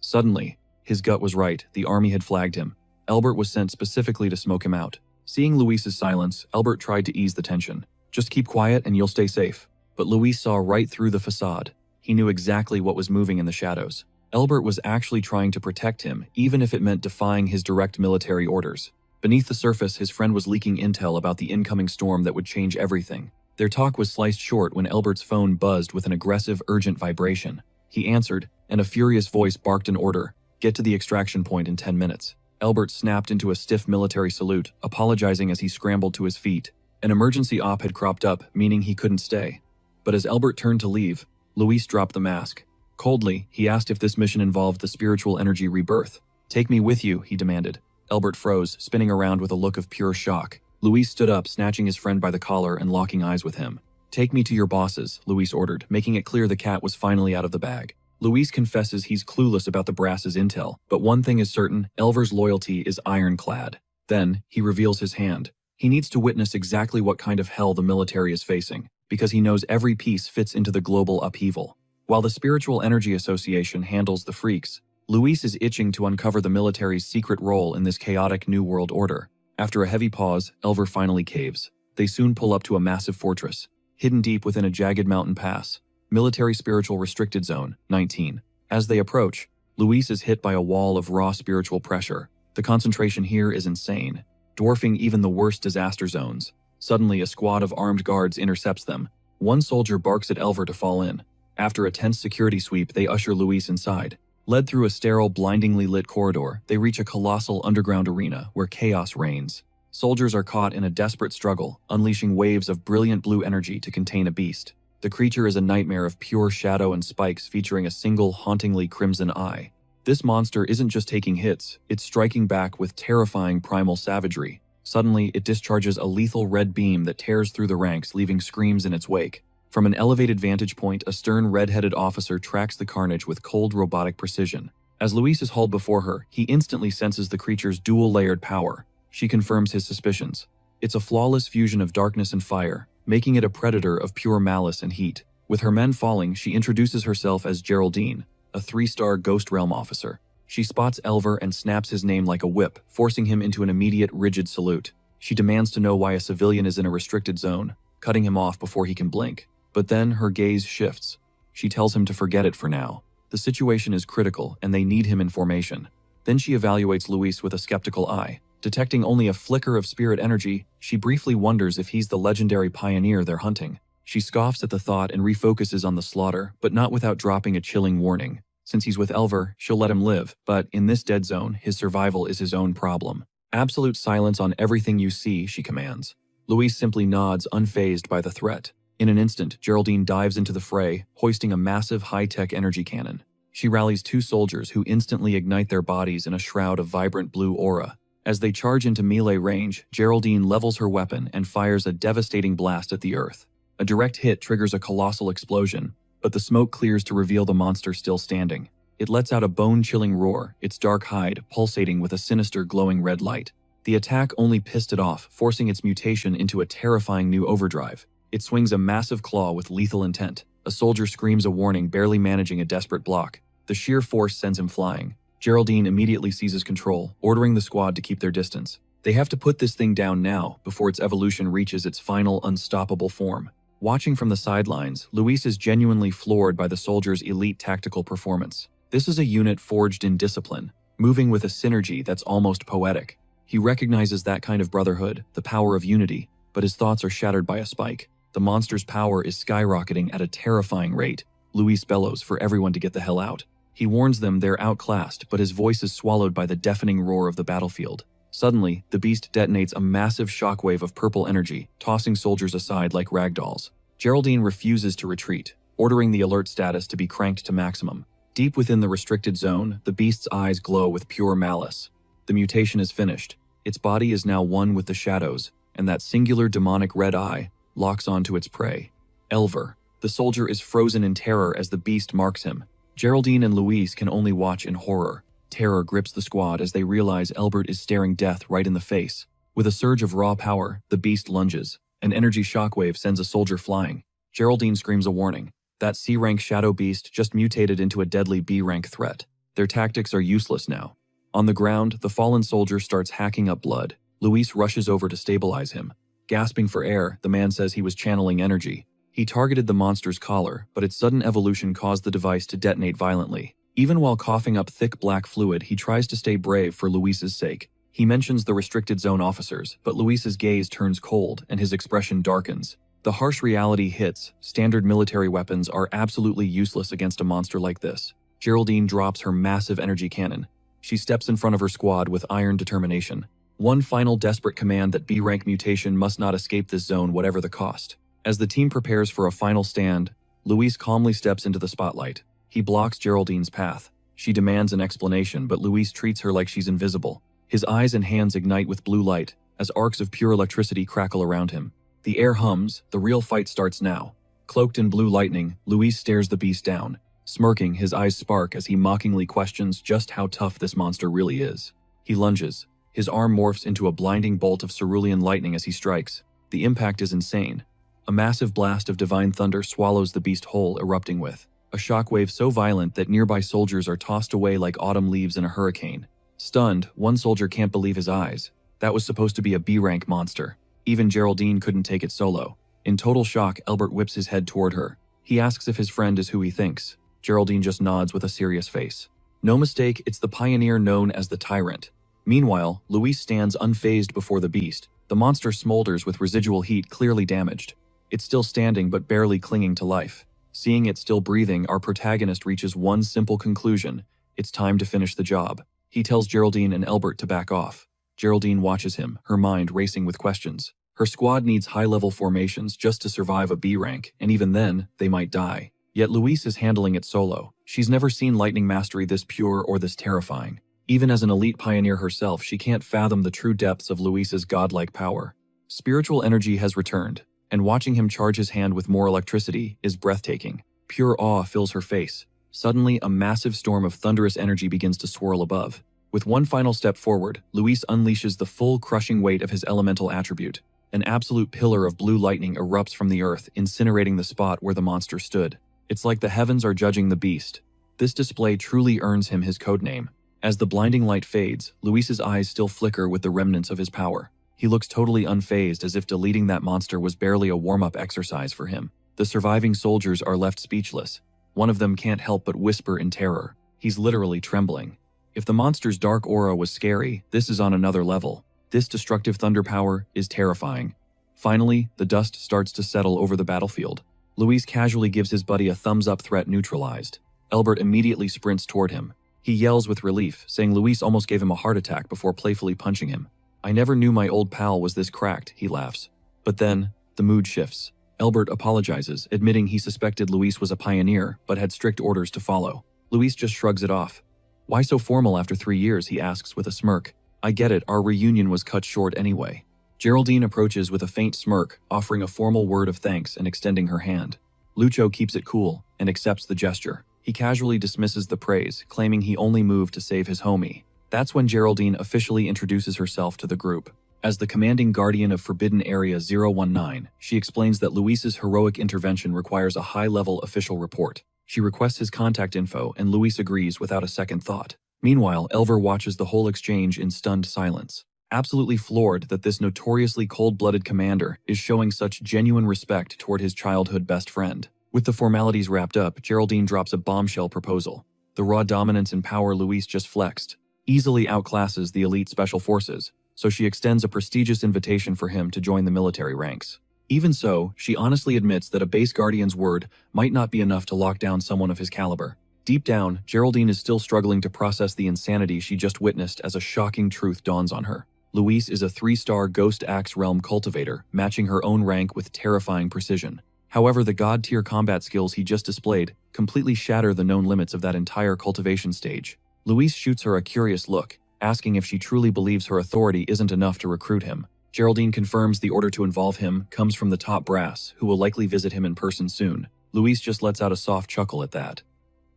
Suddenly, his gut was right, the army had flagged him. Elbert was sent specifically to smoke him out. Seeing Luis's silence, Elbert tried to ease the tension. Just keep quiet and you'll stay safe. But Luis saw right through the facade. He knew exactly what was moving in the shadows. Elbert was actually trying to protect him, even if it meant defying his direct military orders. Beneath the surface, his friend was leaking intel about the incoming storm that would change everything. Their talk was sliced short when Elbert's phone buzzed with an aggressive, urgent vibration. He answered, and a furious voice barked an order. Get to the extraction point in 10 minutes. Elbert snapped into a stiff military salute, apologizing as he scrambled to his feet. An emergency op had cropped up, meaning he couldn't stay. But as Elbert turned to leave, Luis dropped the mask. Coldly, he asked if this mission involved the spiritual energy rebirth. Take me with you, he demanded. Elbert froze, spinning around with a look of pure shock. Luis stood up, snatching his friend by the collar and locking eyes with him. Take me to your bosses, Luis ordered, making it clear the cat was finally out of the bag. Luis confesses he's clueless about the brass's intel, but one thing is certain, Elver's loyalty is ironclad. Then, he reveals his hand. He needs to witness exactly what kind of hell the military is facing. because he knows every piece fits into the global upheaval. While the Spiritual Energy Association handles the freaks, Luis is itching to uncover the military's secret role in this chaotic new world order. After a heavy pause, Elver finally caves. They soon pull up to a massive fortress, hidden deep within a jagged mountain pass. Military Spiritual Restricted Zone, 19. As they approach, Luis is hit by a wall of raw spiritual pressure. The concentration here is insane, dwarfing even the worst disaster zones. Suddenly, a squad of armed guards intercepts them. One soldier barks at Elver to fall in. After a tense security sweep, they usher Luis inside. Led through a sterile, blindingly lit corridor, they reach a colossal underground arena where chaos reigns. Soldiers are caught in a desperate struggle, unleashing waves of brilliant blue energy to contain a beast. The creature is a nightmare of pure shadow and spikes featuring a single, hauntingly crimson eye. This monster isn't just taking hits, it's striking back with terrifying primal savagery. Suddenly, it discharges a lethal red beam that tears through the ranks, leaving screams in its wake. From an elevated vantage point, a stern red-headed officer tracks the carnage with cold robotic precision. As Luis is hauled before her, he instantly senses the creature's dual-layered power. She confirms his suspicions. It's a flawless fusion of darkness and fire, making it a predator of pure malice and heat. With her men falling, she introduces herself as Geraldine, a 3-star Ghost Realm officer. She spots Elver and snaps his name like a whip, forcing him into an immediate, rigid salute. She demands to know why a civilian is in a restricted zone, cutting him off before he can blink. But then her gaze shifts. She tells him to forget it for now. The situation is critical, and they need him in formation. Then she evaluates Luis with a skeptical eye. Detecting only a flicker of spirit energy, she briefly wonders if he's the legendary pioneer they're hunting. She scoffs at the thought and refocuses on the slaughter, but not without dropping a chilling warning. Since he's with Elver, she'll let him live, but in this dead zone, his survival is his own problem. Absolute silence on everything you see, she commands. Luis simply nods, unfazed by the threat. In an instant, Geraldine dives into the fray, hoisting a massive high-tech energy cannon. She rallies 2 soldiers who instantly ignite their bodies in a shroud of vibrant blue aura. As they charge into melee range, Geraldine levels her weapon and fires a devastating blast at the earth. A direct hit triggers a colossal explosion, but the smoke clears to reveal the monster still standing. It lets out a bone-chilling roar, its dark hide pulsating with a sinister glowing red light. The attack only pissed it off, forcing its mutation into a terrifying new overdrive. It swings a massive claw with lethal intent. A soldier screams a warning, barely managing a desperate block. The sheer force sends him flying. Geraldine immediately seizes control, ordering the squad to keep their distance. They have to put this thing down now, before its evolution reaches its final unstoppable form. Watching from the sidelines, Luis is genuinely floored by the soldiers' elite tactical performance. This is a unit forged in discipline, moving with a synergy that's almost poetic. He recognizes that kind of brotherhood, the power of unity, but his thoughts are shattered by a spike. The monster's power is skyrocketing at a terrifying rate. Luis bellows for everyone to get the hell out. He warns them they're outclassed, but his voice is swallowed by the deafening roar of the battlefield. Suddenly, the beast detonates a massive shockwave of purple energy, tossing soldiers aside like ragdolls. Geraldine refuses to retreat, ordering the alert status to be cranked to maximum. Deep within the restricted zone, the beast's eyes glow with pure malice. The mutation is finished. Its body is now one with the shadows, and that singular demonic red eye locks onto its prey. Elver. The soldier is frozen in terror as the beast marks him. Geraldine and Luis can only watch in horror. Terror grips the squad as they realize Elbert is staring death right in the face. With a surge of raw power, the beast lunges. An energy shockwave sends a soldier flying. Geraldine screams a warning. That C-rank shadow beast just mutated into a deadly B-rank threat. Their tactics are useless now. On the ground, the fallen soldier starts hacking up blood. Luis rushes over to stabilize him. Gasping for air, the man says he was channeling energy. He targeted the monster's collar, but its sudden evolution caused the device to detonate violently. Even while coughing up thick black fluid, he tries to stay brave for Luis's sake. He mentions the restricted zone officers, but Luis's gaze turns cold and his expression darkens. The harsh reality hits. Standard military weapons are absolutely useless against a monster like this. Geraldine drops her massive energy cannon. She steps in front of her squad with iron determination. One final desperate command: that B-rank mutation must not escape this zone whatever the cost. As the team prepares for a final stand, Luis calmly steps into the spotlight. He blocks Geraldine's path. She demands an explanation, but Luis treats her like she's invisible. His eyes and hands ignite with blue light as arcs of pure electricity crackle around him. The air hums. The real fight starts now. Cloaked in blue lightning, Luis stares the beast down. Smirking, his eyes spark as he mockingly questions just how tough this monster really is. He lunges. His arm morphs into a blinding bolt of cerulean lightning as he strikes. The impact is insane. A massive blast of divine thunder swallows the beast whole, erupting with a shockwave so violent that nearby soldiers are tossed away like autumn leaves in a hurricane. Stunned, one soldier can't believe his eyes. That was supposed to be a B-rank monster. Even Geraldine couldn't take it solo. In total shock, Albert whips his head toward her. He asks if his friend is who he thinks. Geraldine just nods with a serious face. No mistake, it's the pioneer known as the Tyrant. Meanwhile, Luis stands unfazed before the beast. The monster smolders with residual heat clearly damaged. It's still standing but barely clinging to life. Seeing it still breathing, our protagonist reaches one simple conclusion. It's time to finish the job. He tells Geraldine and Albert to back off. Geraldine watches him, her mind racing with questions. Her squad needs high-level formations just to survive a B rank, and even then, they might die. Yet Luis is handling it solo. She's never seen lightning mastery this pure or this terrifying. Even as an elite pioneer herself, she can't fathom the true depths of Luis's godlike power. Spiritual energy has returned, and watching him charge his hand with more electricity is breathtaking. Pure awe fills her face. Suddenly, a massive storm of thunderous energy begins to swirl above. With one final step forward, Luis unleashes the full crushing weight of his elemental attribute. An absolute pillar of blue lightning erupts from the earth, incinerating the spot where the monster stood. It's like the heavens are judging the beast. This display truly earns him his codename. As the blinding light fades, Luis's eyes still flicker with the remnants of his power. He looks totally unfazed, as if deleting that monster was barely a warm-up exercise for him. The surviving soldiers are left speechless. One of them can't help but whisper in terror. He's literally trembling. If the monster's dark aura was scary, this is on another level. This destructive thunder power is terrifying. Finally, the dust starts to settle over the battlefield. Luis casually gives his buddy a thumbs-up, threat neutralized. Albert immediately sprints toward him. He yells with relief, saying Luis almost gave him a heart attack before playfully punching him. "I never knew my old pal was this cracked," he laughs. But then, the mood shifts. Albert apologizes, admitting he suspected Luis was a pioneer, but had strict orders to follow. Luis just shrugs it off. "Why so formal after 3 years?" he asks with a smirk. "I get it, our reunion was cut short anyway." Geraldine approaches with a faint smirk, offering a formal word of thanks and extending her hand. Lucho keeps it cool and accepts the gesture. He casually dismisses the praise, claiming he only moved to save his homie. That's when Geraldine officially introduces herself to the group. As the commanding guardian of Forbidden Area 019, she explains that Luis's heroic intervention requires a high-level official report. She requests his contact info, and Luis agrees without a second thought. Meanwhile, Elver watches the whole exchange in stunned silence, absolutely floored that this notoriously cold-blooded commander is showing such genuine respect toward his childhood best friend. With the formalities wrapped up, Geraldine drops a bombshell proposal. The raw dominance and power Luis just flexed easily outclasses the elite special forces, so she extends a prestigious invitation for him to join the military ranks. Even so, she honestly admits that a base guardian's word might not be enough to lock down someone of his caliber. Deep down, Geraldine is still struggling to process the insanity she just witnessed as a shocking truth dawns on her. Luis is a 3-star Ghost Axe Realm cultivator, matching her own rank with terrifying precision. However, the god-tier combat skills he just displayed completely shatter the known limits of that entire cultivation stage. Luis shoots her a curious look, asking if she truly believes her authority isn't enough to recruit him. Geraldine confirms the order to involve him comes from the top brass, who will likely visit him in person soon. Luis just lets out a soft chuckle at that.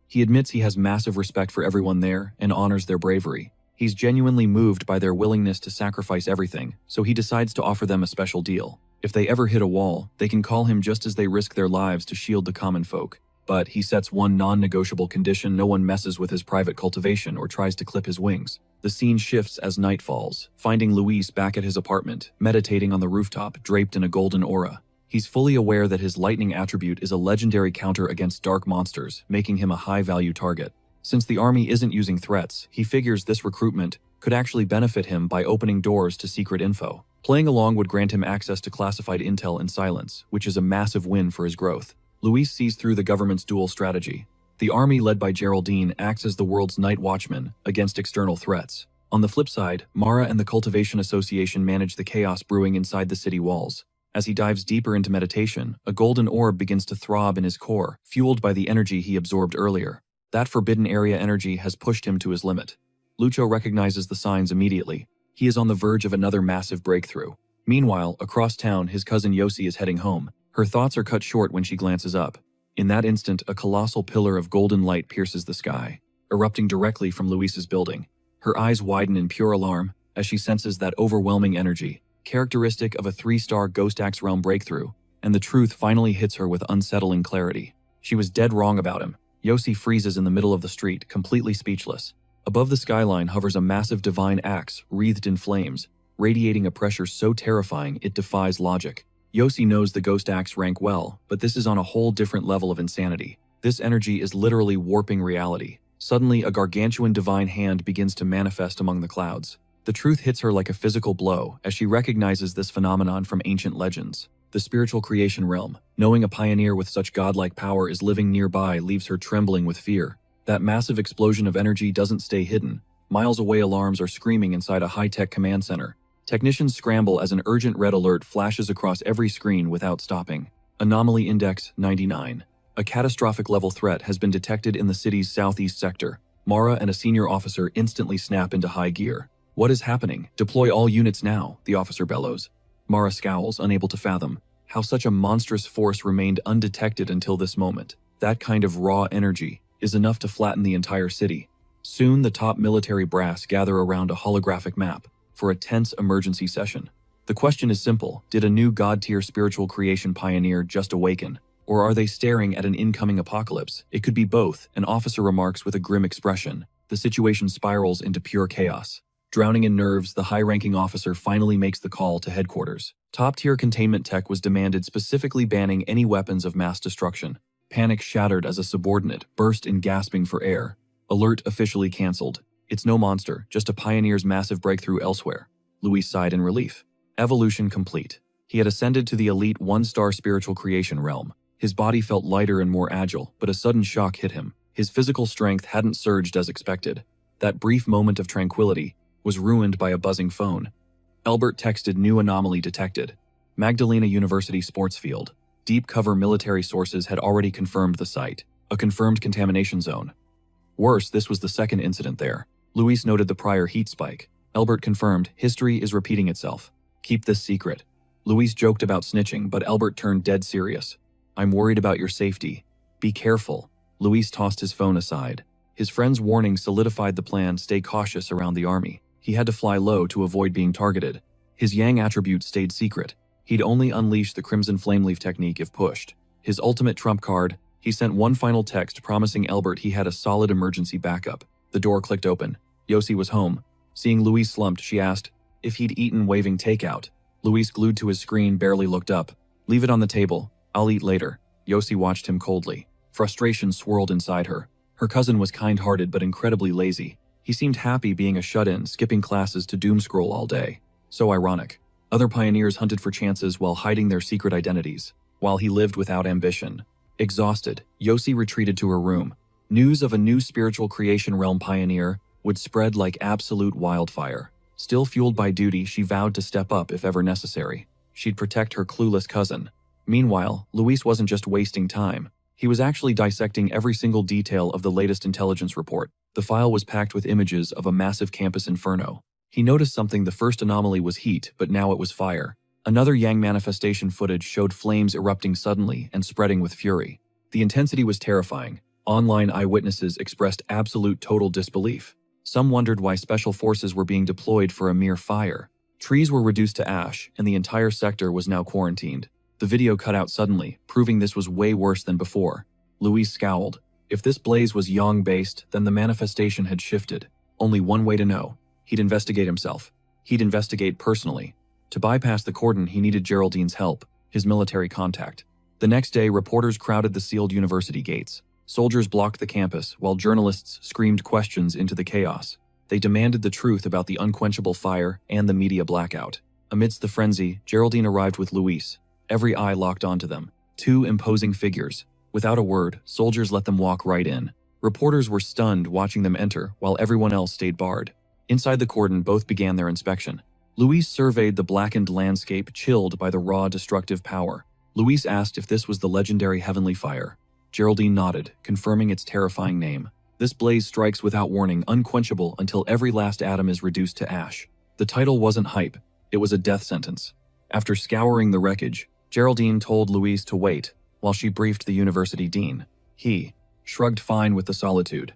He admits he has massive respect for everyone there and honors their bravery. He's genuinely moved by their willingness to sacrifice everything, so he decides to offer them a special deal. If they ever hit a wall, they can call him just as they risk their lives to shield the common folk. But he sets one non-negotiable condition: no one messes with his private cultivation or tries to clip his wings. The scene shifts as night falls, finding Luis back at his apartment, meditating on the rooftop, draped in a golden aura. He's fully aware that his lightning attribute is a legendary counter against dark monsters, making him a high-value target. Since the army isn't using threats, he figures this recruitment could actually benefit him by opening doors to secret info. Playing along would grant him access to classified intel in silence, which is a massive win for his growth. Luis sees through the government's dual strategy. The army led by Geraldine acts as the world's night watchman against external threats. On the flip side, Mara and the Cultivation Association manage the chaos brewing inside the city walls. As he dives deeper into meditation, a golden orb begins to throb in his core, fueled by the energy he absorbed earlier. That forbidden area energy has pushed him to his limit. Lucho recognizes the signs immediately. He is on the verge of another massive breakthrough. Meanwhile, across town, his cousin Yossi is heading home. Her thoughts are cut short when she glances up. In that instant, a colossal pillar of golden light pierces the sky, erupting directly from Luis's building. Her eyes widen in pure alarm as she senses that overwhelming energy, characteristic of a 3-star Ghost Axe Realm breakthrough, and the truth finally hits her with unsettling clarity. She was dead wrong about him. Yossi freezes in the middle of the street, completely speechless. Above the skyline hovers a massive divine axe, wreathed in flames, radiating a pressure so terrifying it defies logic. Yossi knows the ghost axe rank well, but this is on a whole different level of insanity. This energy is literally warping reality. Suddenly, a gargantuan divine hand begins to manifest among the clouds. The truth hits her like a physical blow as she recognizes this phenomenon from ancient legends. The spiritual creation realm. Knowing a pioneer with such godlike power is living nearby leaves her trembling with fear. That massive explosion of energy doesn't stay hidden. Miles away, alarms are screaming inside a high-tech command center. Technicians scramble as an urgent red alert flashes across every screen without stopping. Anomaly Index 99. A catastrophic level threat has been detected in the city's southeast sector. Mara and a senior officer instantly snap into high gear. What is happening? Deploy all units now, the officer bellows. Mara scowls, unable to fathom how such a monstrous force remained undetected until this moment. That kind of raw energy is enough to flatten the entire city. Soon, the top military brass gather around a holographic map for a tense emergency session. The question is simple: did a new god-tier spiritual creation pioneer just awaken? Or are they staring at an incoming apocalypse? It could be both, an officer remarks with a grim expression. The situation spirals into pure chaos. Drowning in nerves, the high-ranking officer finally makes the call to headquarters. Top-tier containment tech was demanded, specifically banning any weapons of mass destruction. Panic shattered as a subordinate burst in, gasping for air. Alert officially cancelled. It's no monster, just a pioneer's massive breakthrough elsewhere. Luis sighed in relief. Evolution complete. He had ascended to the elite one-star spiritual creation realm. His body felt lighter and more agile, but a sudden shock hit him. His physical strength hadn't surged as expected. That brief moment of tranquility was ruined by a buzzing phone. Albert texted, new anomaly detected. Magdalena University sports field. Deep cover military sources had already confirmed the site. A confirmed contamination zone. Worse, this was the second incident there. Luis noted the prior heat spike. Albert confirmed, history is repeating itself. Keep this secret. Luis joked about snitching, but Albert turned dead serious. I'm worried about your safety. Be careful. Luis tossed his phone aside. His friend's warning solidified the plan: stay cautious around the army. He had to fly low to avoid being targeted. His Yang attribute stayed secret. He'd only unleash the Crimson Flameleaf technique if pushed. His ultimate trump card, he sent one final text promising Albert he had a solid emergency backup. The door clicked open. Yossi was home. Seeing Luis slumped, she asked if he'd eaten, waving takeout. Luis, glued to his screen, barely looked up. Leave it on the table. I'll eat later. Yossi watched him coldly. Frustration swirled inside her. Her cousin was kind-hearted but incredibly lazy. He seemed happy being a shut-in, skipping classes to doomscroll all day. So ironic. Other pioneers hunted for chances while hiding their secret identities, while he lived without ambition. Exhausted, Yossi retreated to her room. News of a new spiritual creation realm pioneer would spread like absolute wildfire. Still fueled by duty, she vowed to step up if ever necessary. She'd protect her clueless cousin. Meanwhile, Luis wasn't just wasting time. He was actually dissecting every single detail of the latest intelligence report. The file was packed with images of a massive campus inferno. He noticed something: the first anomaly was heat, but now it was fire. Another Yang manifestation footage showed flames erupting suddenly and spreading with fury. The intensity was terrifying. Online eyewitnesses expressed absolute total disbelief. Some wondered why special forces were being deployed for a mere fire. Trees were reduced to ash, and the entire sector was now quarantined. The video cut out suddenly, proving this was way worse than before. Luis scowled. If this blaze was Yang-based, then the manifestation had shifted. Only one way to know. He'd investigate himself. He'd investigate personally. To bypass the cordon, he needed Geraldine's help, his military contact. The next day, reporters crowded the sealed university gates. Soldiers blocked the campus, while journalists screamed questions into the chaos. They demanded the truth about the unquenchable fire and the media blackout. Amidst the frenzy, Geraldine arrived with Luis. Every eye locked onto them. Two imposing figures. Without a word, soldiers let them walk right in. Reporters were stunned watching them enter, while everyone else stayed barred. Inside the cordon, both began their inspection. Luis surveyed the blackened landscape, chilled by the raw, destructive power. Luis asked if this was the legendary heavenly fire. Geraldine nodded, confirming its terrifying name. This blaze strikes without warning, unquenchable until every last atom is reduced to ash. The title wasn't hype, it was a death sentence. After scouring the wreckage, Geraldine told Luis to wait, while she briefed the university dean. He shrugged, fine with the solitude.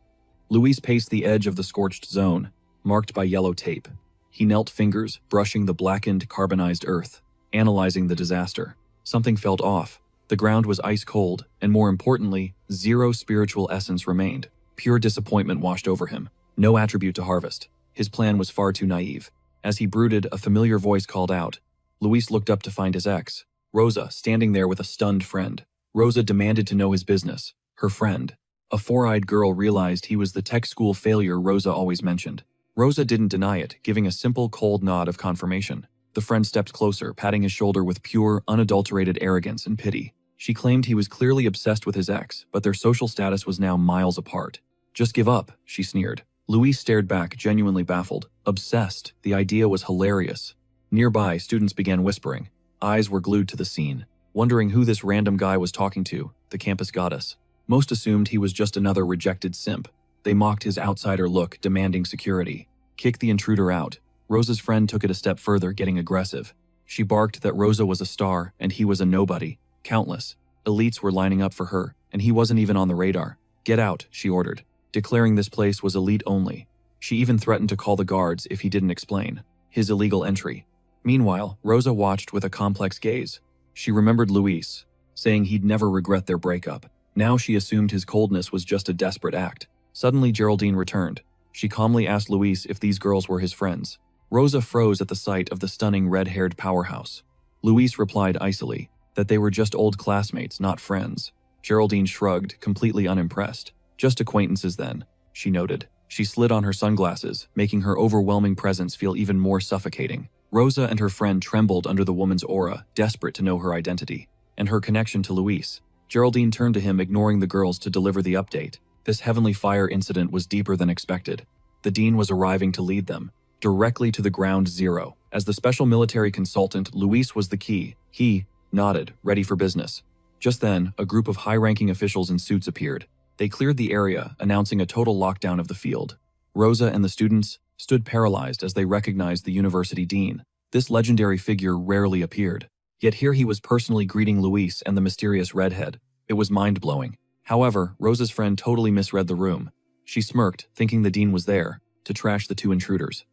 Luis paced the edge of the scorched zone, marked by yellow tape. He knelt, fingers brushing the blackened, carbonized earth, analyzing the disaster. Something felt off. The ground was ice cold, and more importantly, zero spiritual essence remained. Pure disappointment washed over him. No attribute to harvest. His plan was far too naive. As he brooded, a familiar voice called out. Luis looked up to find his ex, Rosa, standing there with a stunned friend. Rosa demanded to know his business. Her friend. A four-eyed girl realized he was the tech school failure Rosa always mentioned. Rosa didn't deny it, giving a simple, cold nod of confirmation. The friend stepped closer, patting his shoulder with pure, unadulterated arrogance and pity. She claimed he was clearly obsessed with his ex, but their social status was now miles apart. Just give up, she sneered. Luis stared back, genuinely baffled. Obsessed. The idea was hilarious. Nearby, students began whispering. Eyes were glued to the scene, wondering who this random guy was talking to, the campus goddess. Most assumed he was just another rejected simp. They mocked his outsider look, demanding security. Kick the intruder out. Rosa's friend took it a step further, getting aggressive. She barked that Rosa was a star and he was a nobody. Countless elites were lining up for her, and he wasn't even on the radar. Get out, she ordered, declaring this place was elite only. She even threatened to call the guards if he didn't explain his illegal entry. Meanwhile, Rosa watched with a complex gaze. She remembered Luis, saying he'd never regret their breakup. Now she assumed his coldness was just a desperate act. Suddenly, Geraldine returned. She calmly asked Luis if these girls were his friends. Rosa froze at the sight of the stunning red-haired powerhouse. Luis replied icily that they were just old classmates, not friends. Geraldine shrugged, completely unimpressed. Just acquaintances then, she noted. She slid on her sunglasses, making her overwhelming presence feel even more suffocating. Rosa and her friend trembled under the woman's aura, desperate to know her identity and her connection to Luis. Geraldine turned to him, ignoring the girls, to deliver the update. This heavenly fire incident was deeper than expected. The dean was arriving to lead them directly to the ground zero. As the special military consultant, Luis was the key. He nodded, ready for business. Just then, a group of high-ranking officials in suits appeared. They cleared the area, announcing a total lockdown of the field. Rosa and the students stood paralyzed as they recognized the university dean. This legendary figure rarely appeared. Yet here he was personally greeting Luis and the mysterious redhead. It was mind-blowing. However, Rosa's friend totally misread the room. She smirked, thinking the dean was there to trash the two intruders.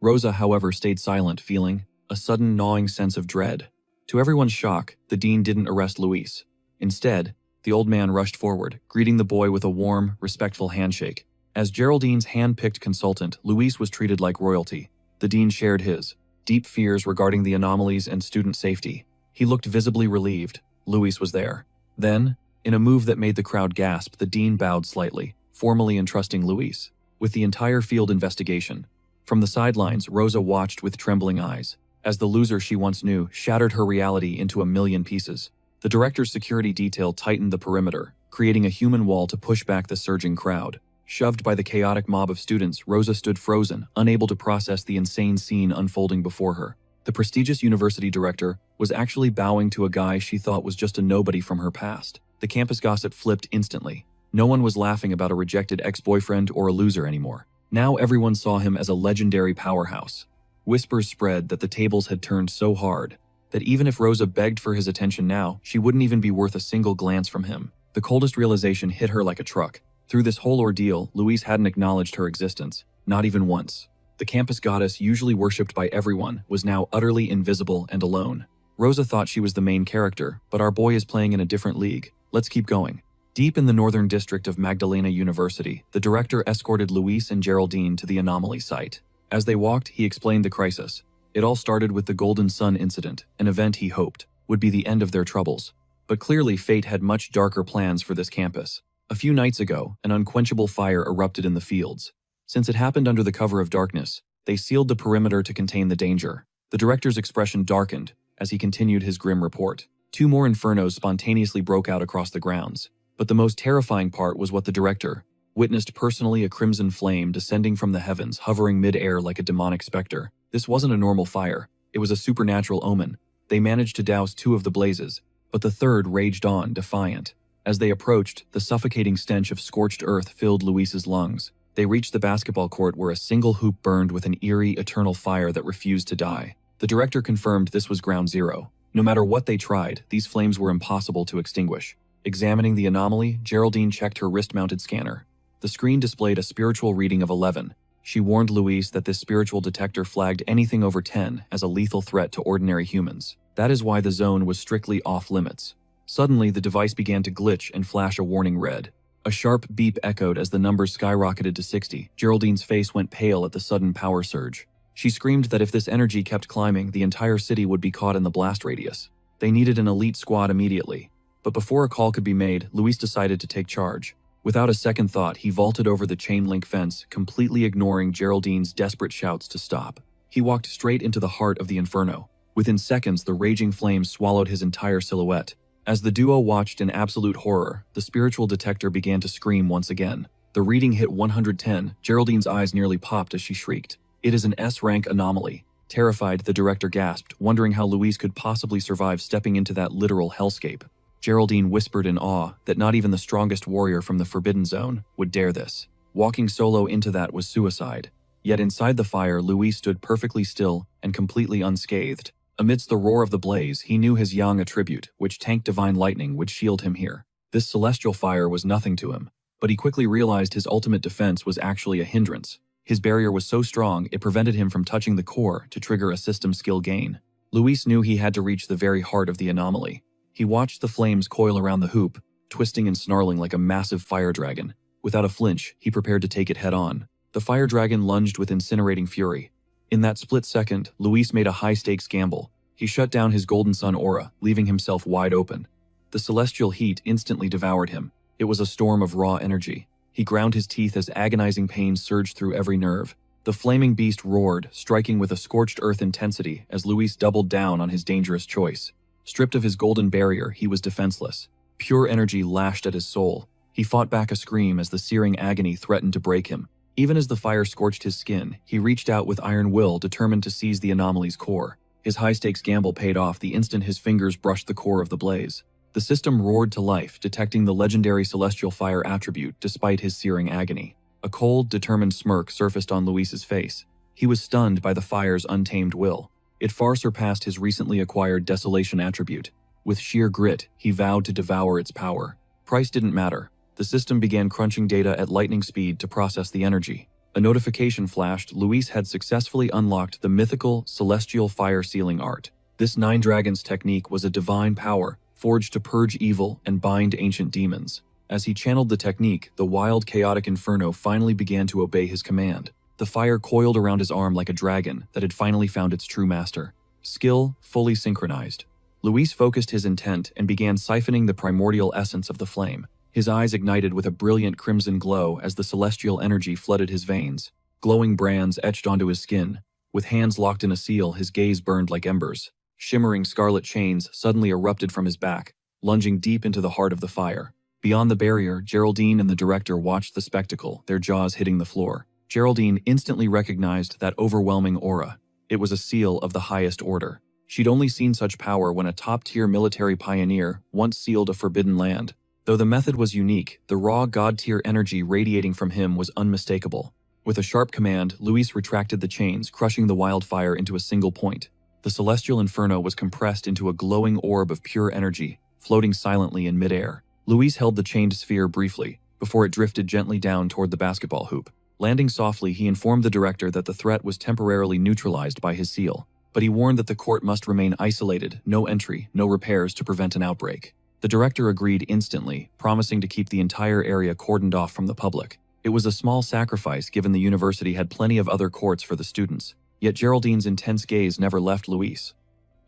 Rosa, however, stayed silent, feeling a sudden gnawing sense of dread. To everyone's shock, the dean didn't arrest Luis. Instead, the old man rushed forward, greeting the boy with a warm, respectful handshake. As Geraldine's hand-picked consultant, Luis was treated like royalty. The dean shared his deep fears regarding the anomalies and student safety. He looked visibly relieved. Luis was there. Then, in a move that made the crowd gasp, the dean bowed slightly, formally entrusting Luis with the entire field investigation. From the sidelines, Rosa watched with trembling eyes, as the loser she once knew shattered her reality into a million pieces. The director's security detail tightened the perimeter, creating a human wall to push back the surging crowd. Shoved by the chaotic mob of students, Rosa stood frozen, unable to process the insane scene unfolding before her. The prestigious university director was actually bowing to a guy she thought was just a nobody from her past. The campus gossip flipped instantly. No one was laughing about a rejected ex-boyfriend or a loser anymore. Now everyone saw him as a legendary powerhouse. Whispers spread that the tables had turned so hard that even if Rosa begged for his attention now, she wouldn't even be worth a single glance from him. The coldest realization hit her like a truck. Through this whole ordeal, Luis hadn't acknowledged her existence, not even once. The campus goddess, usually worshipped by everyone, was now utterly invisible and alone. Rosa thought she was the main character, but our boy is playing in a different league. Let's keep going. Deep in the northern district of Magdalena University, the director escorted Luis and Geraldine to the anomaly site. As they walked, he explained the crisis. It all started with the Golden Sun incident, an event he hoped would be the end of their troubles. But clearly fate had much darker plans for this campus. A few nights ago, an unquenchable fire erupted in the fields. Since it happened under the cover of darkness, they sealed the perimeter to contain the danger. The director's expression darkened as he continued his grim report. 2 more infernos spontaneously broke out across the grounds. But the most terrifying part was what the director witnessed personally: a crimson flame descending from the heavens, hovering mid-air like a demonic specter. This wasn't a normal fire. It was a supernatural omen. They managed to douse 2 of the blazes, but the third raged on, defiant. As they approached, the suffocating stench of scorched earth filled Luis's lungs. They reached the basketball court where a single hoop burned with an eerie, eternal fire that refused to die. The director confirmed this was ground zero. No matter what they tried, these flames were impossible to extinguish. Examining the anomaly, Geraldine checked her wrist-mounted scanner. The screen displayed a spiritual reading of 11. She warned Luis that this spiritual detector flagged anything over 10 as a lethal threat to ordinary humans. That is why the zone was strictly off-limits. Suddenly, the device began to glitch and flash a warning red. A sharp beep echoed as the numbers skyrocketed to 60. Geraldine's face went pale at the sudden power surge. She screamed that if this energy kept climbing, the entire city would be caught in the blast radius. They needed an elite squad immediately. But before a call could be made, Luis decided to take charge. Without a second thought, he vaulted over the chain-link fence, completely ignoring Geraldine's desperate shouts to stop. He walked straight into the heart of the inferno. Within seconds, the raging flames swallowed his entire silhouette. As the duo watched in absolute horror, the spiritual detector began to scream once again. The reading hit 110. Geraldine's eyes nearly popped as she shrieked. It is an S-rank anomaly. Terrified, the director gasped, wondering how Luis could possibly survive stepping into that literal hellscape. Geraldine whispered in awe that not even the strongest warrior from the Forbidden Zone would dare this. Walking solo into that was suicide. Yet inside the fire, Luis stood perfectly still and completely unscathed. Amidst the roar of the blaze, he knew his yang attribute, which tanked divine lightning, would shield him here. This celestial fire was nothing to him, but he quickly realized his ultimate defense was actually a hindrance. His barrier was so strong it prevented him from touching the core to trigger a system skill gain. Luis knew he had to reach the very heart of the anomaly. He watched the flames coil around the hoop, twisting and snarling like a massive fire dragon. Without a flinch, he prepared to take it head-on. The fire dragon lunged with incinerating fury. In that split second, Luis made a high-stakes gamble. He shut down his golden sun aura, leaving himself wide open. The celestial heat instantly devoured him. It was a storm of raw energy. He ground his teeth as agonizing pain surged through every nerve. The flaming beast roared, striking with a scorched earth intensity as Luis doubled down on his dangerous choice. Stripped of his golden barrier, he was defenseless. Pure energy lashed at his soul. He fought back a scream as the searing agony threatened to break him. Even as the fire scorched his skin, he reached out with iron will, determined to seize the anomaly's core. His high-stakes gamble paid off the instant his fingers brushed the core of the blaze. The system roared to life, detecting the legendary celestial fire attribute despite his searing agony. A cold, determined smirk surfaced on Luis's face. He was stunned by the fire's untamed will. It far surpassed his recently acquired desolation attribute. With sheer grit, he vowed to devour its power. Price didn't matter. The system began crunching data at lightning speed to process the energy. A notification flashed. Luis had successfully unlocked the mythical celestial fire sealing art. This Nine Dragons technique was a divine power, forged to purge evil and bind ancient demons. As he channeled the technique, the wild, chaotic inferno finally began to obey his command. The fire coiled around his arm like a dragon that had finally found its true master. Skill fully synchronized. Luis focused his intent and began siphoning the primordial essence of the flame. His eyes ignited with a brilliant crimson glow as the celestial energy flooded his veins. Glowing brands etched onto his skin. With hands locked in a seal, his gaze burned like embers. Shimmering scarlet chains suddenly erupted from his back, lunging deep into the heart of the fire. Beyond the barrier, Geraldine and the director watched the spectacle, their jaws hitting the floor. Geraldine instantly recognized that overwhelming aura. It was a seal of the highest order. She'd only seen such power when a top-tier military pioneer once sealed a forbidden land. Though the method was unique, the raw god-tier energy radiating from him was unmistakable. With a sharp command, Luis retracted the chains, crushing the wildfire into a single point. The celestial inferno was compressed into a glowing orb of pure energy, floating silently in midair. Luis held the chained sphere briefly, before it drifted gently down toward the basketball hoop. Landing softly, he informed the director that the threat was temporarily neutralized by his seal, but he warned that the court must remain isolated, no entry, no repairs to prevent an outbreak. The director agreed instantly, promising to keep the entire area cordoned off from the public. It was a small sacrifice given the university had plenty of other courts for the students, yet Geraldine's intense gaze never left Luis.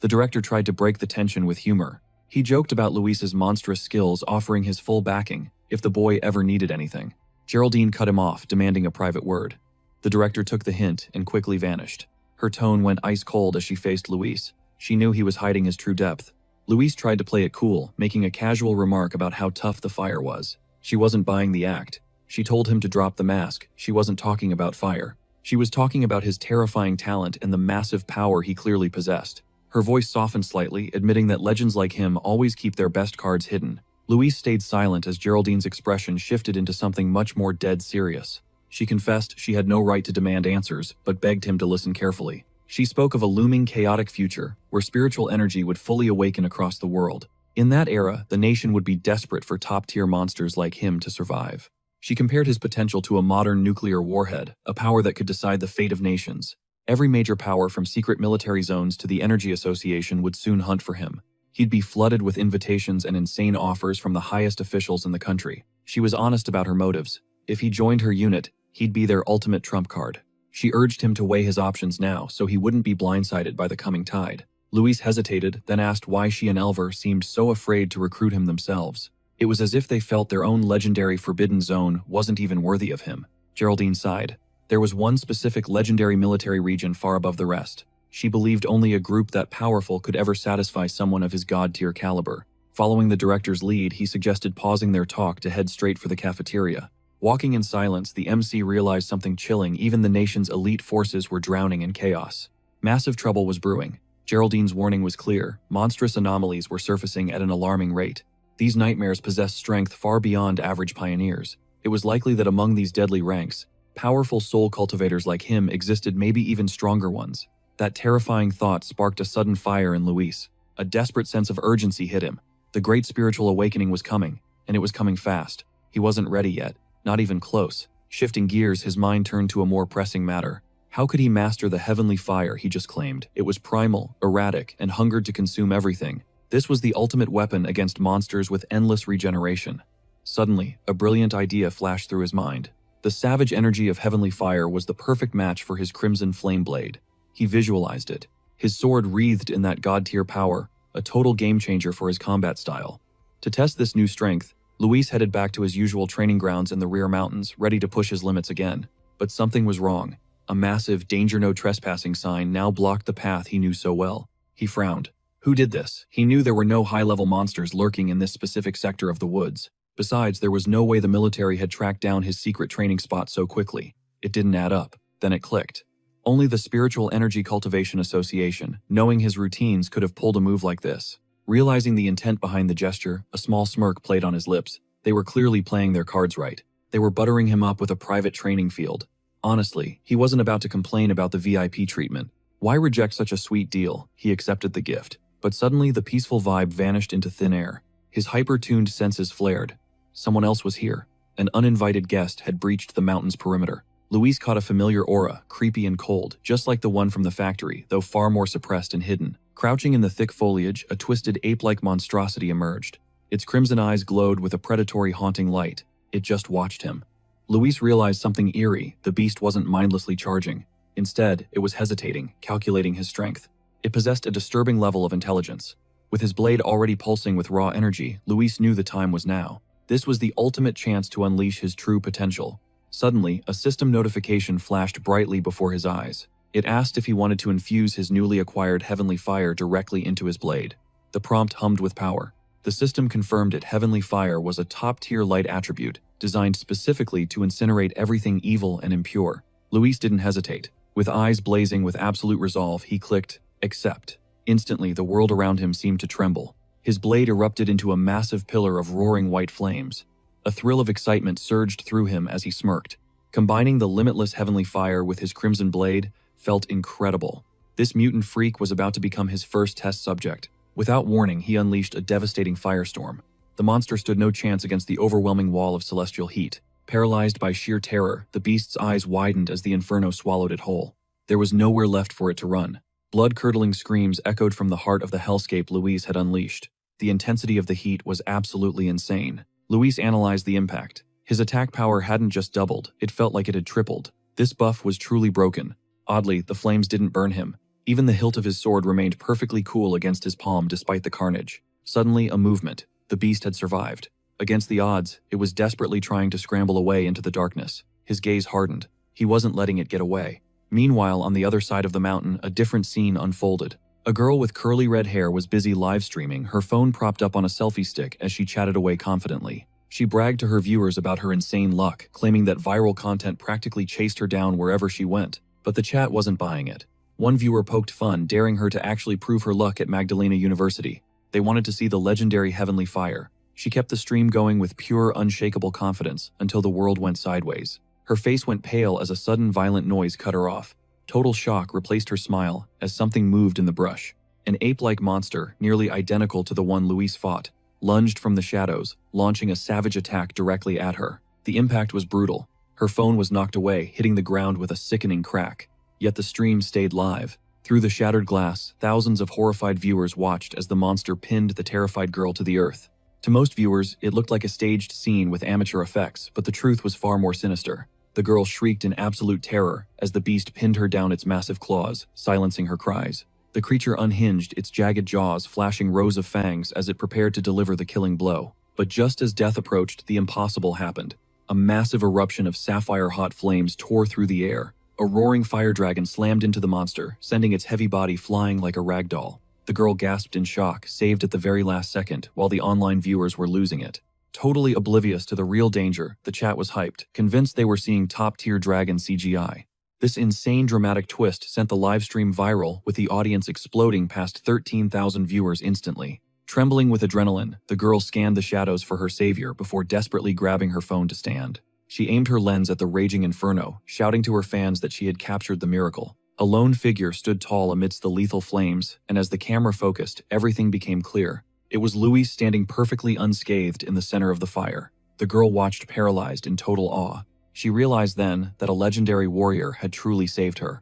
The director tried to break the tension with humor. He joked about Luis's monstrous skills, offering his full backing if the boy ever needed anything. Geraldine cut him off, demanding a private word. The director took the hint and quickly vanished. Her tone went ice cold as she faced Luis. She knew he was hiding his true depth. Luis tried to play it cool, making a casual remark about how tough the fire was. She wasn't buying the act. She told him to drop the mask. She wasn't talking about fire. She was talking about his terrifying talent and the massive power he clearly possessed. Her voice softened slightly, admitting that legends like him always keep their best cards hidden. Luis stayed silent as Geraldine's expression shifted into something much more dead serious. She confessed she had no right to demand answers, but begged him to listen carefully. She spoke of a looming chaotic future, where spiritual energy would fully awaken across the world. In that era, the nation would be desperate for top-tier monsters like him to survive. She compared his potential to a modern nuclear warhead, a power that could decide the fate of nations. Every major power from secret military zones to the Energy Association would soon hunt for him. He'd be flooded with invitations and insane offers from the highest officials in the country. She was honest about her motives. If he joined her unit, he'd be their ultimate trump card. She urged him to weigh his options now so he wouldn't be blindsided by the coming tide. Luis hesitated, then asked why she and Elver seemed so afraid to recruit him themselves. It was as if they felt their own legendary forbidden zone wasn't even worthy of him. Geraldine sighed. There was one specific legendary military region far above the rest. She believed only a group that powerful could ever satisfy someone of his god-tier caliber. Following the director's lead, he suggested pausing their talk to head straight for the cafeteria. Walking in silence, the MC realized something chilling. Even the nation's elite forces were drowning in chaos. Massive trouble was brewing. Geraldine's warning was clear. Monstrous anomalies were surfacing at an alarming rate. These nightmares possessed strength far beyond average pioneers. It was likely that among these deadly ranks, powerful soul cultivators like him existed, maybe even stronger ones. That terrifying thought sparked a sudden fire in Luis. A desperate sense of urgency hit him. The great spiritual awakening was coming, and it was coming fast. He wasn't ready yet, not even close. Shifting gears, his mind turned to a more pressing matter. How could he master the heavenly fire he just claimed? It was primal, erratic, and hungered to consume everything. This was the ultimate weapon against monsters with endless regeneration. Suddenly, a brilliant idea flashed through his mind. The savage energy of heavenly fire was the perfect match for his crimson flame blade. He visualized it. His sword wreathed in that god-tier power, a total game-changer for his combat style. To test this new strength, Luis headed back to his usual training grounds in the rear mountains, ready to push his limits again. But something was wrong. A massive "Danger No Trespassing" sign now blocked the path he knew so well. He frowned. Who did this? He knew there were no high-level monsters lurking in this specific sector of the woods. Besides, there was no way the military had tracked down his secret training spot so quickly. It didn't add up. Then it clicked. Only the Spiritual Energy Cultivation Association, knowing his routines, could have pulled a move like this. Realizing the intent behind the gesture, a small smirk played on his lips. They were clearly playing their cards right. They were buttering him up with a private training field. Honestly, he wasn't about to complain about the VIP treatment. Why reject such a sweet deal? He accepted the gift. But suddenly the peaceful vibe vanished into thin air. His hyper-tuned senses flared. Someone else was here. An uninvited guest had breached the mountain's perimeter. Luis caught a familiar aura, creepy and cold, just like the one from the factory, though far more suppressed and hidden. Crouching in the thick foliage, a twisted ape-like monstrosity emerged. Its crimson eyes glowed with a predatory, haunting light. It just watched him. Luis realized something eerie. The beast wasn't mindlessly charging. Instead, it was hesitating, calculating his strength. It possessed a disturbing level of intelligence. With his blade already pulsing with raw energy, Luis knew the time was now. This was the ultimate chance to unleash his true potential. Suddenly, a system notification flashed brightly before his eyes. It asked if he wanted to infuse his newly acquired heavenly fire directly into his blade. The prompt hummed with power. The system confirmed it. Heavenly fire was a top-tier light attribute, designed specifically to incinerate everything evil and impure. Luis didn't hesitate. With eyes blazing with absolute resolve, he clicked, "Accept." Instantly, the world around him seemed to tremble. His blade erupted into a massive pillar of roaring white flames. A thrill of excitement surged through him as he smirked. Combining the limitless heavenly fire with his crimson blade felt incredible. This mutant freak was about to become his first test subject. Without warning, he unleashed a devastating firestorm. The monster stood no chance against the overwhelming wall of celestial heat. Paralyzed by sheer terror, the beast's eyes widened as the inferno swallowed it whole. There was nowhere left for it to run. Blood-curdling screams echoed from the heart of the hellscape Luis had unleashed. The intensity of the heat was absolutely insane. Luis analyzed the impact. His attack power hadn't just doubled, it felt like it had tripled. This buff was truly broken. Oddly, the flames didn't burn him. Even the hilt of his sword remained perfectly cool against his palm despite the carnage. Suddenly, a movement. The beast had survived. Against the odds, it was desperately trying to scramble away into the darkness. His gaze hardened. He wasn't letting it get away. Meanwhile, on the other side of the mountain, a different scene unfolded. A girl with curly red hair was busy live-streaming, her phone propped up on a selfie stick as she chatted away confidently. She bragged to her viewers about her insane luck, claiming that viral content practically chased her down wherever she went. But the chat wasn't buying it. One viewer poked fun, daring her to actually prove her luck at Magdalena University. They wanted to see the legendary heavenly fire. She kept the stream going with pure, unshakable confidence until the world went sideways. Her face went pale as a sudden violent noise cut her off. Total shock replaced her smile as something moved in the brush. An ape-like monster, nearly identical to the one Luis fought, lunged from the shadows, launching a savage attack directly at her. The impact was brutal. Her phone was knocked away, hitting the ground with a sickening crack. yet the stream stayed live. Through the shattered glass, thousands of horrified viewers watched as the monster pinned the terrified girl to the earth. To most viewers, it looked like a staged scene with amateur effects, but the truth was far more sinister. The girl shrieked in absolute terror as the beast pinned her down its massive claws, silencing her cries. The creature unhinged, its jagged jaws flashing rows of fangs as it prepared to deliver the killing blow. But just as death approached, the impossible happened. A massive eruption of sapphire-hot flames tore through the air. A roaring fire dragon slammed into the monster, sending its heavy body flying like a rag doll. The girl gasped in shock, saved at the very last second, while the online viewers were losing it. Totally oblivious to the real danger, the chat was hyped, convinced they were seeing top-tier dragon CGI. This insane dramatic twist sent the livestream viral, with the audience exploding past 13,000 viewers instantly. Trembling with adrenaline, the girl scanned the shadows for her savior before desperately grabbing her phone to stand. She aimed her lens at the raging inferno, shouting to her fans that she had captured the miracle. A lone figure stood tall amidst the lethal flames, and as the camera focused, everything became clear. It was Louise standing perfectly unscathed in the center of the fire. The girl watched paralyzed in total awe. She realized then that a legendary warrior had truly saved her.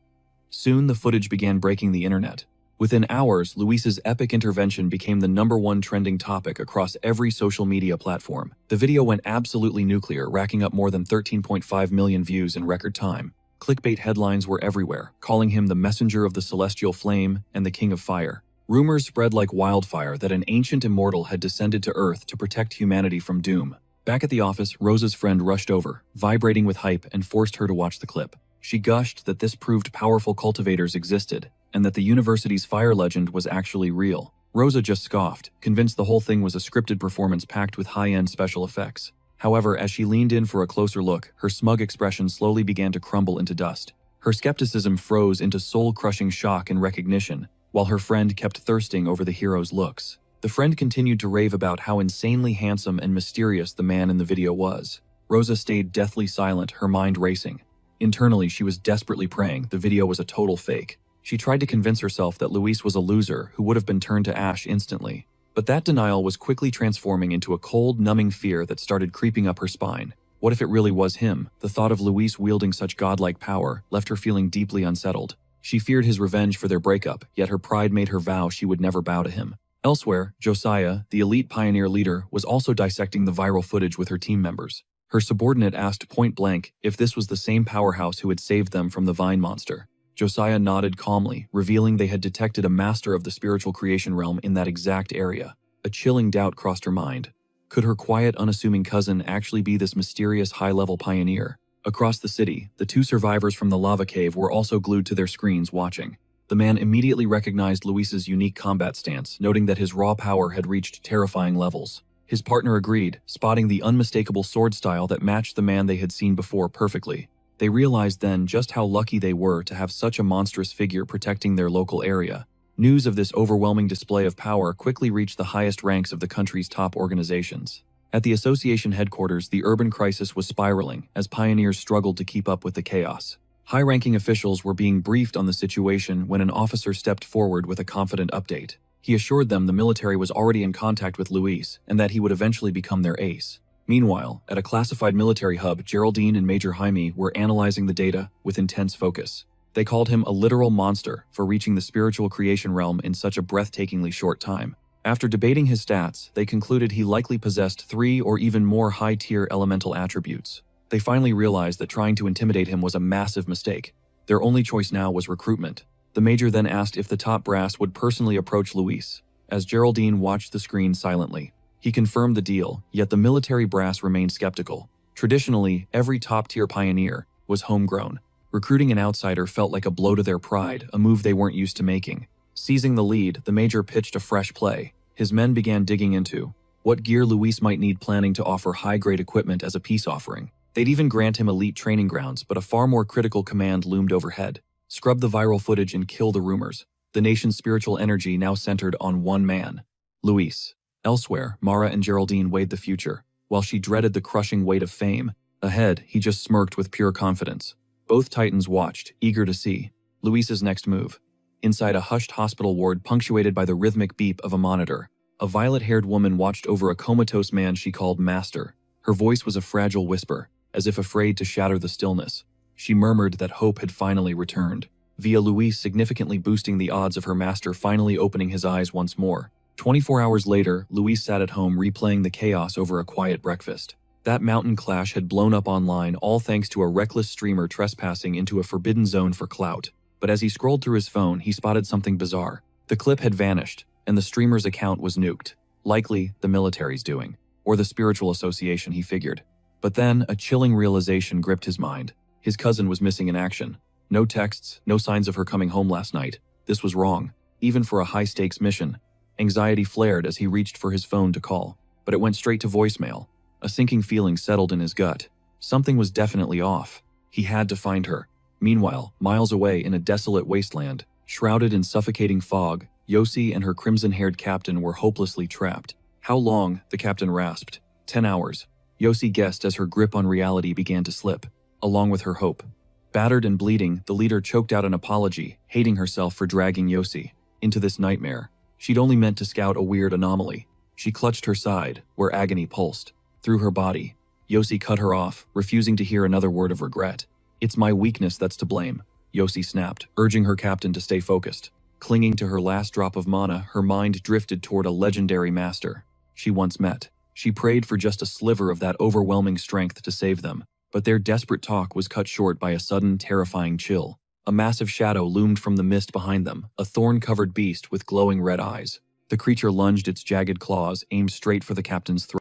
Soon the footage began breaking the internet. Within hours, Luis's epic intervention became the #1 trending topic across every social media platform. The video went absolutely nuclear, racking up more than 13.5 million views in record time. Clickbait headlines were everywhere, calling him the messenger of the celestial flame and the king of fire. Rumors spread like wildfire that an ancient immortal had descended to Earth to protect humanity from doom. Back at the office, Rosa's friend rushed over, vibrating with hype, and forced her to watch the clip. She gushed that this proved powerful cultivators existed, and that the university's fire legend was actually real. Rosa just scoffed, convinced the whole thing was a scripted performance packed with high-end special effects. However, as she leaned in for a closer look, her smug expression slowly began to crumble into dust. Her skepticism froze into soul-crushing shock and recognition, while her friend kept thirsting over the hero's looks. The friend continued to rave about how insanely handsome and mysterious the man in the video was. Rosa stayed deathly silent, her mind racing. Internally, she was desperately praying the video was a total fake. She tried to convince herself that Luis was a loser who would have been turned to ash instantly. But that denial was quickly transforming into a cold, numbing fear that started creeping up her spine. What if it really was him? The thought of Luis wielding such godlike power left her feeling deeply unsettled. She feared his revenge for their breakup, yet her pride made her vow she would never bow to him. Elsewhere, Josiah, the elite pioneer leader, was also dissecting the viral footage with her team members. Her subordinate asked point-blank if this was the same powerhouse who had saved them from the vine monster. Josiah nodded calmly, revealing they had detected a master of the spiritual creation realm in that exact area. A chilling doubt crossed her mind. Could her quiet, unassuming cousin actually be this mysterious high-level pioneer? Across the city, the two survivors from the lava cave were also glued to their screens watching. The man immediately recognized Luis's unique combat stance, noting that his raw power had reached terrifying levels. His partner agreed, spotting the unmistakable sword style that matched the man they had seen before perfectly. They realized then just how lucky they were to have such a monstrous figure protecting their local area. News of this overwhelming display of power quickly reached the highest ranks of the country's top organizations. At the association headquarters, the urban crisis was spiraling as pioneers struggled to keep up with the chaos. High-ranking officials were being briefed on the situation when an officer stepped forward with a confident update. He assured them the military was already in contact with Luis and that he would eventually become their ace. Meanwhile, at a classified military hub, Geraldine and Major Jaime were analyzing the data with intense focus. They called him a literal monster for reaching the spiritual creation realm in such a breathtakingly short time. After debating his stats, they concluded he likely possessed 3 or even more high-tier elemental attributes. They finally realized that trying to intimidate him was a massive mistake. Their only choice now was recruitment. The major then asked if the top brass would personally approach Luis, as Geraldine watched the screen silently. He confirmed the deal, yet the military brass remained skeptical. Traditionally, every top-tier pioneer was homegrown. Recruiting an outsider felt like a blow to their pride, a move they weren't used to making. Seizing the lead, the major pitched a fresh play. His men began digging into what gear Luis might need, planning to offer high-grade equipment as a peace offering. They'd even grant him elite training grounds, but a far more critical command loomed overhead. Scrub the viral footage and kill the rumors. The nation's spiritual energy now centered on one man, Luis. Elsewhere, Mara and Geraldine weighed the future. While she dreaded the crushing weight of fame, ahead, he just smirked with pure confidence. Both titans watched, eager to see Luis's next move. Inside a hushed hospital ward punctuated by the rhythmic beep of a monitor, a violet-haired woman watched over a comatose man she called Master. Her voice was a fragile whisper, as if afraid to shatter the stillness. She murmured that hope had finally returned. via Luis significantly boosting the odds of her master finally opening his eyes once more. 24 hours later, Luis sat at home replaying the chaos over a quiet breakfast. That mountain clash had blown up online all thanks to a reckless streamer trespassing into a forbidden zone for clout. But as he scrolled through his phone, he spotted something bizarre. The clip had vanished, and the streamer's account was nuked. Likely, the military's doing. Or the spiritual association, he figured. But then, a chilling realization gripped his mind. His cousin was missing in action. No texts, no signs of her coming home last night. This was wrong, even for a high-stakes mission. Anxiety flared as he reached for his phone to call, but it went straight to voicemail. A sinking feeling settled in his gut. Something was definitely off. He had to find her. Meanwhile, miles away in a desolate wasteland, shrouded in suffocating fog, Yossi and her crimson-haired captain were hopelessly trapped. How long? The captain rasped. 10 hours. Yossi guessed as her grip on reality began to slip, along with her hope. Battered and bleeding, the leader choked out an apology, hating herself for dragging Yossi into this nightmare. She'd only meant to scout a weird anomaly. She clutched her side, where agony pulsed. Through her body, Yossi cut her off, refusing to hear another word of regret. It's my weakness that's to blame, Yossi snapped, urging her captain to stay focused. Clinging to her last drop of mana, her mind drifted toward a legendary master she once met. She prayed for just a sliver of that overwhelming strength to save them, but their desperate talk was cut short by a sudden, terrifying chill. A massive shadow loomed from the mist behind them, a thorn-covered beast with glowing red eyes. The creature lunged its jagged claws, aimed straight for the captain's throat.